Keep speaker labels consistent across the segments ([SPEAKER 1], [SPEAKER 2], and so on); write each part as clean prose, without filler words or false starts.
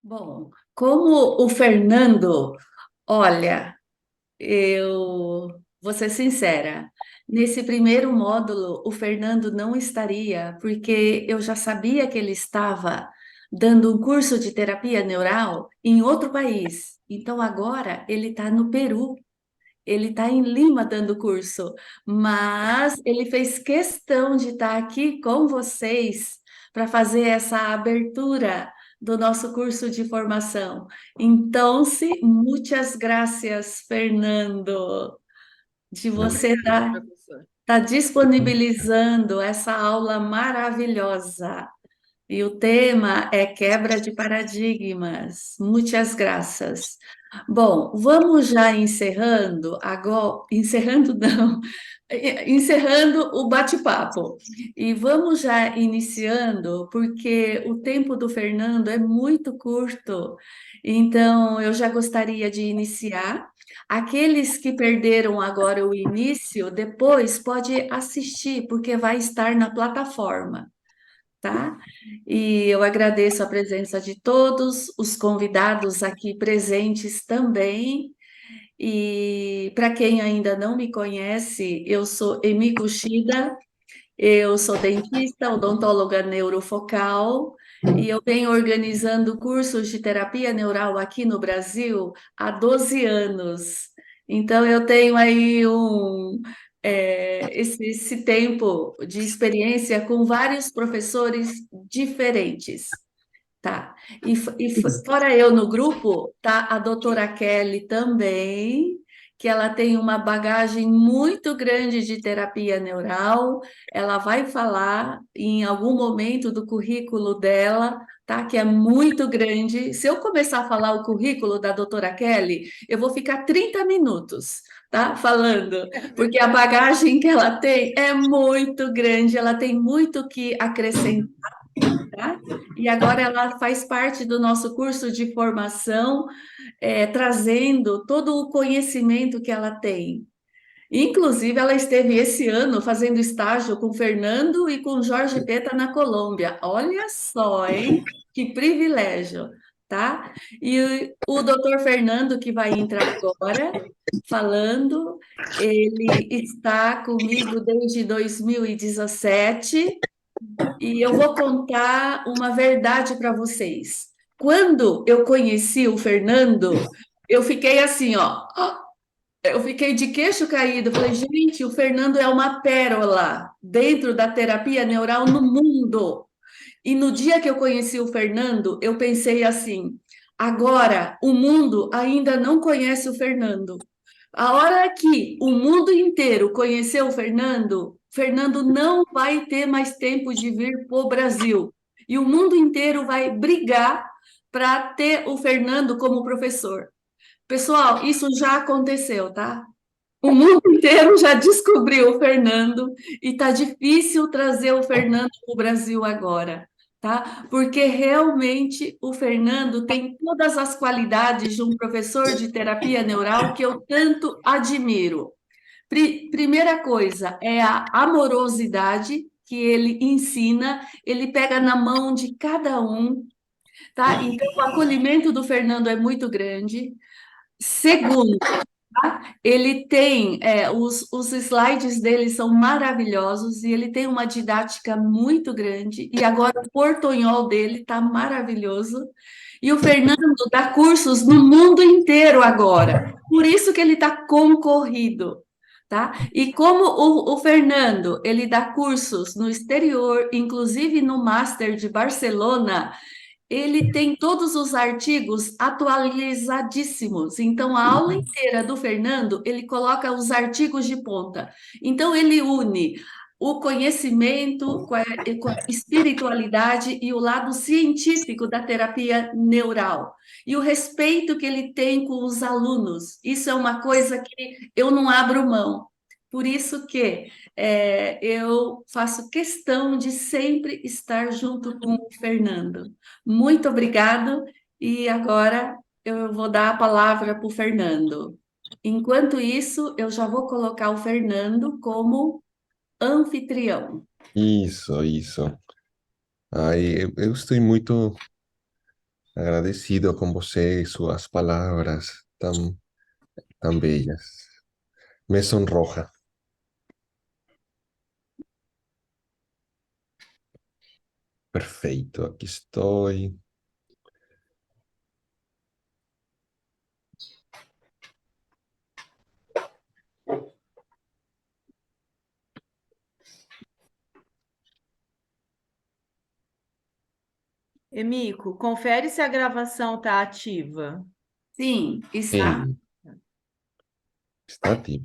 [SPEAKER 1] Bom, como o Fernando, olha, eu vou ser sincera, nesse primeiro módulo o Fernando não estaria, porque eu já sabia que ele estava dando um curso de terapia neural em outro país. Então agora ele está no Peru. Ele está em Lima dando curso, mas ele fez questão de estar aqui com vocês para fazer essa abertura do nosso curso de formação. Então, muitas graças, Fernando, de você
[SPEAKER 2] Obrigada,
[SPEAKER 1] estar
[SPEAKER 2] professor.
[SPEAKER 1] disponibilizando essa aula maravilhosa. E o tema é quebra de paradigmas. Muitas graças. Bom, vamos já encerrando agora, encerrando não, encerrando o bate-papo. E vamos já iniciando, porque o tempo do Fernando é muito curto. Então, eu já gostaria de iniciar. Aqueles que perderam agora o início, depois pode assistir, porque vai estar na plataforma, tá? E eu agradeço a presença de todos os convidados aqui presentes também. E para quem ainda não me conhece, eu sou Emi Kushida, eu sou dentista, odontóloga neurofocal, e eu venho organizando cursos de terapia neural aqui no Brasil há 12 anos. Então, eu tenho aí esse tempo de experiência com vários professores diferentes. Tá. Fora eu no grupo, tá a doutora Kelly também, que ela tem uma bagagem muito grande de terapia neural. Ela vai falar em algum momento do currículo dela, tá? Que é muito grande. Se eu começar a falar o currículo da doutora Kelly, eu vou ficar 30 minutos, tá? Falando,
[SPEAKER 2] É
[SPEAKER 1] porque a
[SPEAKER 2] verdade.
[SPEAKER 1] bagagem que ela tem é muito grande, ela tem muito que acrescentar, tá? E agora ela faz parte do nosso curso de formação, trazendo todo o conhecimento que ela tem. Inclusive, ela esteve esse ano fazendo estágio com Fernando e com Jorge Peta na Colômbia. Olha só, hein? Que privilégio, tá? E o doutor Fernando, que vai entrar agora, falando, ele está comigo desde 2017. E eu vou contar uma verdade para vocês. Quando eu conheci o Fernando, eu fiquei assim, ó, eu fiquei de queixo caído. Falei, gente, o Fernando é uma pérola dentro da terapia neural no mundo. E no dia que eu conheci o Fernando, eu pensei assim: agora o mundo ainda não conhece o Fernando. A hora que o mundo inteiro conhecer o Fernando, Fernando não vai ter mais tempo de vir para o Brasil. E o mundo inteiro vai brigar para ter o Fernando como professor. Pessoal, isso já aconteceu, tá? O mundo inteiro já descobriu o Fernando e tá difícil trazer o Fernando para o Brasil agora, tá? Porque realmente o Fernando tem todas as qualidades de um professor de terapia neural que eu tanto admiro. Primeira coisa é a amorosidade que ele ensina, ele pega na mão de cada um, tá? Então o acolhimento do Fernando é muito grande. Segundo, ele tem, os slides dele são maravilhosos e ele tem uma didática muito grande. E agora o portunhol dele está maravilhoso. E o Fernando dá cursos no mundo inteiro agora. Por isso que ele está concorrido, tá? E como o Fernando, ele dá cursos no exterior, inclusive no Master de Barcelona, ele tem todos os artigos atualizadíssimos. Então, a aula inteira do Fernando, ele coloca os artigos de ponta. Então, ele une o conhecimento com a espiritualidade e o lado científico da terapia neural. E o respeito que ele tem com os alunos. Isso é uma coisa que eu não abro mão. Por isso que eu faço questão de sempre estar junto com o Fernando. Muito obrigado. E agora eu vou dar a palavra para o Fernando. Enquanto isso, eu já vou colocar o Fernando como anfitrião.
[SPEAKER 2] Isso, isso. Aí eu estou muito agradecido con você, suas palavras tan bellas. Me sonroja. Perfecto, aquí estoy.
[SPEAKER 3] Emico, confere se a gravação está ativa.
[SPEAKER 1] Sim, está.
[SPEAKER 2] Hey, está ativo.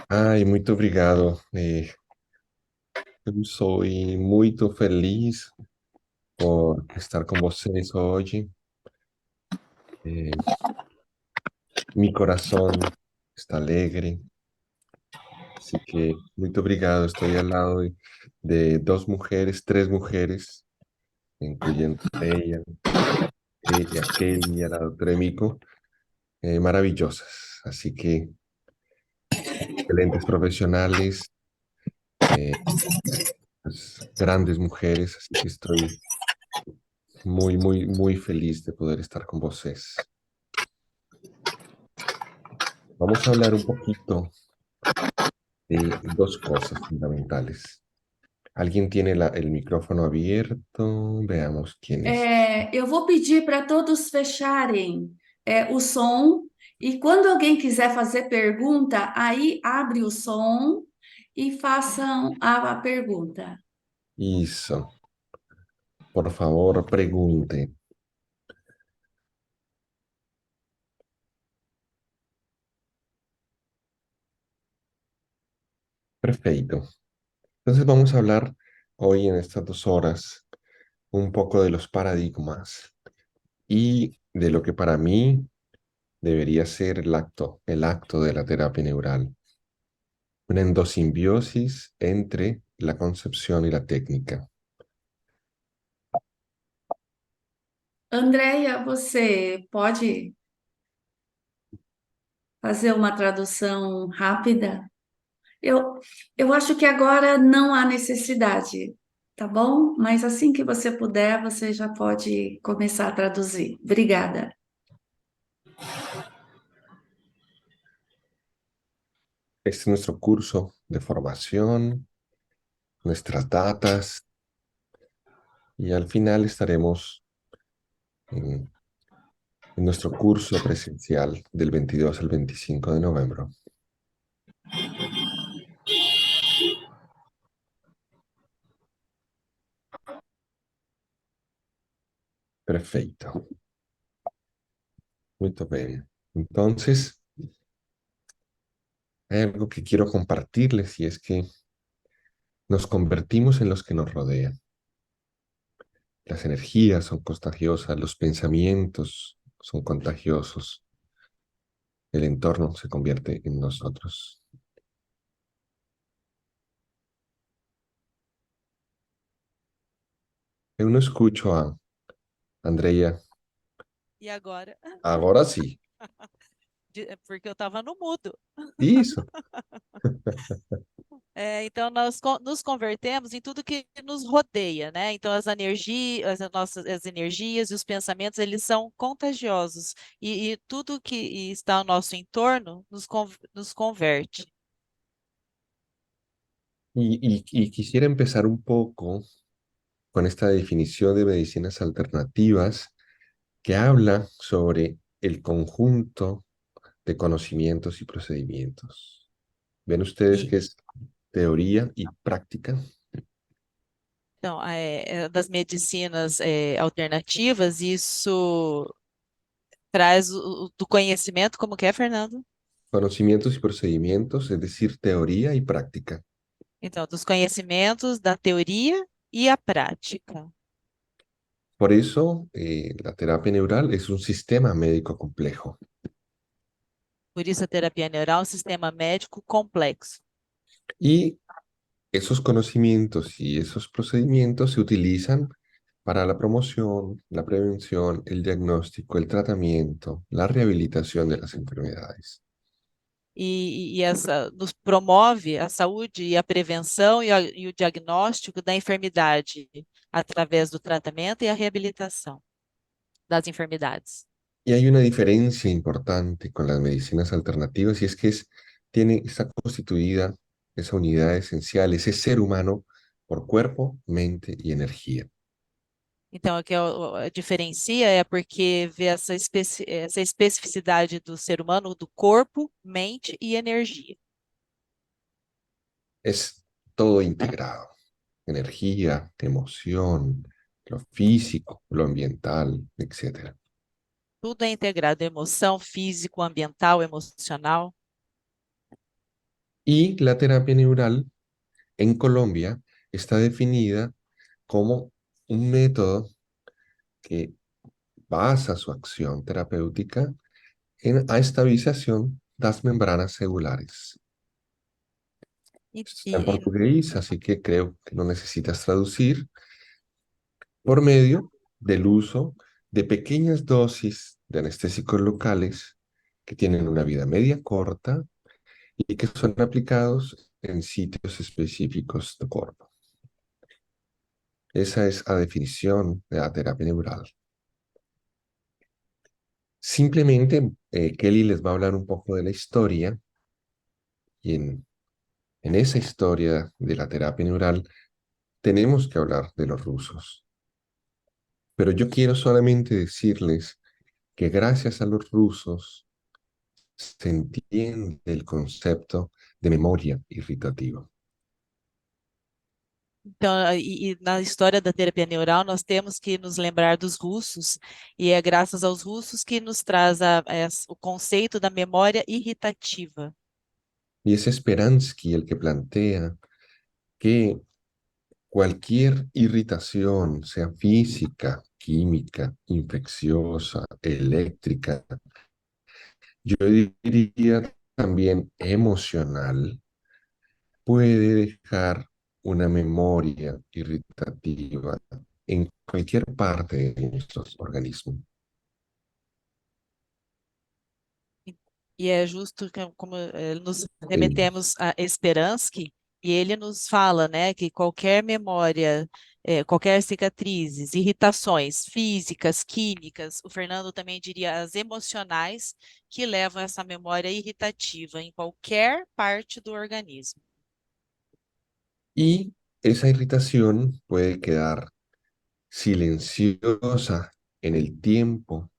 [SPEAKER 2] Ai, muito obrigado. Eu sou muito feliz por estar com vocês hoje. Eh, Mi corazón está alegre, así que muy obrigado. Estoy al lado de dos mujeres, tres mujeres, incluyendo ella, y a Kelly y a la doctora Mico, maravillosas. Así que excelentes profesionales, eh, pues, grandes mujeres, así que estoy muy feliz de poder estar con vocês. Vamos a hablar un poquito de dos cosas fundamentales. ¿Alguien tiene el micrófono abierto? Veamos quién es.
[SPEAKER 1] Eu vou pedir para todos fecharem o som e quando alguém quiser fazer pergunta, aí abre o som e façam a pergunta.
[SPEAKER 2] Isso. Por favor, pregunte. Perfecto. Entonces vamos a hablar hoy en estas 2 horas un poco de los paradigmas y de lo que para mí debería ser el acto de la terapia neural. Una endosimbiosis entre la concepción y la técnica.
[SPEAKER 1] Andréia, você pode fazer uma tradução rápida? Eu, eu acho que agora não há necessidade, tá bom? Mas assim que você puder, você já pode começar a traduzir. Obrigada.
[SPEAKER 2] Este es nuestro curso de formación, nuestras datas y al final estaremos en nuestro curso presencial del 22 al 25 de noviembre. Perfecto. Muy bien. Entonces, hay algo que quiero compartirles y es que nos convertimos en los que nos rodean. Las energías son contagiosas, los pensamientos son contagiosos, el entorno se convierte en nosotros. Yo no escucho a Andrea.
[SPEAKER 3] E agora?
[SPEAKER 2] Ahora sí.
[SPEAKER 3] Porque eu estava no mudo.
[SPEAKER 2] Isso.
[SPEAKER 3] Então, nós nos convertemos em tudo que nos rodeia, né? Então, as energias e os pensamentos, eles são contagiosos. E tudo que está ao nosso entorno nos converte.
[SPEAKER 2] Y quisiera empezar un poco con esta definición de medicinas alternativas que habla sobre el conjunto de conocimientos y procedimientos. ¿Ven ustedes
[SPEAKER 3] E,
[SPEAKER 2] qué es teoría y práctica?
[SPEAKER 3] então, das medicinas alternativas, isso traz do conhecimento, como que é, Fernando?
[SPEAKER 2] Conocimientos y procedimientos, es decir, teoría y práctica.
[SPEAKER 3] Então, dos conhecimentos, da teoria e a prática.
[SPEAKER 2] Por eso, la terapia neural es un sistema médico complejo
[SPEAKER 3] Por isso, a terapia neural é um sistema médico complexo.
[SPEAKER 2] y esos conocimientos y esos procedimientos se utilizan para la promoción, la prevención, el diagnóstico, el tratamiento, la rehabilitación de las enfermedades.
[SPEAKER 3] E essa nos promove a saúde e a prevenção e o diagnóstico da enfermidade, através do tratamento e a reabilitação das enfermidades.
[SPEAKER 2] Y hay una diferencia importante con las medicinas alternativas y es que está constituida esa unidad esencial, ese ser humano por cuerpo, mente y energía.
[SPEAKER 3] Então, o que diferencia é porque vê essa especificidade do ser humano, do corpo, mente e energia.
[SPEAKER 2] Es todo integrado, energía, emoción, lo físico, lo ambiental, etcétera.
[SPEAKER 3] Tudo é integrado, emoção, físico, ambiental, emocional.
[SPEAKER 2] Y la terapia neural en Colombia está definida como un método que basa su acción terapéutica en a estabilización das membranas celulares.
[SPEAKER 3] E,
[SPEAKER 2] Esto está en
[SPEAKER 3] e,
[SPEAKER 2] portugués, así que creo que no necesitas traducir, por medio del uso de pequeñas dosis de anestésicos locales que tienen una vida media corta y que son aplicados en sitios específicos del cuerpo. Esa es la definición de la terapia neural. Simplemente, Kelly les va a hablar un poco de la historia y en esa historia de la terapia neural tenemos que hablar de los rusos. Pero yo quiero solamente decirles que gracias a los rusos se entiende el concepto de memoria irritativa.
[SPEAKER 3] então, na história da terapia neural, nós temos que nos lembrar dos russos, e é graças aos russos que nos traz o conceito da memória irritativa.
[SPEAKER 2] Y es Speransky el que plantea que cualquier irritación, sea física, química, infecciosa, eléctrica, yo diría también emocional, puede dejar una memoria irritativa en cualquier parte de nuestros organismos.
[SPEAKER 3] E é justo que, como nos
[SPEAKER 2] El-
[SPEAKER 3] remetemos a Speransky, e ele nos fala, né, que qualquer memória, qualquer cicatrizes, irritações físicas, químicas, o Fernando também diria as emocionais, que levam essa memória irritativa em qualquer parte do organismo.
[SPEAKER 2] y esa irritación puede quedar silenciosa en el tiempo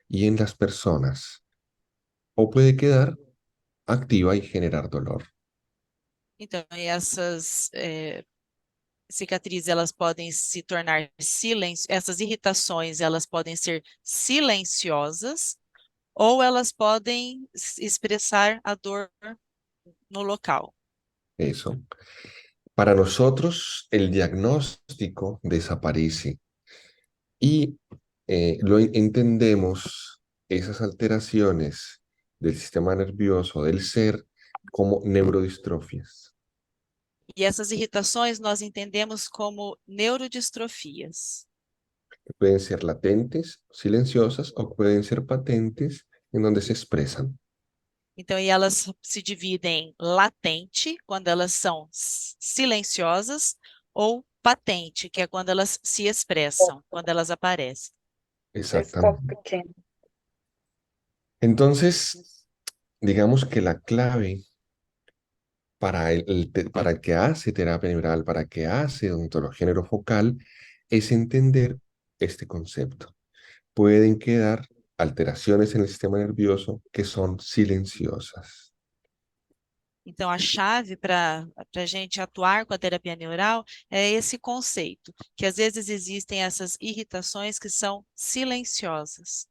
[SPEAKER 2] y en las personas, o puede quedar activa y generar dolor.
[SPEAKER 3] Então, e essas cicatrizes, elas podem se tornar essas irritações, elas podem ser silenciosas, ou elas podem expressar a dor no local.
[SPEAKER 2] Eso. Para nosotros, el diagnóstico desaparece y entendemos esas alteraciones del sistema nervioso del ser como neurodistrofias.
[SPEAKER 3] E essas irritações nós entendemos como neurodistrofias.
[SPEAKER 2] Que pueden ser latentes, silenciosas o pueden ser patentes en donde se expresan.
[SPEAKER 3] Então, e elas se dividem em latente, quando elas são silenciosas, ou patente, que é quando elas se expressam, quando elas aparecem.
[SPEAKER 2] Exactamente. Entonces, digamos que la clave para el que hace terapia neural, para el que hace odontología neurofocal, es entender este concepto. Pueden quedar alteraciones en el sistema nervioso que son silenciosas.
[SPEAKER 3] Então, a chave para a gente atuar com a terapia neural é esse conceito, que às vezes existem essas irritações que são silenciosas.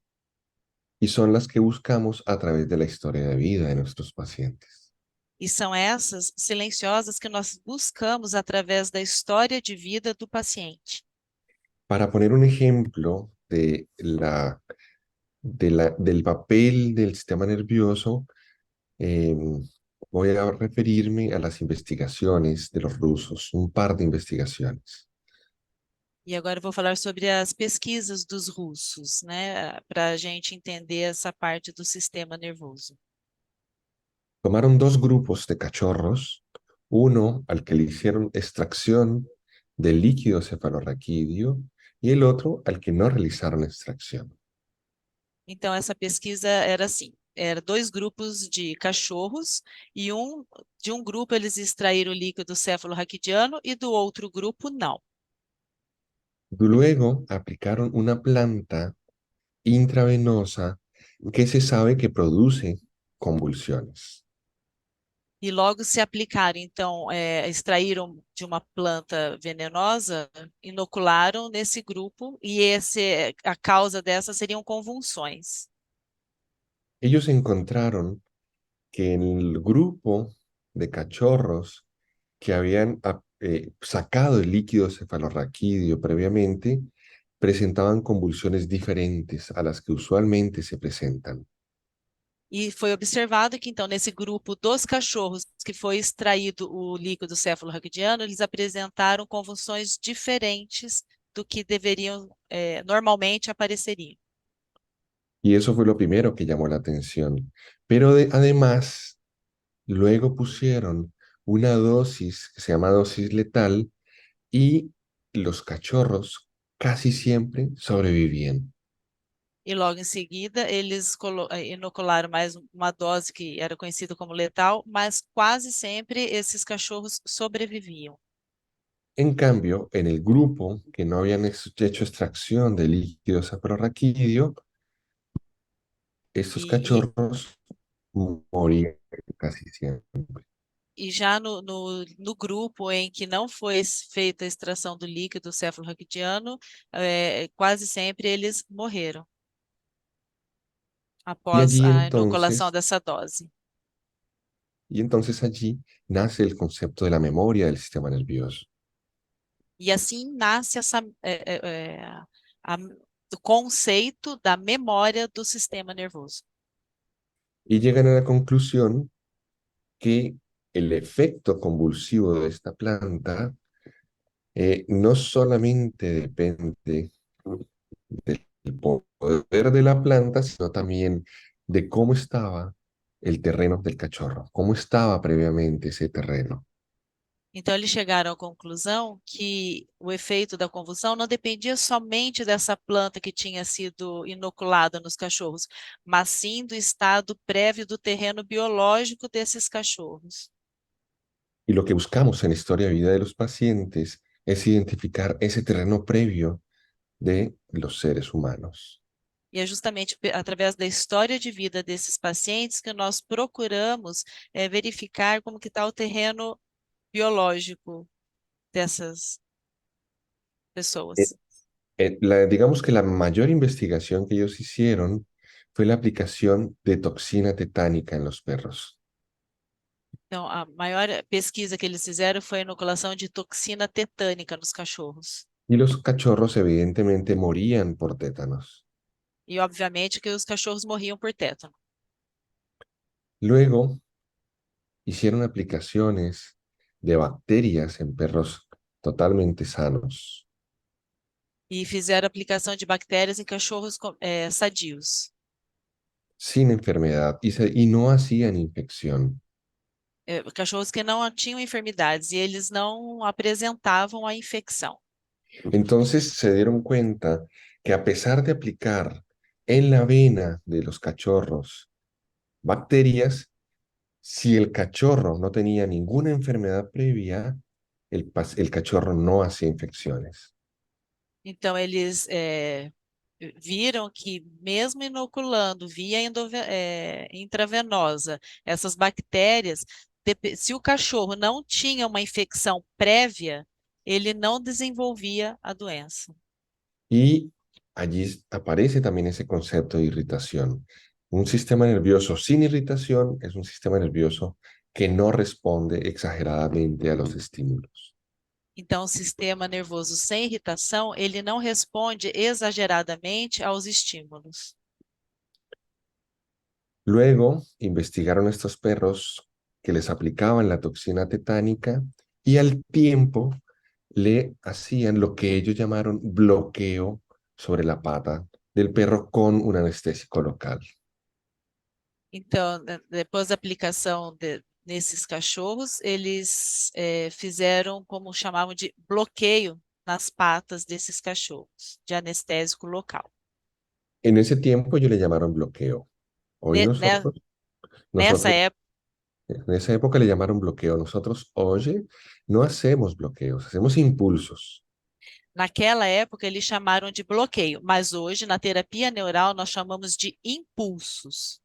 [SPEAKER 2] Y son las que buscamos a través de la historia de vida de nuestros pacientes.
[SPEAKER 3] E são essas silenciosas que nós buscamos através da história de vida do paciente.
[SPEAKER 2] Para poner un ejemplo del papel del sistema nervioso, voy a referirme a las investigaciones de los rusos, un par de investigaciones.
[SPEAKER 3] E agora eu vou falar sobre as pesquisas dos russos, né, para a gente entender essa parte do sistema nervoso.
[SPEAKER 2] Tomaron dos grupos de cachorros, uno al que le hicieron extracción del líquido cefalorraquídeo y el otro al que no realizaron extracción.
[SPEAKER 3] Então, essa pesquisa era assim: era dois grupos de cachorros, e de um grupo eles extraíram o líquido cefalorraquidiano e do outro grupo não.
[SPEAKER 2] Luego aplicaron una planta intravenosa que se sabe que produce convulsiones.
[SPEAKER 3] E logo se aplicaram, então, extraíram de uma planta venenosa, inocularam nesse grupo, e a causa dessa seriam convulsões.
[SPEAKER 2] Ellos encontraron que en el grupo de cachorros que habían sacado el líquido cefalorraquídeo previamente, presentaban convulsiones diferentes a las que usualmente se presentan.
[SPEAKER 3] E foi observado que, então, nesse grupo dos cachorros que foi extraído o líquido cefalorraquidiano, eles apresentaram convulsões diferentes do que deveriam, normalmente apareceriam.
[SPEAKER 2] Y eso fue lo primero que llamó la atención. Pero además, luego pusieron una dosis que se llama dosis letal y los cachorros casi siempre sobrevivían.
[SPEAKER 3] E logo em seguida, eles inocularam mais uma dose que era conhecida como letal, mas quase sempre esses cachorros sobreviviam.
[SPEAKER 2] En cambio, en el grupo que no habían hecho extracción de líquido saprorraquídeo, estos
[SPEAKER 3] E,
[SPEAKER 2] cachorros morían casi siempre.
[SPEAKER 3] e já no grupo em que não foi feita a extração do líquido cefalorraquidiano, quase sempre eles morreram
[SPEAKER 2] Y
[SPEAKER 3] após
[SPEAKER 2] allí
[SPEAKER 3] a inoculação
[SPEAKER 2] entonces,
[SPEAKER 3] dessa dose.
[SPEAKER 2] y entonces allí nace el concepto de la memoria del sistema nervioso.
[SPEAKER 3] E assim nasce o conceito da memória do sistema nervoso.
[SPEAKER 2] Y llegan a la conclusión que el efecto convulsivo de esta planta no solamente depende del poder de la planta, sino también de cómo estaba el terreno del cachorro, cómo estaba previamente ese terreno.
[SPEAKER 3] Então, eles chegaram à conclusão que o efeito da convulsão não dependia somente dessa planta que tinha sido inoculada nos cachorros, mas sim do estado prévio do terreno biológico desses cachorros.
[SPEAKER 2] Y lo que buscamos en la historia de vida de los pacientes es identificar ese terreno previo de los seres humanos.
[SPEAKER 3] E é justamente através da história de vida desses pacientes que nós procuramos verificar como que está o terreno biológico dessas
[SPEAKER 2] Eh,
[SPEAKER 3] pessoas.
[SPEAKER 2] digamos que la mayor investigación que ellos hicieron fue la aplicación de toxina tetánica en los perros.
[SPEAKER 3] Então, a maior pesquisa que eles fizeram foi a inoculação de toxina tetânica nos cachorros.
[SPEAKER 2] Y los cachorros evidentemente morían por tétanos.
[SPEAKER 3] E, obviamente, que os cachorros morriam por tétano.
[SPEAKER 2] Luego hicieron aplicaciones de bacterias en perros totalmente sanos.
[SPEAKER 3] E fizeram aplicação de bactérias em cachorros sadios.
[SPEAKER 2] Sin enfermedad y no hacían infección.
[SPEAKER 3] Cachorros que não tinham enfermidades e eles não apresentavam a infecção.
[SPEAKER 2] Entonces se dieron cuenta que a pesar de aplicar en la vena de los cachorros bacterias, si el cachorro no tenía ninguna enfermedad previa, el cachorro no hacía infecciones.
[SPEAKER 3] Então, eles viram que, mesmo inoculando via intravenosa essas bactérias, se o cachorro não tinha uma infecção prévia, ele não desenvolvia a doença.
[SPEAKER 2] Y allí aparece también ese concepto de irritación. Un sistema nervioso sin irritación es un sistema nervioso que no responde exageradamente a los estímulos.
[SPEAKER 3] Então, o sistema nervoso sem irritação, ele não responde exageradamente aos estímulos.
[SPEAKER 2] Luego investigaron estos perros que les aplicaban la toxina tetánica y al tiempo le hacían lo que ellos llamaron bloqueo sobre la pata del perro con un anestésico local.
[SPEAKER 3] Então, depois da aplicação nesses cachorros, eles fizeram como chamavam de bloqueio nas patas desses cachorros, de anestésico local.
[SPEAKER 2] En ese tiempo ellos le llamaron bloqueo. Hoy
[SPEAKER 3] Ne- ne- Nessa
[SPEAKER 2] nosotros,
[SPEAKER 3] época,
[SPEAKER 2] en esa época le llamaron bloqueo. Nosotros hoy no hacemos bloqueos, hacemos impulsos.
[SPEAKER 3] naquela época, eles chamaram de bloqueio, mas hoje, na terapia neural, nós chamamos de impulsos.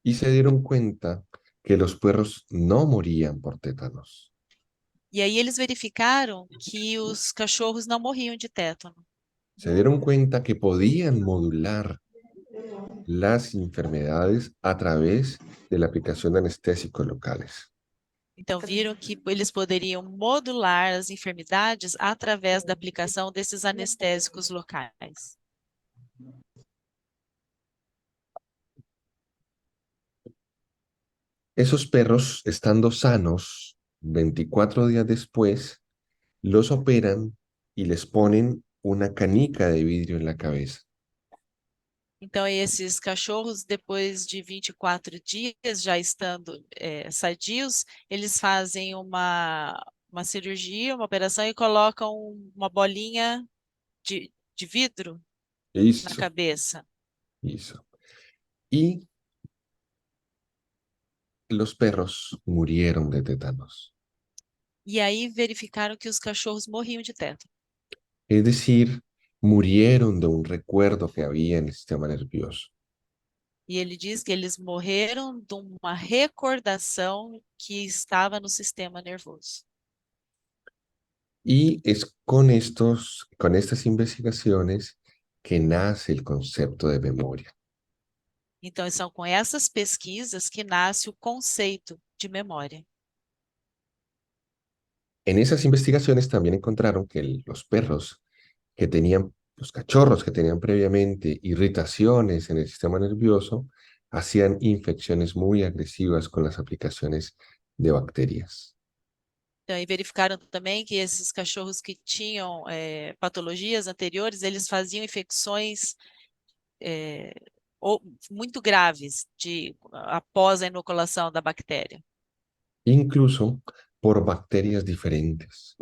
[SPEAKER 2] Y se dieron cuenta que los perros no morían por tétanos.
[SPEAKER 3] E aí eles verificaram que os cachorros não morriam de tétano.
[SPEAKER 2] Se dieron cuenta que podían modular las enfermedades a través de la aplicación de anestésicos locales.
[SPEAKER 3] Então, viram que eles poderiam modular as enfermidades através da aplicação desses anestésicos locais.
[SPEAKER 2] Esos perros, estando sanos, 24 días después, los operan y les ponen una canica de vidrio en la cabeza.
[SPEAKER 3] Então, esses cachorros, depois de 24 dias, já estando sadios, eles fazem uma cirurgia, uma operação e colocam uma bolinha de vidro na
[SPEAKER 2] Hizo,
[SPEAKER 3] cabeça.
[SPEAKER 2] hizo. Y los perros murieron de tétanos.
[SPEAKER 3] E aí verificaram que os cachorros morriam de tétano.
[SPEAKER 2] Es decir, murieron de un recuerdo que había en el sistema nervioso.
[SPEAKER 3] E ele diz que eles morreram de uma recordação que estava no sistema nervoso.
[SPEAKER 2] Y es con estas investigaciones que nace el concepto de memoria.
[SPEAKER 3] Então, são com essas pesquisas que nasce o conceito de memória.
[SPEAKER 2] En esas investigaciones también encontraron que los perros que tenían, los cachorros que tenían previamente irritaciones en el sistema nervioso, hacían infecciones muy agresivas con las aplicaciones de bacterias.
[SPEAKER 3] Então, e verificaram também que esses cachorros que tinham patologias anteriores, eles faziam infecções muito graves após a inoculação da bactéria,
[SPEAKER 2] Incluso por bacterias diferentes.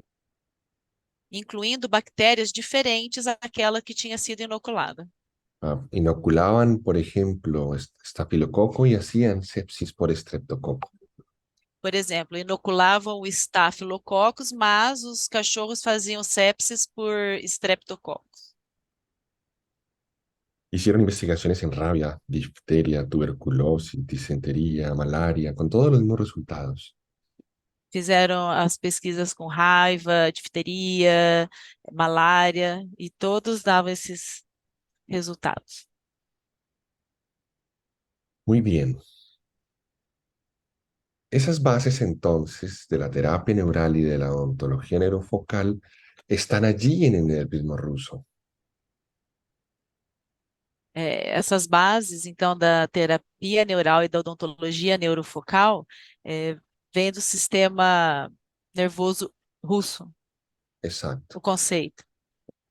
[SPEAKER 3] incluindo bactérias diferentes àquela que tinha sido inoculada.
[SPEAKER 2] Inoculaban, por ejemplo, estafilococo y hacían sepsis por estreptococo.
[SPEAKER 3] Por exemplo, inoculavam o Staphylococcus, mas os cachorros faziam sepsis por Streptococcus.
[SPEAKER 2] Hicieron investigaciones en rabia, difteria, tuberculosis, disentería, malaria, con todos los mismos resultados.
[SPEAKER 3] Fizeram as pesquisas com raiva, difteria, malária, e todos davam esses resultados.
[SPEAKER 2] Muy bien. Esas bases entonces de la terapia neural y de la odontología neurofocal están allí en el nervismo ruso.
[SPEAKER 3] Essas bases, então, da terapia neural e da odontologia neurofocal, vêm do sistema nervoso russo,
[SPEAKER 2] Exacto.
[SPEAKER 3] o conceito.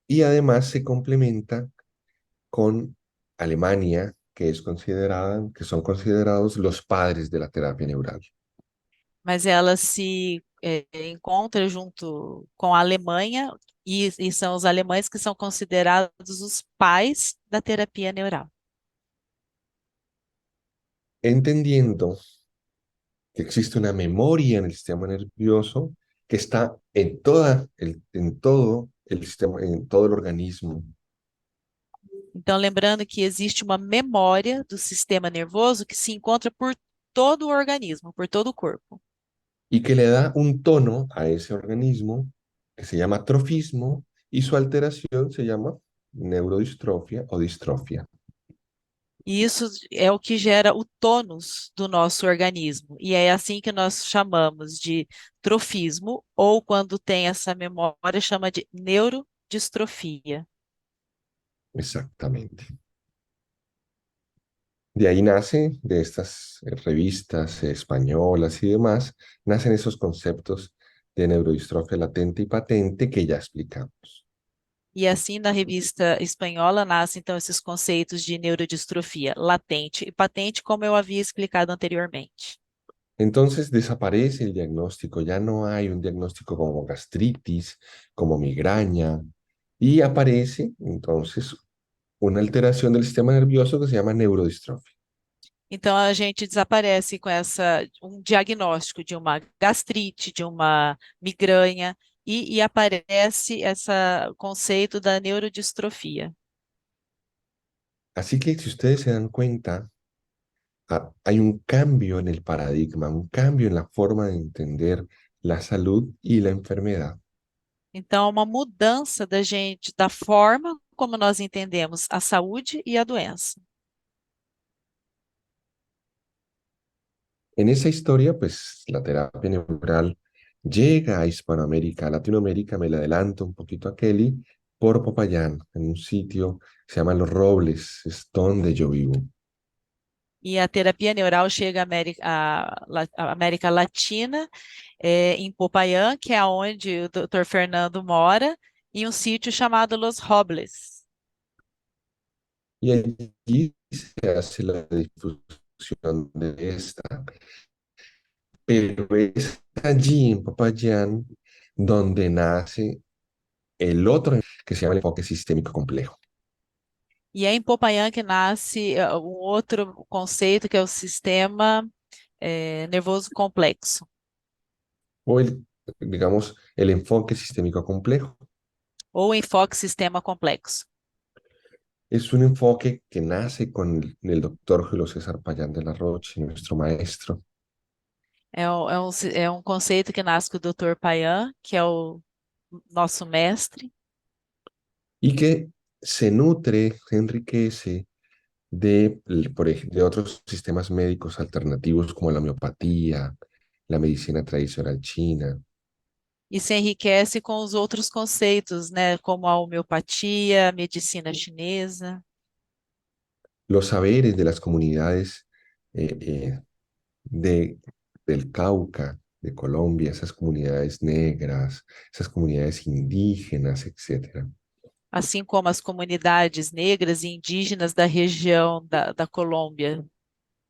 [SPEAKER 2] Y además se complementa con Alemania, que son considerados los padres de la terapia neural.
[SPEAKER 3] Mas ela se encontra junto com a Alemanha, e são os alemães que são considerados os pais da terapia neural.
[SPEAKER 2] Entendiendo que existe una memoria en el sistema nervioso que está en todo el sistema, en todo el organismo.
[SPEAKER 3] Então, lembrando que existe uma memória do sistema nervoso que se encontra por todo o organismo, por todo o corpo.
[SPEAKER 2] Y que le da un tono a ese organismo que se llama trofismo y su alteración se llama neurodistrofia o distrofia.
[SPEAKER 3] E isso é o que gera o tônus do nosso organismo. E é assim que nós chamamos de trofismo, ou quando tem essa memória, chama de neurodistrofia.
[SPEAKER 2] Exactamente. De ahí nace, de estas revistas españolas y demás, nacen esos conceptos de neurodistrofia latente y patente que ya explicamos.
[SPEAKER 3] E assim, na revista espanhola, nascem então esses conceitos de neurodistrofia latente e patente, como eu havia explicado anteriormente.
[SPEAKER 2] Entonces desaparece el diagnóstico, ya no hay un diagnóstico como gastritis, como migraña, y aparece entonces una alteración del sistema nervioso que se llama neurodistrofia.
[SPEAKER 3] Então a gente desaparece com um diagnóstico de uma gastrite, de uma migraña, e aparece esse conceito da neurodistrofia.
[SPEAKER 2] Así que si ustedes se dan cuenta, hay un cambio en el paradigma, un cambio en la forma de entender la salud y la enfermedad.
[SPEAKER 3] Então, uma mudança da gente, da forma como nós entendemos a saúde e a doença.
[SPEAKER 2] En esa historia, pues la terapia neural llega a Hispanoamérica, a Latinoamérica, me le adelanto un poquito a Kelly, por Popayán, en un sitio que se llama Los Robles, es donde yo vivo.
[SPEAKER 3] E a terapia neural chega à América Latina, em Popayán, que é onde o Dr. Fernando mora, em um sítio chamado Los Robles.
[SPEAKER 2] Y allí se hace la difusión de esta. Pero es allí en Popayán donde nace el otro que se llama el enfoque sistémico complejo.
[SPEAKER 3] E é em Popayán que nasce um outro conceito, que é o sistema nervoso complexo,
[SPEAKER 2] O digamos, el enfoque sistémico complejo.
[SPEAKER 3] ou enfoque sistema complexo.
[SPEAKER 2] Es un enfoque que nace con el doctor Julio César Payán de la Roche, nuestro maestro,
[SPEAKER 3] É um conceito que nasce com o Dr. Payan, que é o nosso mestre,
[SPEAKER 2] y que se nutre, se enriquece de otros sistemas médicos alternativos como la homeopatía, la medicina tradicional china,
[SPEAKER 3] e se enriquece com os outros conceitos, né, como a homeopatia, a medicina chinesa,
[SPEAKER 2] los saberes de las comunidades eh, eh, de, del Cauca, de Colombia, esas comunidades negras, esas comunidades indígenas, etcétera.
[SPEAKER 3] assim como as comunidades negras e indígenas da região da Colômbia.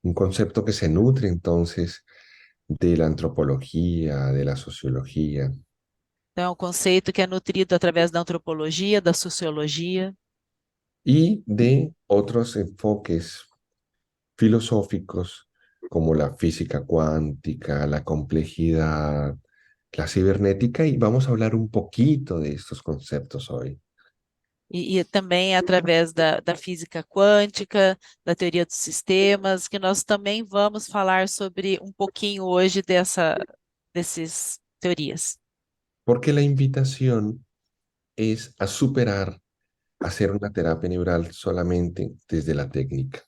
[SPEAKER 2] Un concepto que se nutre entonces de la antropología, de la sociología
[SPEAKER 3] Então, é um conceito que é nutrido através da antropologia, da sociologia,
[SPEAKER 2] y de otros enfoques filosóficos como la física cuántica, la complejidad, la cibernética, y vamos a hablar un poquito de estos conceptos hoy.
[SPEAKER 3] e também através da física quântica, da teoria dos sistemas, que nós também vamos falar sobre um pouquinho hoje dessas teorias.
[SPEAKER 2] Porque la invitación es a superar, hacer una terapia neural solamente desde la técnica.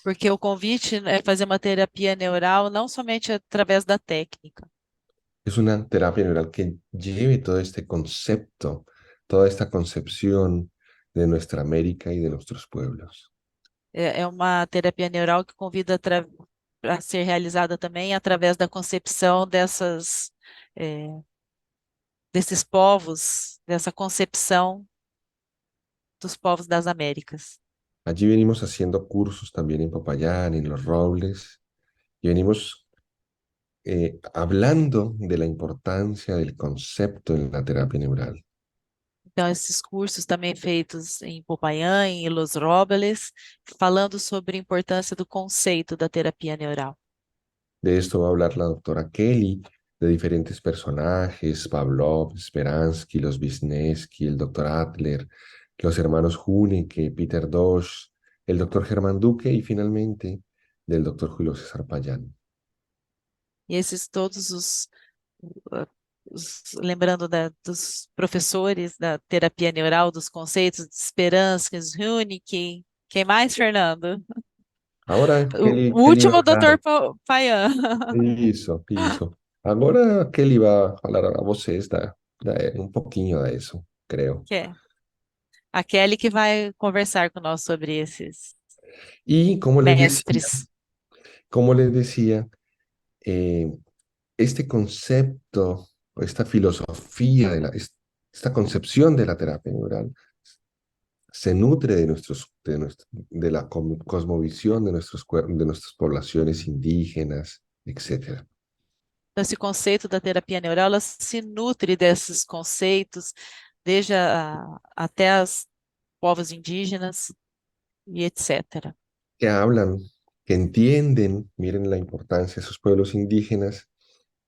[SPEAKER 3] Porque o convite é fazer uma terapia neural não somente através da técnica.
[SPEAKER 2] Es una terapia neural que lleve todo este concepto, toda esta concepción de nuestra América y de nuestros pueblos.
[SPEAKER 3] É uma terapia neural que convida a ser realizada também através da concepção desses povos, dessa concepção dos povos das Américas.
[SPEAKER 2] Allí venimos haciendo cursos también en Popayán, en Los Robles, y venimos hablando de la importancia del concepto en la terapia neural.
[SPEAKER 3] Então, esses cursos também feitos em Popayán, em Los Robles, falando sobre a importância do conceito da terapia neural.
[SPEAKER 2] De esto va a hablar la doctora Kelly, de diferentes personajes, Pavlov, Speransky, los Wisniewski, el doctor Adler, los hermanos Huneke, Peter Dosch, el doctor Germán Duque y finalmente del doctor Julio César Payán.
[SPEAKER 3] E esses todos lembrando dos professores da terapia neural, dos conceitos de Speransky, Huneke, quem mais, Fernando?
[SPEAKER 2] Ahora,
[SPEAKER 3] O
[SPEAKER 2] Kelly va a
[SPEAKER 3] último
[SPEAKER 2] hablar.
[SPEAKER 3] Dr. Payan,
[SPEAKER 2] Isso. Agora Kelly va a falar a vocês um pouquinho disso, creio.
[SPEAKER 3] que é a Kelly que vai conversar com nós sobre esses
[SPEAKER 2] Y
[SPEAKER 3] mestres.
[SPEAKER 2] como les decía, eh, este concepto o esta filosofía, esta concepción de la terapia neural se nutre de la cosmovisión de nuestras poblaciones indígenas, etcétera.
[SPEAKER 3] Então, esse conceito da terapia neural, ela se nutre desses conceitos, desde até os povos indígenas e etc.
[SPEAKER 2] Que hablan, que entienden, miren la importancia, esos pueblos indígenas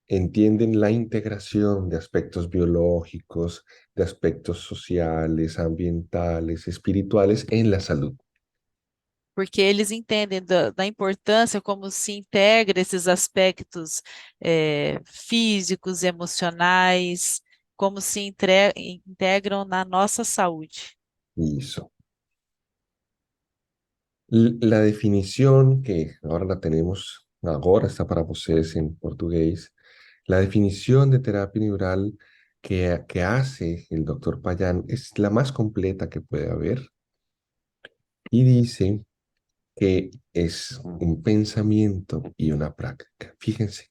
[SPEAKER 2] entienden la integración de aspectos biológicos, de aspectos sociales, ambientales, espirituales en la salud.
[SPEAKER 3] Porque eles entendem da importância como se integra esses aspectos físicos, emocionais, como se integram na nossa saúde.
[SPEAKER 2] Eso. La definición que ahora la tenemos, ahora está para ustedes en portugués, la definición de terapia neural que hace el doctor Payán es la más completa que puede haber y dice que es un pensamiento y una práctica. Fíjense,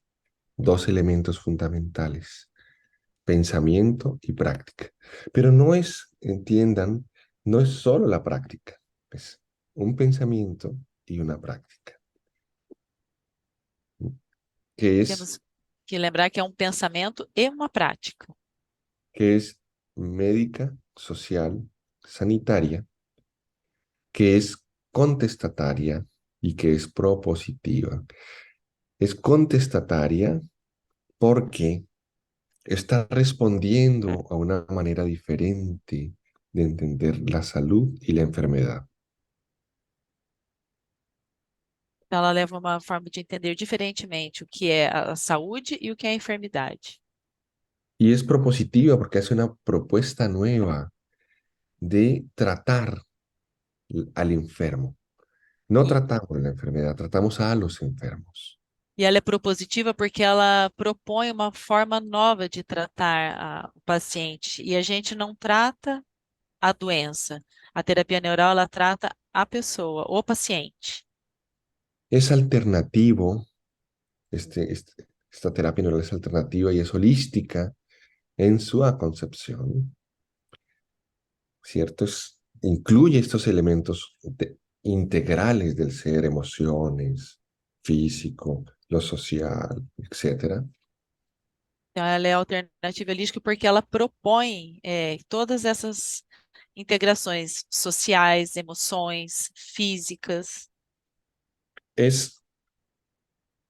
[SPEAKER 2] dos elementos fundamentales, pensamiento y práctica. Pero no es, entiendan, no es solo la práctica, es un pensamiento y una práctica, que es,
[SPEAKER 3] Temos que lembrar que é um pensamento e uma prática.
[SPEAKER 2] que es médica, social, sanitaria, que es contestataria y que es propositiva. Es contestataria porque está respondiendo a una manera diferente de entender la salud y la enfermedad.
[SPEAKER 3] Então, ela leva uma forma de entender diferentemente o que é a saúde e o que é a enfermidade.
[SPEAKER 2] Y es propositiva porque hace una propuesta nueva de tratar al enfermo. No
[SPEAKER 3] E,
[SPEAKER 2] tratamos la enfermedad, tratamos a los enfermos.
[SPEAKER 3] e ela é propositiva porque ela propõe uma forma nova de tratar o paciente. E a gente não trata a doença. A terapia neural, ela trata a pessoa, o paciente.
[SPEAKER 2] Es alternativo, esta terapia neural es alternativa y es holística en su concepción, ¿cierto? Incluye estos elementos integrales del ser, emociones, físico, lo social, etcétera.
[SPEAKER 3] Então, ela é alternativa holística porque ela propõe todas essas integrações sociais, emoções, físicas.
[SPEAKER 2] Es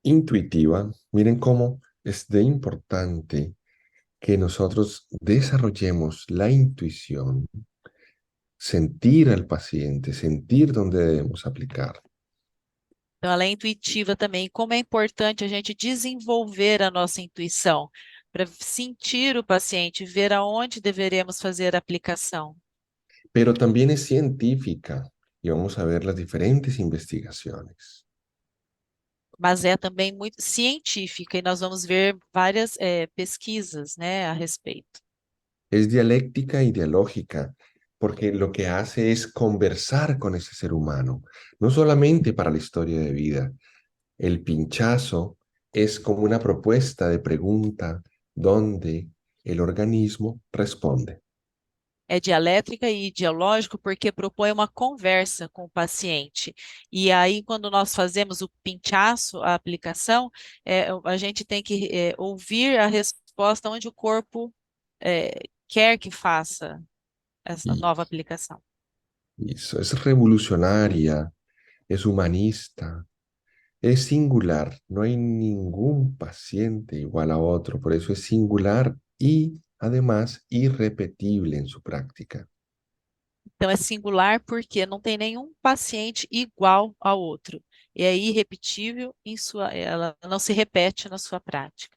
[SPEAKER 2] intuitiva. Miren cómo es de importante que nosotros desarrollemos la intuición, sentir al paciente, sentir dónde debemos aplicar.
[SPEAKER 3] Então, ela é intuitiva também. Como é importante a gente desenvolver a nossa intuição para sentir o paciente, ver aonde deveremos fazer a aplicação.
[SPEAKER 2] Pero también es científica y vamos a ver las diferentes investigaciones.
[SPEAKER 3] Mas é também muito científica e nós vamos ver várias pesquisas, né, a respeito.
[SPEAKER 2] Es dialéctica y dialógica porque lo que hace es conversar con ese ser humano, no solamente para la historia de vida. El pinchazo es como una propuesta de pregunta donde el organismo responde.
[SPEAKER 3] É dialétrica e ideológico porque propõe uma conversa com o paciente. E aí, quando nós fazemos o pinchaço, a aplicação, a gente tem que ouvir a resposta onde o corpo quer que faça essa
[SPEAKER 2] Y
[SPEAKER 3] nova aplicação.
[SPEAKER 2] eso es revolucionaria, es humanista, es singular. No hay ningún paciente igual a otro, por eso es singular y además irrepetible en su práctica.
[SPEAKER 3] Então, é singular porque não tem nenhum paciente igual ao outro. E é irrepetível ela não se repete na sua prática.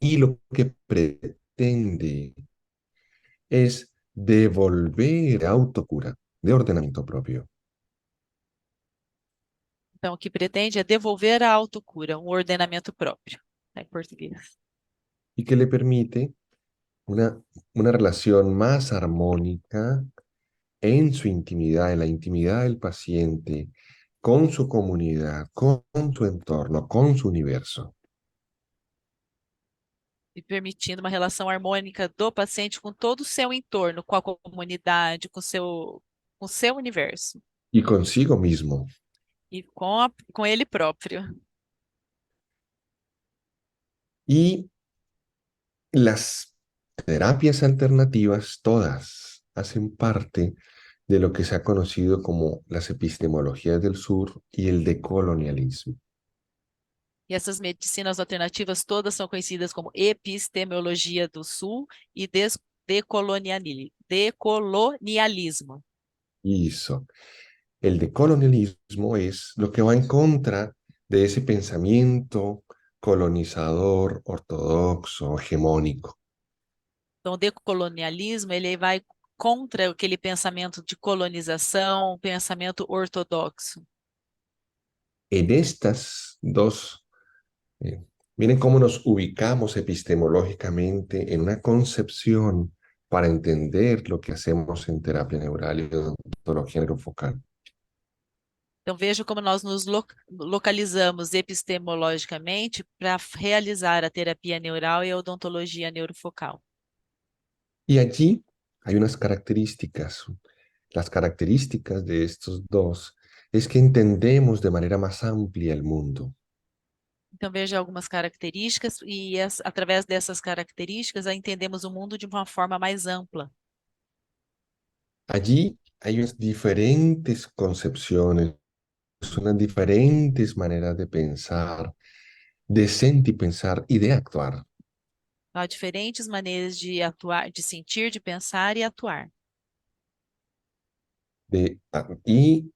[SPEAKER 2] Y lo que pretende es devolver autocura de ordenamiento propio
[SPEAKER 3] Então, o que pretende é devolver a autocura, um ordenamento próprio, tá, em português.
[SPEAKER 2] y que le permite una relación más armónica en su intimidad, en la intimidad del paciente, con su comunidad, con su entorno, con su universo.
[SPEAKER 3] E permitindo uma relação harmônica do paciente com todo o seu entorno, com a comunidade, com o seu universo.
[SPEAKER 2] y consigo mismo.
[SPEAKER 3] e com ele próprio.
[SPEAKER 2] Y las terapias alternativas, todas, hacen parte de lo que se ha conocido como las epistemologías del sur y el decolonialismo.
[SPEAKER 3] E essas medicinas alternativas todas são conhecidas como epistemologia do Sul e decolonialismo.
[SPEAKER 2] Eso. El decolonialismo es lo que va en contra de ese pensamiento colonizador, ortodoxo, hegemónico.
[SPEAKER 3] Então, o decolonialismo ele vai contra aquele pensamento de colonização, pensamento ortodoxo.
[SPEAKER 2] En estas dos, eh, miren cómo nos ubicamos epistemológicamente en una concepción para entender lo que hacemos en terapia neural y odontología neurofocal.
[SPEAKER 3] Então, veja como nós nos localizamos epistemologicamente para realizar a terapia neural e a odontologia neurofocal.
[SPEAKER 2] Y allí hay unas características. Las características de estos dos es que entendemos de manera más amplia el mundo.
[SPEAKER 3] Então, veja algumas características e, através dessas características, entendemos o mundo de uma forma mais ampla.
[SPEAKER 2] Allí hay unas diferentes concepciones, unas diferentes maneras de pensar, de sentir, pensar y de actuar.
[SPEAKER 3] Há diferentes maneiras de atuar, de sentir, de pensar e atuar.
[SPEAKER 2] Y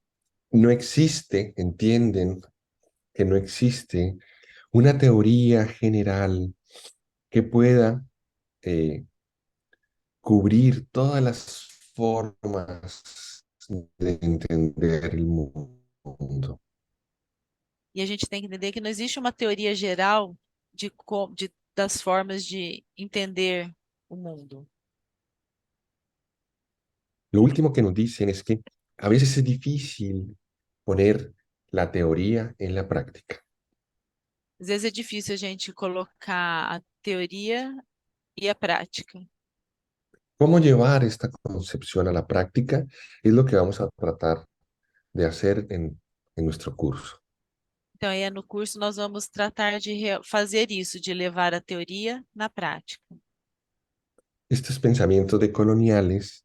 [SPEAKER 2] no existe, entienden que no existe una teoría general que pueda eh, cubrir todas las formas de entender el mundo.
[SPEAKER 3] E a gente tem que entender que não existe uma teoria geral das formas de entender o mundo.
[SPEAKER 2] Lo último que nos dicen es que a veces es difícil poner la teoría en la práctica.
[SPEAKER 3] Às vezes é difícil a gente colocar a teoria e a prática.
[SPEAKER 2] ¿Cómo llevar esta concepción a la práctica? Es lo que vamos a tratar de hacer en nuestro curso.
[SPEAKER 3] Então, aí no curso nós vamos tratar de fazer isso, de levar a teoria na prática.
[SPEAKER 2] Estos pensamientos decoloniales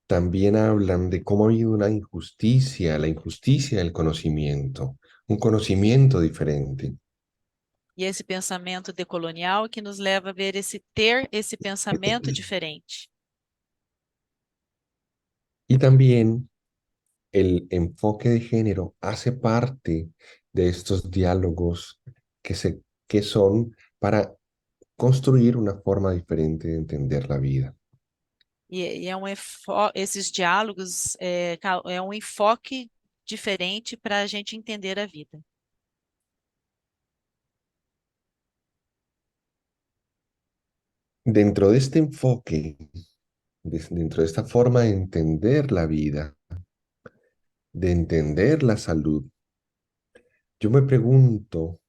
[SPEAKER 2] también hablan de cómo ha habido una injusticia, la injusticia del conocimiento, un conocimiento diferente.
[SPEAKER 3] E esse pensamento decolonial que nos leva a ter esse pensamento diferente.
[SPEAKER 2] Y también el enfoque de género hace parte de estos diálogos que son para construir una forma diferente de entender la vida.
[SPEAKER 3] E esses diálogos é um enfoque diferente para a gente entender a vida.
[SPEAKER 2] Dentro de este enfoque, dentro de esta forma de entender la vida, de entender la salud, yo me pregunto,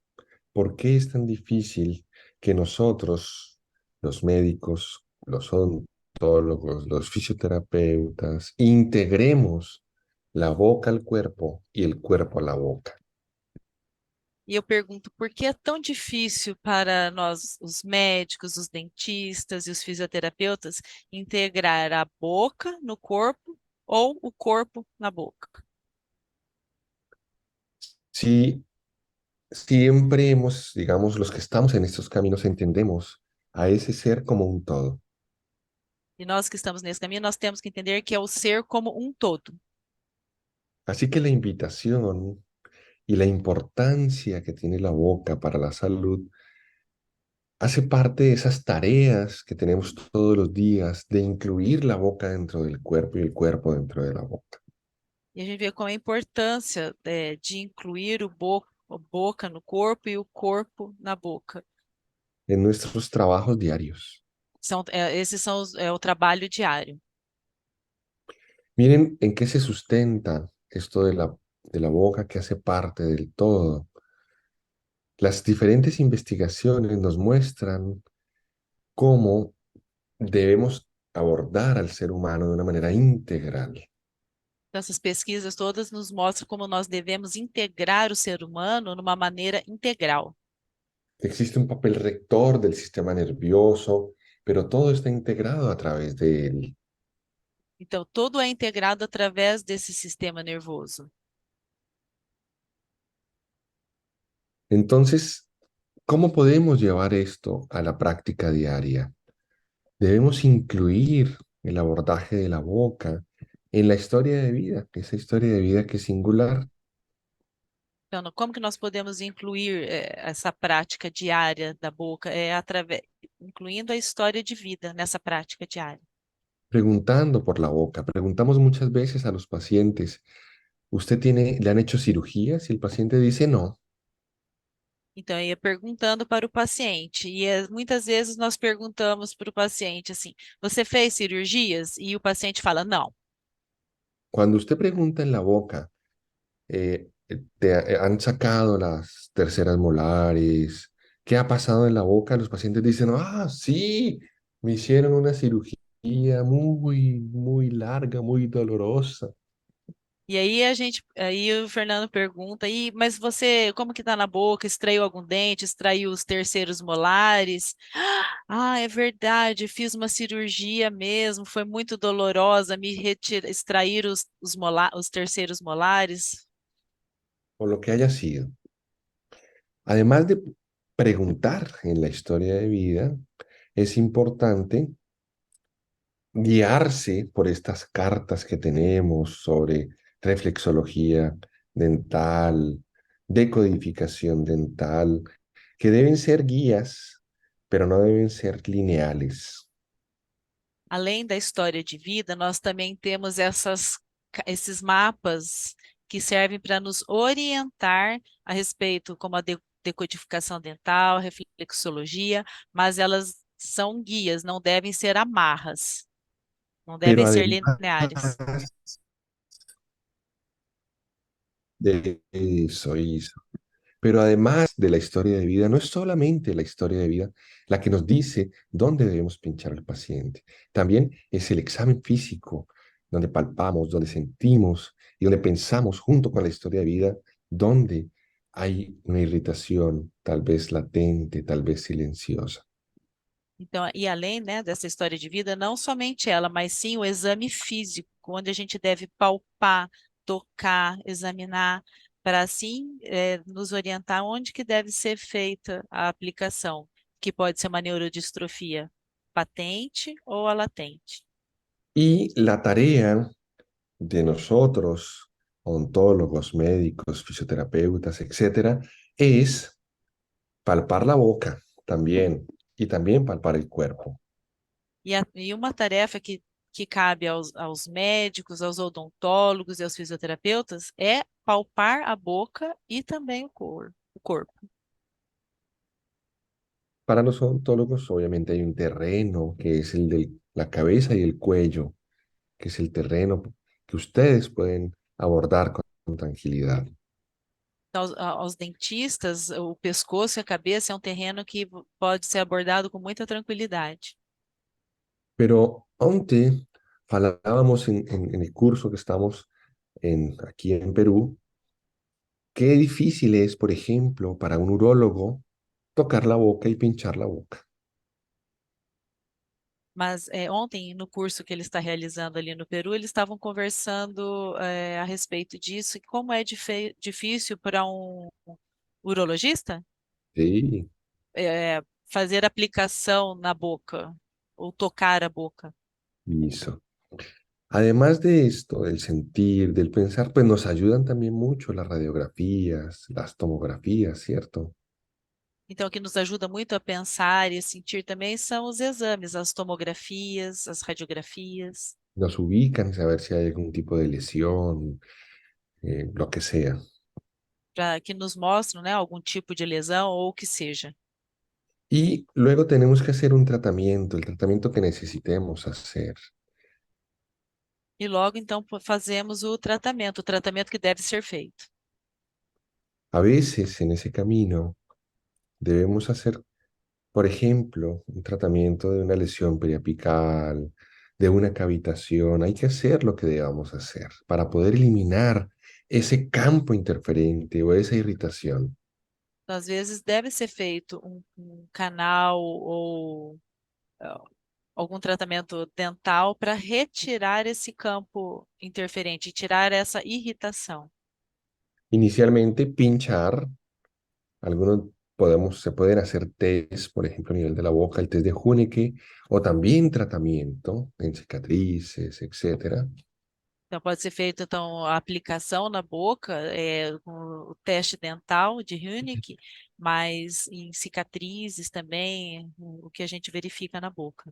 [SPEAKER 2] ¿por qué es tan difícil que nosotros, los médicos, los odontólogos, los fisioterapeutas, integremos la boca al cuerpo y el cuerpo a la boca?
[SPEAKER 3] E eu pergunto, por que é tão difícil para nós, os médicos, os dentistas e os fisioterapeutas, integrar a boca no corpo ou o corpo na boca?
[SPEAKER 2] Si siempre hemos, digamos, los que estamos en estos caminos entendemos a ese ser como un todo.
[SPEAKER 3] E nós que estamos nesse caminho, nós temos que entender que é o ser como um todo.
[SPEAKER 2] Así que la invitación y la importancia que tiene la boca para la salud hace parte de esas tareas que tenemos todos los días de incluir la boca dentro del cuerpo y el cuerpo dentro de la boca.
[SPEAKER 3] E a gente vê qual é a importância de incluir a boca no corpo e o corpo na boca.
[SPEAKER 2] En nuestros trabajos diarios.
[SPEAKER 3] Esses são o trabalho diário.
[SPEAKER 2] Miren en qué se sustenta esto de la boca que hace parte del todo. Las diferentes investigaciones nos muestran cómo debemos abordar al ser humano de una manera integral.
[SPEAKER 3] Então, essas pesquisas todas nos mostram como nós devemos integrar o ser humano numa maneira integral.
[SPEAKER 2] Existe un papel rector del sistema nervioso, pero todo está integrado a través de él.
[SPEAKER 3] Então, tudo é integrado através desse sistema nervoso.
[SPEAKER 2] Entonces, ¿cómo podemos llevar esto a la práctica diaria? Debemos incluir el abordaje de la boca en la historia de vida, esa historia de vida que es singular.
[SPEAKER 3] Então, como que nós podemos incluir essa prática diária da boca? É através, incluindo a história de vida nessa prática diária.
[SPEAKER 2] Preguntando por la boca. Preguntamos muchas veces a los pacientes, ¿le han hecho cirugías? Y el paciente dice no.
[SPEAKER 3] Então, eu ia perguntando para o paciente, e muitas vezes nós perguntamos para o paciente assim: você fez cirurgias? E o paciente fala: não.
[SPEAKER 2] Cuando usted pregunta en la boca, han sacado las terceras molares, ¿qué ha pasado en la boca? Los pacientes dicen, ah, sí, me hicieron una cirugía muy, muy larga, muy dolorosa.
[SPEAKER 3] E aí o Fernando pergunta: mas você, como que tá na boca? Extraiu algum dente? Extraiu os terceiros molares? Ah, é verdade, fiz uma cirurgia mesmo, foi muito dolorosa, extrair os terceiros molares.
[SPEAKER 2] O lo que haya sido. Además de preguntar en la historia de vida, es importante guiarse por estas cartas que tenemos sobre reflexología dental, decodificación dental, que deben ser guías, pero no deben ser lineales.
[SPEAKER 3] Além da história de vida, nós também temos esses mapas que servem para nos orientar a respeito, como a decodificação dental, reflexologia, mas elas são guias, não devem ser amarras, não
[SPEAKER 2] Pero
[SPEAKER 3] devem ser
[SPEAKER 2] además
[SPEAKER 3] lineares.
[SPEAKER 2] de eso. Pero además de la historia de vida, no es solamente la historia de vida la que nos dice dónde debemos pinchar al paciente. También es el examen físico, donde palpamos, donde sentimos y donde pensamos junto con la historia de vida, dónde hay una irritación, tal vez latente, tal vez silenciosa.
[SPEAKER 3] Então, e além, né, dessa história de vida, não somente ela, mas sim o exame físico, onde a gente deve palpar, tocar, examinar, para assim nos orientar onde que deve ser feita a aplicação, que pode ser uma neurodistrofia patente ou a latente.
[SPEAKER 2] Y la tarea de nosotros, ontólogos, médicos, fisioterapeutas, etcétera, es palpar la boca también y también palpar el cuerpo.
[SPEAKER 3] E uma tarefa que cabe aos médicos, aos odontólogos e aos fisioterapeutas é palpar a boca e também o corpo.
[SPEAKER 2] Para los odontólogos, obviamente hay un terreno que es el de la cabeza y el cuello, que es el terreno que ustedes pueden abordar con tranquilidad.
[SPEAKER 3] Então, aos dentistas, o pescoço e a cabeça é um terreno que pode ser abordado com muita tranquilidade.
[SPEAKER 2] Pero antes hablábamos en el curso que estamos aquí en Perú, qué difícil es, por ejemplo, para un urólogo tocar la boca y pinchar la boca.
[SPEAKER 3] Mas ontem, no curso que ele está realizando ali no Peru, eles estavam conversando a respeito disso, e como é difícil para um urologista
[SPEAKER 2] Sí,
[SPEAKER 3] fazer aplicação na boca ou tocar a boca.
[SPEAKER 2] eso. Además de esto, del sentir, del pensar, pues nos ayudan también mucho las radiografías, las tomografías, ¿cierto?
[SPEAKER 3] Então, o que nos ajuda muito a pensar e a sentir também são os exames, as tomografias, as radiografias,
[SPEAKER 2] Nos ubican, saber si hay algún tipo de lesión, lo que sea.
[SPEAKER 3] que nos mostram, né, algum tipo de lesão ou o que seja.
[SPEAKER 2] Y luego tenemos que hacer un tratamiento, el tratamiento que necesitemos hacer.
[SPEAKER 3] E logo, então, fazemos o tratamento que deve ser feito.
[SPEAKER 2] A veces en ese camino debemos hacer, por ejemplo, un tratamiento de una lesión periapical, de una cavitación, hay que hacer lo que debamos hacer para poder eliminar esse campo interferente ou essa irritação.
[SPEAKER 3] Então, às vezes deve ser feito um canal ou ah, algum tratamento dental para retirar esse campo interferente, tirar essa irritação.
[SPEAKER 2] Inicialmente, pinchar, algunos se pueden hacer test, por ejemplo, a nivel de la boca, el test de Huneke, o también tratamiento en cicatrices, etcétera.
[SPEAKER 3] Então, pode ser feito então, a aplicação na boca, com o teste dental de Hünig, mas em cicatrizes também, o que a gente verifica na boca.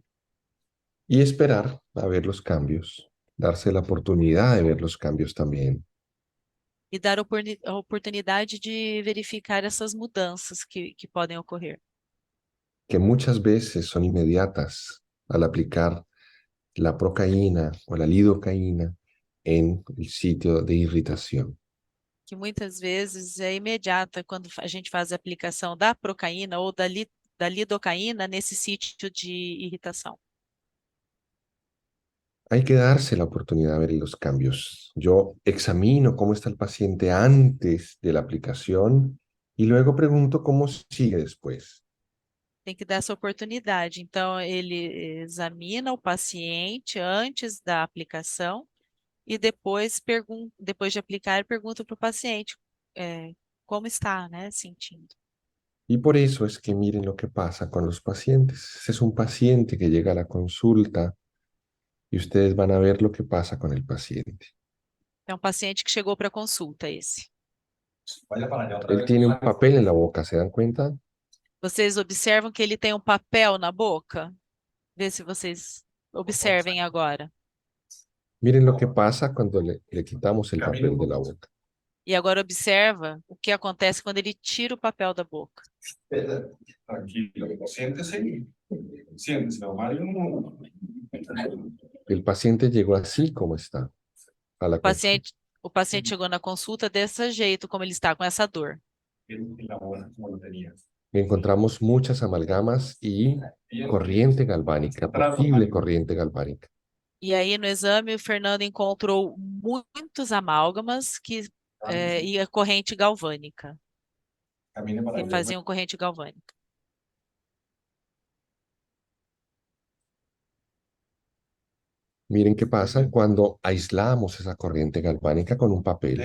[SPEAKER 2] Y esperar a ver los cambios, darse la oportunidad de ver los cambios también.
[SPEAKER 3] E dar a oportunidade de verificar essas mudanças que podem ocorrer.
[SPEAKER 2] Que muchas veces son inmediatas al aplicar la procaína o la lidocaína en el sitio de irritación.
[SPEAKER 3] Que muitas vezes é imediata quando a gente faz a aplicação da procaína ou da lidocaína nesse sítio de irritação.
[SPEAKER 2] Hay que darse la oportunidad de ver los cambios. Yo examino cómo está el paciente antes de la aplicación y luego pregunto cómo sigue después.
[SPEAKER 3] Tem que dar essa oportunidade. Então, ele examina o paciente antes da aplicação e depois de aplicar, pergunta para o paciente como está, né, sentindo.
[SPEAKER 2] Y por eso es que miren lo que pasa con los pacientes. Ese es un paciente que llega a la consulta y ustedes van a ver lo que pasa con el paciente.
[SPEAKER 3] É um paciente que chegou para consulta esse.
[SPEAKER 2] Él tiene un papel en la boca, ¿se dan cuenta?
[SPEAKER 3] Vocês observam que ele tem um papel na boca? Vê se vocês observem agora.
[SPEAKER 2] Miren lo que pasa cuando le quitamos el papel de la boca.
[SPEAKER 3] E agora observa o que acontece quando ele tira o papel da boca.
[SPEAKER 4] Tranquilo, siéntese, siéntese, normal.
[SPEAKER 2] El paciente llegó así como está a la consulta.
[SPEAKER 3] O paciente chegou na consulta desse jeito, como ele está, com essa dor.
[SPEAKER 2] Encontramos muchas amalgamas y corriente galvánica, posible corriente galvánica.
[SPEAKER 3] E aí, no exame, o Fernando encontrou muitos amálgamas e a corrente galvânica, que faziam corrente galvânica.
[SPEAKER 2] Miren qué pasa cuando aislamos esa corriente galvánica con un papel.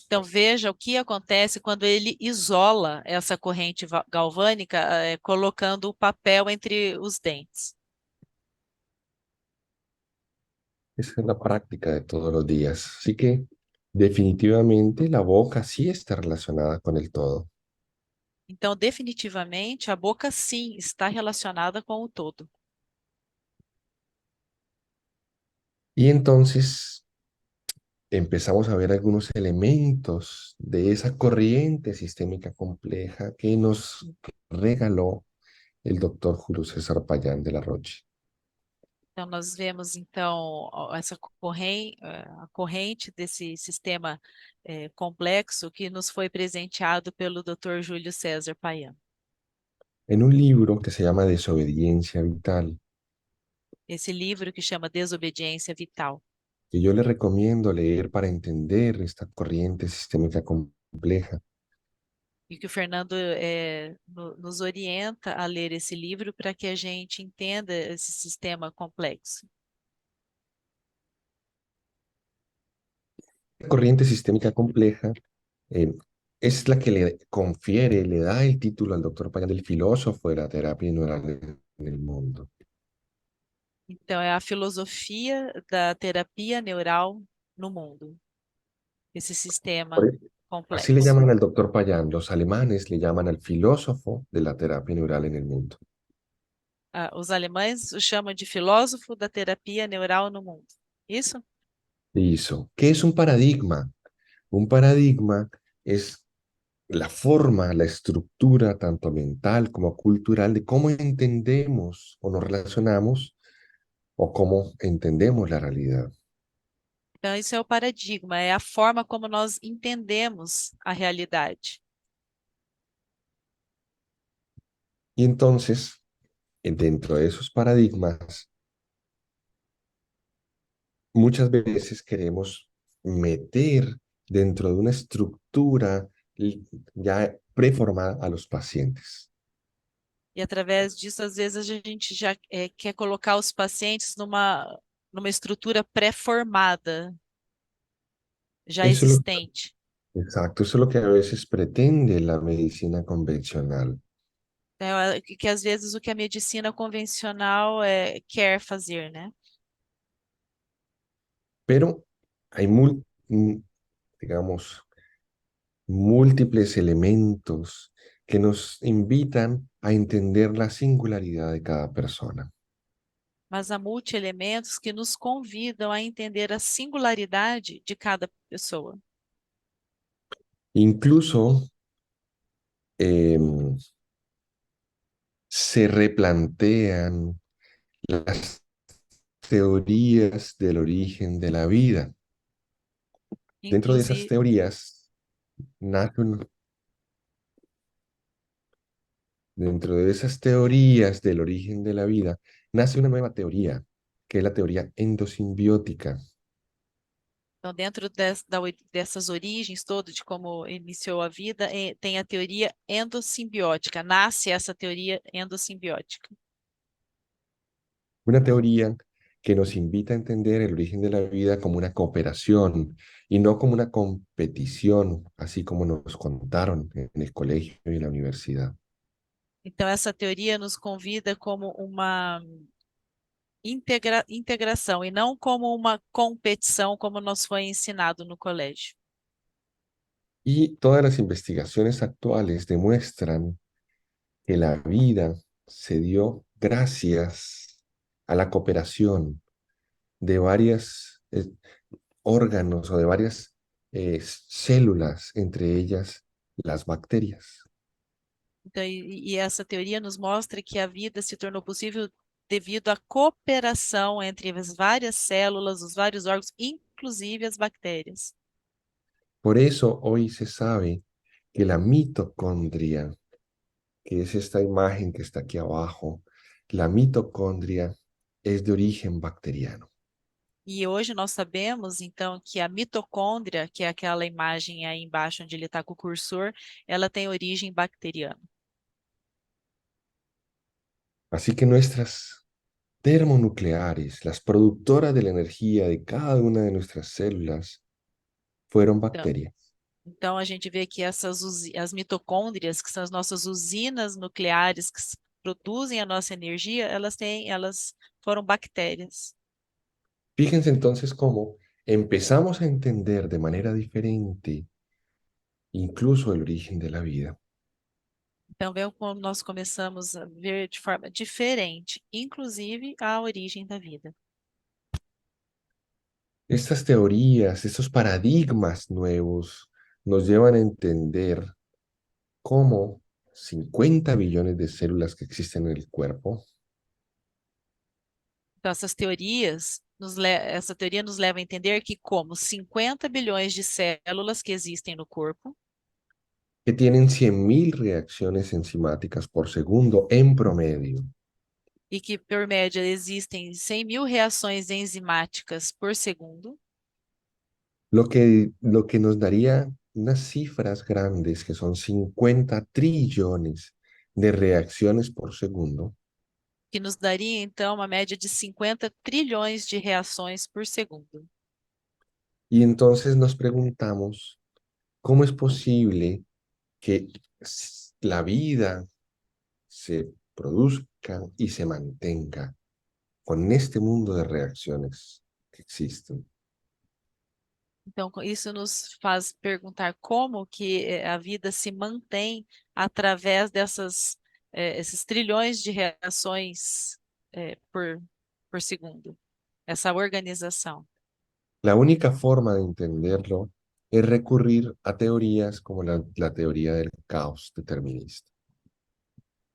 [SPEAKER 3] Então, veja o que acontece quando ele isola essa corrente galvânica, colocando o papel entre os dentes.
[SPEAKER 2] Esa es la práctica de todos los días. Así que definitivamente la boca sí está relacionada con el todo.
[SPEAKER 3] Então, definitivamente, a boca sim está relacionada com o todo.
[SPEAKER 2] Y entonces empezamos a ver algunos elementos de esa corriente sistémica compleja que nos regaló el doctor Julio César Payán de la Roche.
[SPEAKER 3] Então, nós vemos, então, a corrente desse sistema complexo que nos foi presenteado pelo Dr. Júlio César Payán.
[SPEAKER 2] En un libro que se llama Desobediencia Vital,
[SPEAKER 3] Esse livro que chama Desobediência Vital,
[SPEAKER 2] que yo le recomiendo leer para entender esta corriente sistémica compleja.
[SPEAKER 3] e que o Fernando nos orienta a ler esse livro para que a gente entenda esse sistema complexo.
[SPEAKER 2] La corriente sistémica compleja es la que le confiere, le da el título al doctor Payán del filósofo de la terapia neural en el mundo.
[SPEAKER 3] Então, é a filosofia da terapia neural no mundo, esse sistema
[SPEAKER 2] Así le
[SPEAKER 3] complexo.
[SPEAKER 2] llaman al doctor Payán. Los alemanes le llaman al filósofo de la terapia neural en el mundo.
[SPEAKER 3] Os alemães o chamam de filósofo da terapia neural no mundo. Isso?
[SPEAKER 2] Hizo. ¿Qué es un paradigma? Un paradigma es la forma, la estructura, tanto mental como cultural, de cómo entendemos o nos relacionamos o cómo entendemos la realidad.
[SPEAKER 3] Então, isso é o paradigma, é a forma como nós entendemos a realidade.
[SPEAKER 2] Y entonces, dentro de esos paradigmas, muchas veces queremos meter dentro de una estructura ya preformada a los pacientes.
[SPEAKER 3] E através disso, às vezes, a gente já quer colocar os pacientes numa estrutura pré-formada, já
[SPEAKER 2] Eso es
[SPEAKER 3] existente.
[SPEAKER 2] exacto, eso es lo que a veces pretende la medicina convencional.
[SPEAKER 3] Então, que às vezes o que a medicina convencional quer fazer, né?
[SPEAKER 2] Pero hay, digamos, múltiples elementos que nos invitan a entender la singularidad de cada persona.
[SPEAKER 3] Mas há multi-elementos que nos convidam a entender a singularidade de cada pessoa.
[SPEAKER 2] Incluso em, se replantean las teorías del origen de la vida. Dentro de esas
[SPEAKER 3] Inclusive,
[SPEAKER 2] teorías nace dentro de esas teorías del origen de la vida, nace una nueva teoría, que es la teoría endosimbiótica.
[SPEAKER 3] então, dentro dessas origens todas, de como iniciou a vida, tem a teoria endossimbiótica. Nasce essa teoria endossimbiótica.
[SPEAKER 2] Una teoría que nos invita a entender el origen de la vida como una cooperación y no como una competición, así como nos contaron en el colegio y en la universidad.
[SPEAKER 3] Então, essa teoria nos convida como uma integração e não como uma competição, como nos foi ensinado no colégio.
[SPEAKER 2] Y todas las investigaciones actuales demuestran que la vida se dio gracias a la cooperación de varios órganos o de varias células, entre ellas las bacterias.
[SPEAKER 3] Então, e essa teoria nos mostra que a vida se tornou possível devido à cooperação entre as várias células, os vários órgãos, inclusive as bactérias.
[SPEAKER 2] Por eso hoy se sabe que la mitocondria, que es esta imagen que está aquí abajo, la mitocondria es de origen bacteriano.
[SPEAKER 3] E hoje nós sabemos, então, que a mitocôndria, que é aquela imagem aí embaixo onde ele está com o cursor, ela tem origem bacteriana.
[SPEAKER 2] Así que nuestras termonucleares, las productoras de la energía de cada una de nuestras células, fueron
[SPEAKER 3] Então,
[SPEAKER 2] bacterias.
[SPEAKER 3] então a gente vê que as mitocôndrias, que são as nossas usinas nucleares que produzem a nossa energia, elas foram bactérias.
[SPEAKER 2] Fíjense entonces cómo empezamos a entender de manera diferente incluso el origen de la vida.
[SPEAKER 3] Então, vê como nós começamos a ver de forma diferente, inclusive a origem da vida.
[SPEAKER 2] Estas teorías, estos paradigmas nuevos nos llevan a entender cómo 50 billones de células que existen en el cuerpo
[SPEAKER 3] Então, essa teoria nos leva a entender que como 50 bilhões de células que existem no corpo,
[SPEAKER 2] que tienen 100.000 reacciones enzimáticas por segundo en promedio,
[SPEAKER 3] e que por média existem 100.000 reações enzimáticas por segundo,
[SPEAKER 2] lo que nos daría unas cifras grandes que son 50 trillones de reacciones por segundo,
[SPEAKER 3] que nos daria então uma média de 50 trilhões de reações por segundo.
[SPEAKER 2] y entonces nos preguntamos, ¿cómo es posible que la vida se produzca y se mantenga con este mundo de reacciones que existen?
[SPEAKER 3] Então, isso nos faz perguntar como que a vida se mantém através esses trilhões de reações por segundo, essa organização.
[SPEAKER 2] La única forma de entenderlo es recurrir a teorías como la teoría del caos determinista.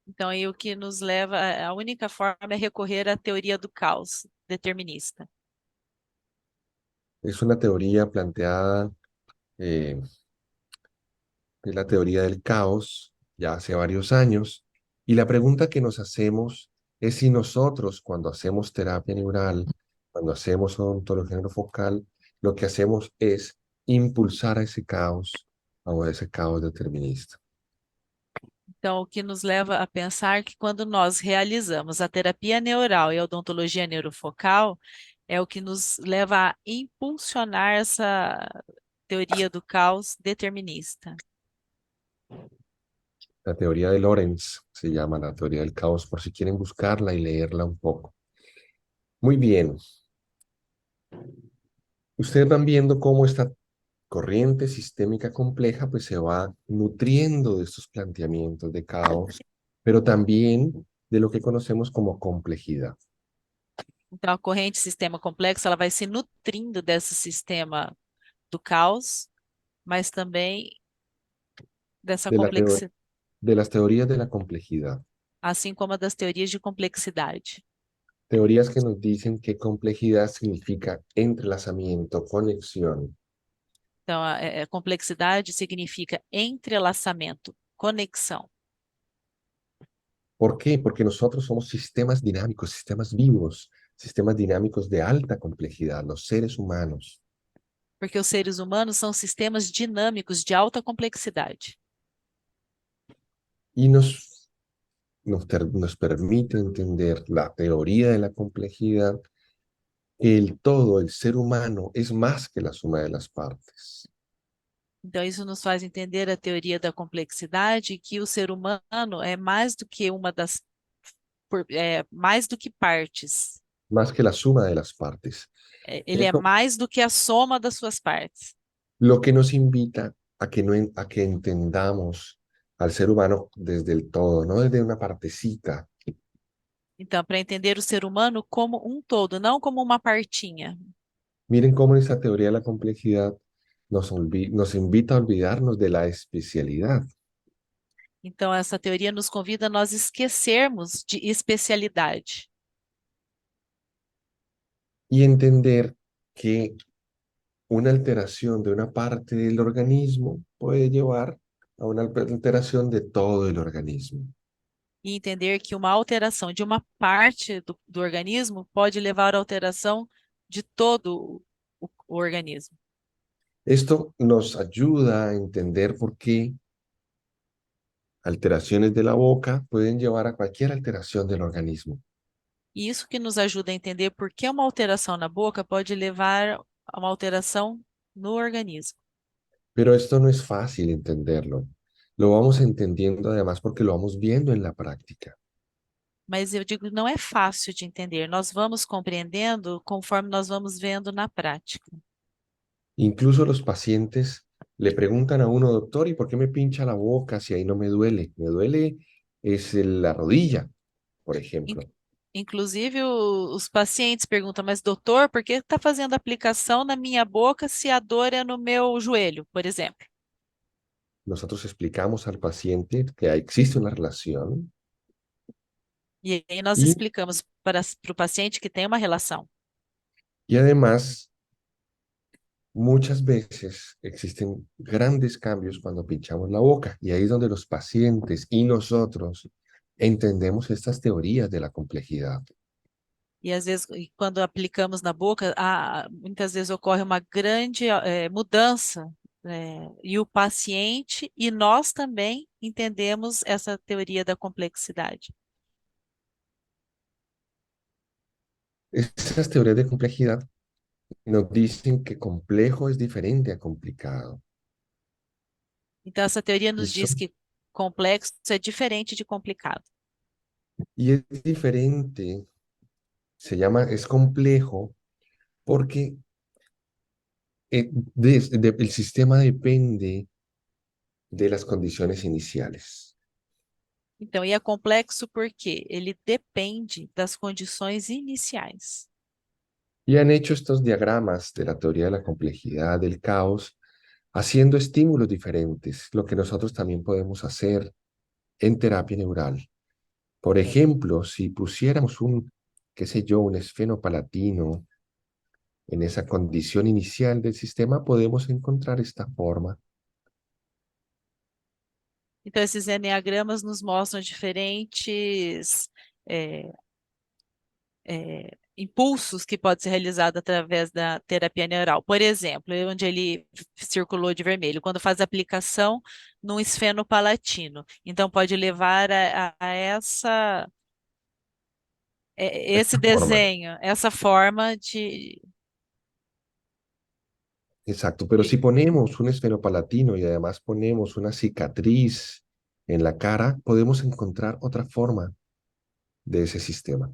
[SPEAKER 3] Então, aí o que nos leva, a única forma é recorrer à teoria do caos determinista.
[SPEAKER 2] Es una teoría planteada, eh, es la teoría del caos, ya hace varios años, y la pregunta que nos hacemos es si nosotros, cuando hacemos terapia neural, Cuando hacemos odontología neurofocal, lo que hacemos es impulsar a ese caos determinista.
[SPEAKER 3] Então, o que nos leva a pensar que quando nós realizamos a terapia neural e a odontologia neurofocal, é o que nos leva a impulsionar essa teoria do caos determinista.
[SPEAKER 2] La teoría de Lorenz se llama la teoría del caos, por si quieren buscarla y leerla un poco. Muy bien. Ustedes van viendo cómo esta corriente sistémica compleja pues se va nutriendo de estos planteamientos de caos, pero también de lo que conocemos como complejidad,
[SPEAKER 3] Então, a corrente sistema complexo, ela vai se nutrindo desse sistema do caos, mas também dessa
[SPEAKER 2] de, la teo-
[SPEAKER 3] complexidade,
[SPEAKER 2] de las teorías de la complejidad.
[SPEAKER 3] assim como a das teorias de complexidade.
[SPEAKER 2] Teorías que nos dicen que complejidad significa entrelazamiento, conexión.
[SPEAKER 3] Então, a complexidade significa entrelaçamento, conexão.
[SPEAKER 2] ¿Por qué? Porque nosotros somos sistemas dinámicos, sistemas vivos, sistemas dinámicos de alta complejidad, los seres humanos.
[SPEAKER 3] Porque os seres humanos são sistemas dinâmicos de alta complexidade.
[SPEAKER 2] Y nos permite entender la teoría de la complejidad, que el todo, el ser humano, es más que la suma de las partes.
[SPEAKER 3] Então, isso nos faz entender a teoria da complexidade, que o ser humano é mais do que mais do que partes.
[SPEAKER 2] Más que la suma de las partes.
[SPEAKER 3] Ele é
[SPEAKER 2] Eso
[SPEAKER 3] mais do que a soma das suas partes.
[SPEAKER 2] lo que nos invita a que, no, a que entendamos al ser humano desde el todo, no desde una partecita.
[SPEAKER 3] Então, para entender o ser humano como um todo, não como uma partinha.
[SPEAKER 2] Miren cómo esa teoría de la complejidad nos invita a olvidarnos de la especialidad
[SPEAKER 3] Então, essa teoria nos convida a nós esquecermos de especialidade
[SPEAKER 2] y entender que una alteración de una parte del organismo puede llevar a una alteración de todo el organismo.
[SPEAKER 3] e entender que uma alteração de uma parte do organismo pode levar à alteração de todo o organismo.
[SPEAKER 2] Esto nos ayuda a entender por qué alteraciones de la boca pueden llevar a cualquier alteración del organismo.
[SPEAKER 3] E isso que nos ajuda a entender por que uma alteração na boca pode levar a uma alteração no organismo.
[SPEAKER 2] Pero esto no es fácil entenderlo. Lo vamos entendiendo además porque lo vamos viendo en la práctica.
[SPEAKER 3] Mas eu digo, não é fácil de entender. Nós vamos compreendendo conforme nós vamos vendo na prática.
[SPEAKER 2] Incluso los pacientes le preguntan a uno, doctor, ¿y por qué me pincha la boca si ahí no me duele? Me duele es la rodilla, por
[SPEAKER 3] In-
[SPEAKER 2] ejemplo.
[SPEAKER 3] Inclusive, os pacientes perguntam, mas doutor, por que está fazendo aplicação na minha boca se a dor é no meu joelho, por exemplo?
[SPEAKER 2] Nosotros explicamos al paciente que existe una relación
[SPEAKER 3] E aí nós
[SPEAKER 2] y,
[SPEAKER 3] explicamos para o paciente que tem uma relação.
[SPEAKER 2] y además muchas veces existen grandes cambios cuando pinchamos la boca y ahí es donde los pacientes y nosotros entendemos estas teorías de la complejidad.
[SPEAKER 3] E às vezes, quando aplicamos na boca, muitas vezes ocorre uma grande mudança, e o paciente e nós também entendemos essa teoria da complexidade.
[SPEAKER 2] Estas teorías de complejidad nos dicen que complejo es diferente a complicado.
[SPEAKER 3] Então, essa teoria
[SPEAKER 2] Y,
[SPEAKER 3] nos diz que complexo é diferente de complicado.
[SPEAKER 2] y es diferente, es complejo porque el sistema depende de las condiciones iniciales.
[SPEAKER 3] Então, e é complexo porque ele depende das condições iniciais.
[SPEAKER 2] Y han hecho estos diagramas de la teoría de la complejidad, del caos, haciendo estímulos diferentes, lo que nosotros también podemos hacer en terapia neural. Por ejemplo, si pusiéramos qué sé yo, un esfenopalatino en esa condición inicial del sistema, podemos encontrar esta forma.
[SPEAKER 3] Então, esses eneagramas nos mostram diferentes impulsos que pode ser realizado através da terapia neural. Por exemplo, onde ele circulou de vermelho, quando faz aplicação no esfenopalatino. Então, pode levar a esse
[SPEAKER 2] Esta forma.
[SPEAKER 3] desenho, essa forma de,
[SPEAKER 2] Exacto, pero si ponemos un esfenopalatino y además ponemos una cicatriz en la cara, podemos encontrar otra forma de ese sistema.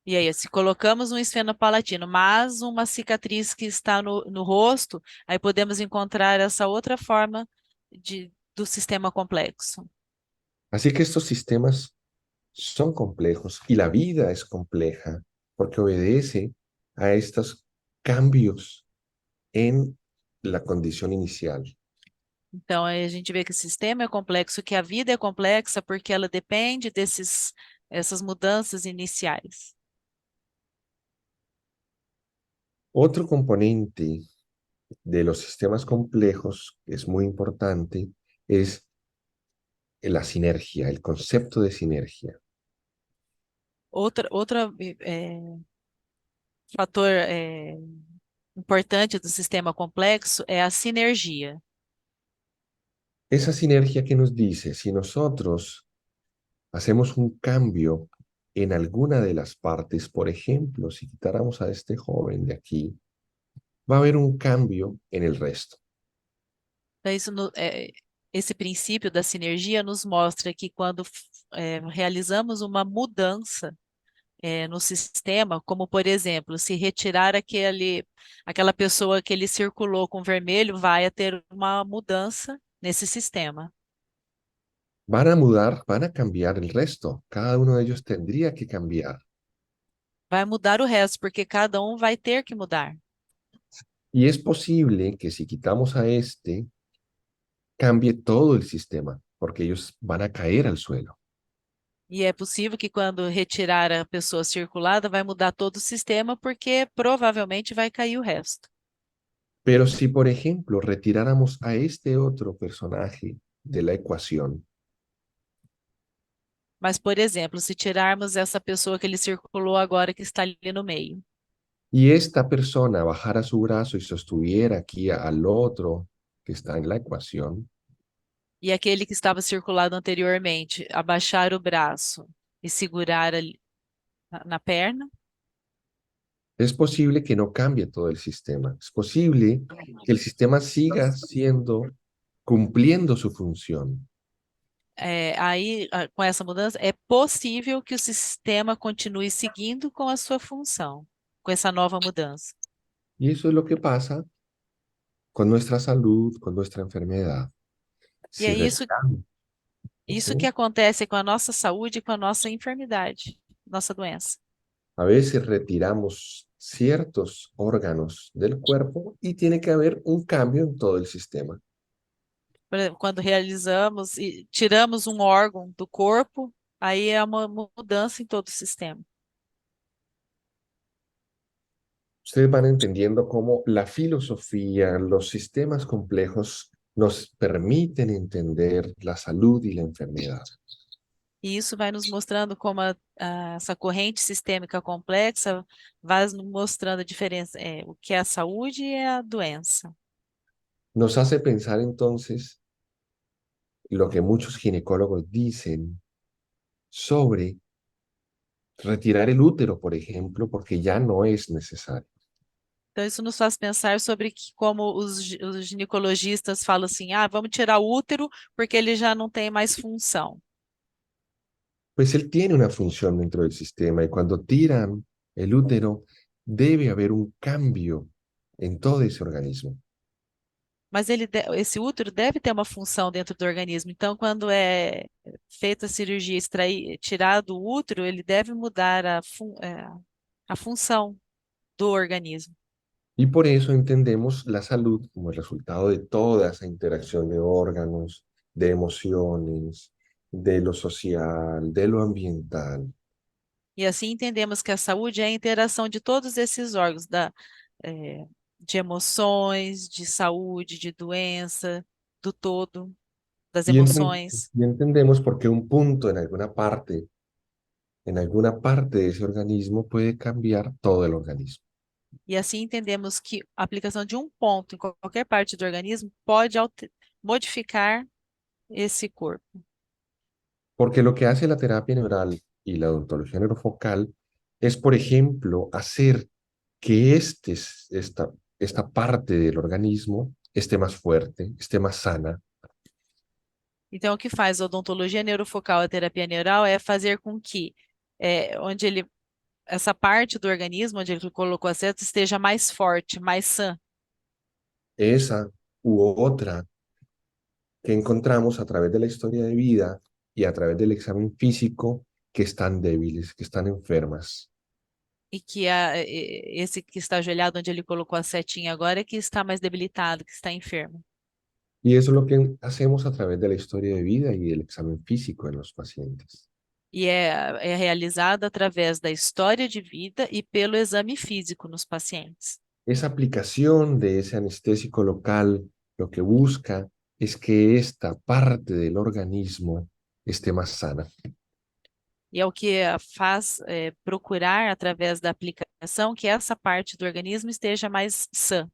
[SPEAKER 3] E aí, se colocamos um esfenopalatino, mas uma cicatriz que está no rosto, aí podemos encontrar essa outra forma do sistema complexo.
[SPEAKER 2] Así que estos sistemas son complejos y la vida es compleja porque obedece a estos cambios en la condición inicial.
[SPEAKER 3] Então, aí a gente vê que o sistema é complexo, que a vida é complexa, porque ela depende essas mudanças iniciais.
[SPEAKER 2] Otro componente de los sistemas complejos que es muy importante es la sinergia, el concepto de sinergia.
[SPEAKER 3] Outro fator importante do sistema complexo é a sinergia.
[SPEAKER 2] Esa sinergia que nos dice, si nosotros hacemos un cambio en alguna de las partes, por ejemplo, si quitáramos a este joven de aquí, va a haber un cambio en el resto.
[SPEAKER 3] Então, esse princípio da sinergia nos mostra que quando realizamos uma mudança no sistema, como por exemplo, se retirar aquela pessoa que ele circulou com vermelho, vai ter uma mudança nesse sistema.
[SPEAKER 2] Van a mudar, van a cambiar el resto. Cada uno de ellos tendría que cambiar.
[SPEAKER 3] Vai mudar o resto, porque cada um vai ter que mudar.
[SPEAKER 2] Y es posible que si quitamos a este, cambie todo el sistema, porque ellos van a caer al suelo.
[SPEAKER 3] E é possível que quando retirar a pessoa circulada, vai mudar todo o sistema, porque provavelmente vai cair o resto.
[SPEAKER 2] Pero si, por ejemplo, retiráramos a este otro personaje de la ecuación,
[SPEAKER 3] Mas, por exemplo, se tirarmos essa pessoa que ele circulou agora, que está ali no meio,
[SPEAKER 2] y esta persona bajara su brazo y sostuviera aquí al otro que está en la ecuación,
[SPEAKER 3] e aquele que estava circulado anteriormente abaixar o braço e segurar ali na perna,
[SPEAKER 2] es posible que no cambie todo el sistema. Es posible que el sistema siga siendo, cumpliendo su función.
[SPEAKER 3] aí, com essa mudança, é possível que o sistema continue seguindo com a sua função, com essa nova mudança.
[SPEAKER 2] Y eso es lo que pasa con nuestra salud, con nuestra enfermedad.
[SPEAKER 3] E
[SPEAKER 2] Si
[SPEAKER 3] é
[SPEAKER 2] retiramos,
[SPEAKER 3] isso
[SPEAKER 2] ¿sí?
[SPEAKER 3] que acontece com a nossa saúde e com a nossa enfermidade, nossa doença.
[SPEAKER 2] A veces retiramos ciertos órganos del cuerpo y tiene que haber un cambio en todo el sistema.
[SPEAKER 3] Por exemplo, quando realizamos e tiramos um órgão do corpo, aí é uma mudança em todo o sistema.
[SPEAKER 2] Ustedes van entendiendo cómo la filosofía, los sistemas complejos nos permiten entender la salud y la enfermedad.
[SPEAKER 3] E isso vai nos mostrando como essa corrente sistêmica complexa vai nos mostrando a diferença, o que é a saúde e a doença.
[SPEAKER 2] Nos hace pensar entonces lo que muchos ginecólogos dicen sobre retirar el útero, por ejemplo, porque ya no es necesario.
[SPEAKER 3] Então, isso nos faz pensar sobre como os ginecologistas falam assim, vamos tirar o útero porque ele já não tem mais função.
[SPEAKER 2] Pues él tiene una función dentro del sistema y cuando tiran el útero debe haber un cambio en todo ese organismo.
[SPEAKER 3] Mas esse útero deve ter uma função dentro do organismo. Então, quando é feita a cirurgia, tirado o útero, ele deve mudar a função do organismo.
[SPEAKER 2] Y por eso entendemos la salud como el resultado de toda esa interacción de órganos, de emociones, de lo social, de lo ambiental.
[SPEAKER 3] E assim entendemos que a saúde é a interação de todos esses órgãos, de emoções, de saúde, de doença, do todo, das
[SPEAKER 2] Y, enten-
[SPEAKER 3] emoções.
[SPEAKER 2] y entendemos por qué un punto en alguna parte en alguna parte de ese organismo puede cambiar todo el organismo.
[SPEAKER 3] E assim entendemos que a aplicação de um ponto em qualquer parte do organismo pode modificar esse corpo.
[SPEAKER 2] Porque lo que hace la terapia neural y la odontología neurofocal es, por ejemplo, hacer que esta parte del organismo esté más fuerte, esté más sana.
[SPEAKER 3] Então, o que faz a odontologia neurofocal, a terapia neural, é fazer com que onde essa parte do organismo, onde ele colocou a seta, esteja mais forte, mais sã.
[SPEAKER 2] Esa u otra que encontramos a través de la historia de vida y a través del examen físico que están débiles, que están enfermas.
[SPEAKER 3] E que esse que está ajoelhado, onde ele colocou a setinha agora, é que está mais debilitado, que está enfermo.
[SPEAKER 2] Y eso es lo que hacemos a través de la historia de vida y del examen físico en los pacientes.
[SPEAKER 3] E é realizada através da história de vida e pelo exame físico nos pacientes.
[SPEAKER 2] Esa aplicación de ese anestésico local lo que busca es que esta parte del organismo esté más sana.
[SPEAKER 3] E é o que faz procurar, através da aplicação, que essa parte do organismo esteja mais sã.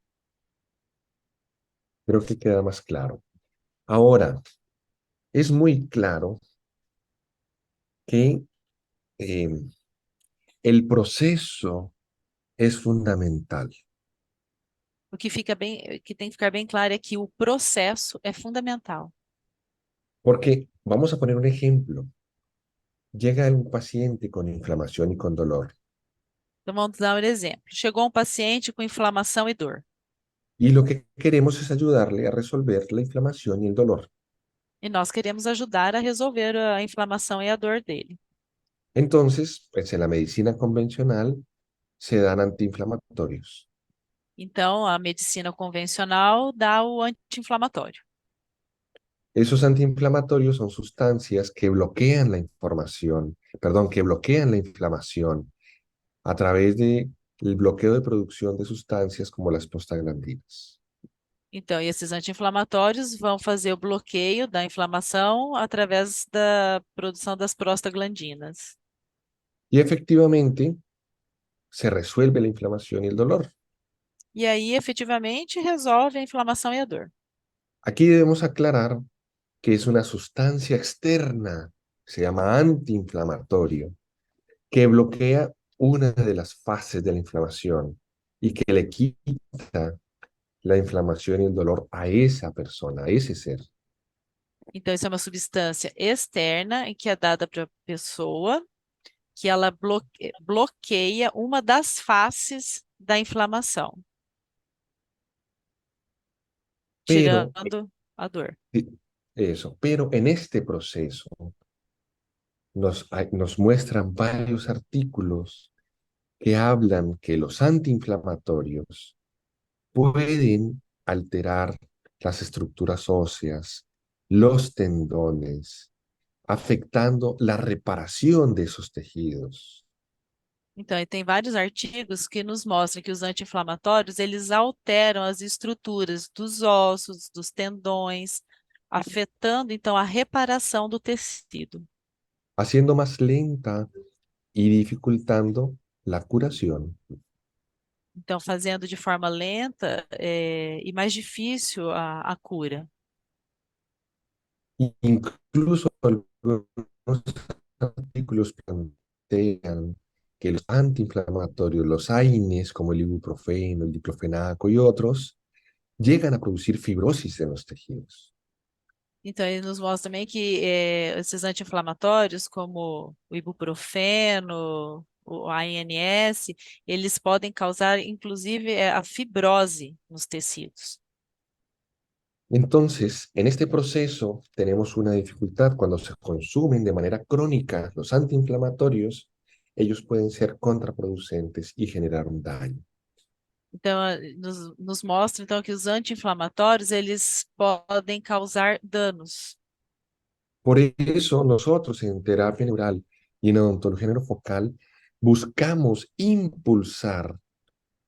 [SPEAKER 2] Creo que queda más claro. Ahora, es muy claro que eh, el proceso es fundamental.
[SPEAKER 3] O que que tem que ficar bem claro é que o processo é fundamental.
[SPEAKER 2] Porque vamos a poner un ejemplo. Llega un paciente con inflamación y con dolor.
[SPEAKER 3] Então vamos dar um exemplo. Chegou um paciente com inflamação e dor.
[SPEAKER 2] Y lo que queremos es ayudarle a resolver la inflamación y el dolor.
[SPEAKER 3] E nós queremos ajudar a resolver a inflamação e a dor dele.
[SPEAKER 2] Entonces, pues en la medicina convencional se dan antiinflamatorios.
[SPEAKER 3] Então, a medicina convencional dá o anti-inflamatório.
[SPEAKER 2] Esos antiinflamatorios son sustancias que bloquean la información, perdón, que bloquean la inflamación a través del bloqueo de producción de sustancias como las prostaglandinas.
[SPEAKER 3] Então, esses anti-inflamatórios vão fazer o bloqueio da inflamação através da produção das prostaglandinas.
[SPEAKER 2] Y efectivamente se resuelve la inflamación y el dolor.
[SPEAKER 3] E aí, efetivamente, resolve a inflamação e a dor.
[SPEAKER 2] Aquí debemos aclarar que es una sustancia externa, se llama antiinflamatorio, que bloquea una de las fases de la inflamación y que le quita la inflamación y el dolor a esa persona, a ese ser.
[SPEAKER 3] Então, isso é uma substância externa em que é dada para a pessoa, que ela bloqueia uma das faces da inflamação,
[SPEAKER 2] Pero,
[SPEAKER 3] tirando a dor.
[SPEAKER 2] eso, pero en este proceso nos muestran varios artículos que hablan que los antiinflamatorios pueden alterar las estructuras óseas, los tendones, afectando la reparación de esos tejidos.
[SPEAKER 3] Então, e tem vários artigos que nos mostram que os anti-inflamatórios, eles alteram as estruturas dos ossos, dos tendões, afetando, então, a reparação do tecido.
[SPEAKER 2] Haciendo más lenta y dificultando la curación.
[SPEAKER 3] Então, fazendo de forma lenta e mais difícil a cura.
[SPEAKER 2] Incluso algunos artículos plantean que los antiinflamatorios, los AINES, como el ibuprofeno, el diclofenaco y otros, llegan a producir fibrosis en los tejidos.
[SPEAKER 3] Então, ele nos mostra também que esses anti-inflamatórios, como o ibuprofeno, o ANS, eles podem causar, inclusive, a fibrose nos tecidos.
[SPEAKER 2] Entonces, en este proceso tenemos una dificultad. Cuando se consumen de manera crónica los antiinflamatorios, ellos pueden ser contraproducentes y generar un daño.
[SPEAKER 3] Então, nos mostra então que os anti-inflamatórios eles podem causar danos.
[SPEAKER 2] Por eso nosotros en terapia neural y en odontología neurofocal buscamos impulsar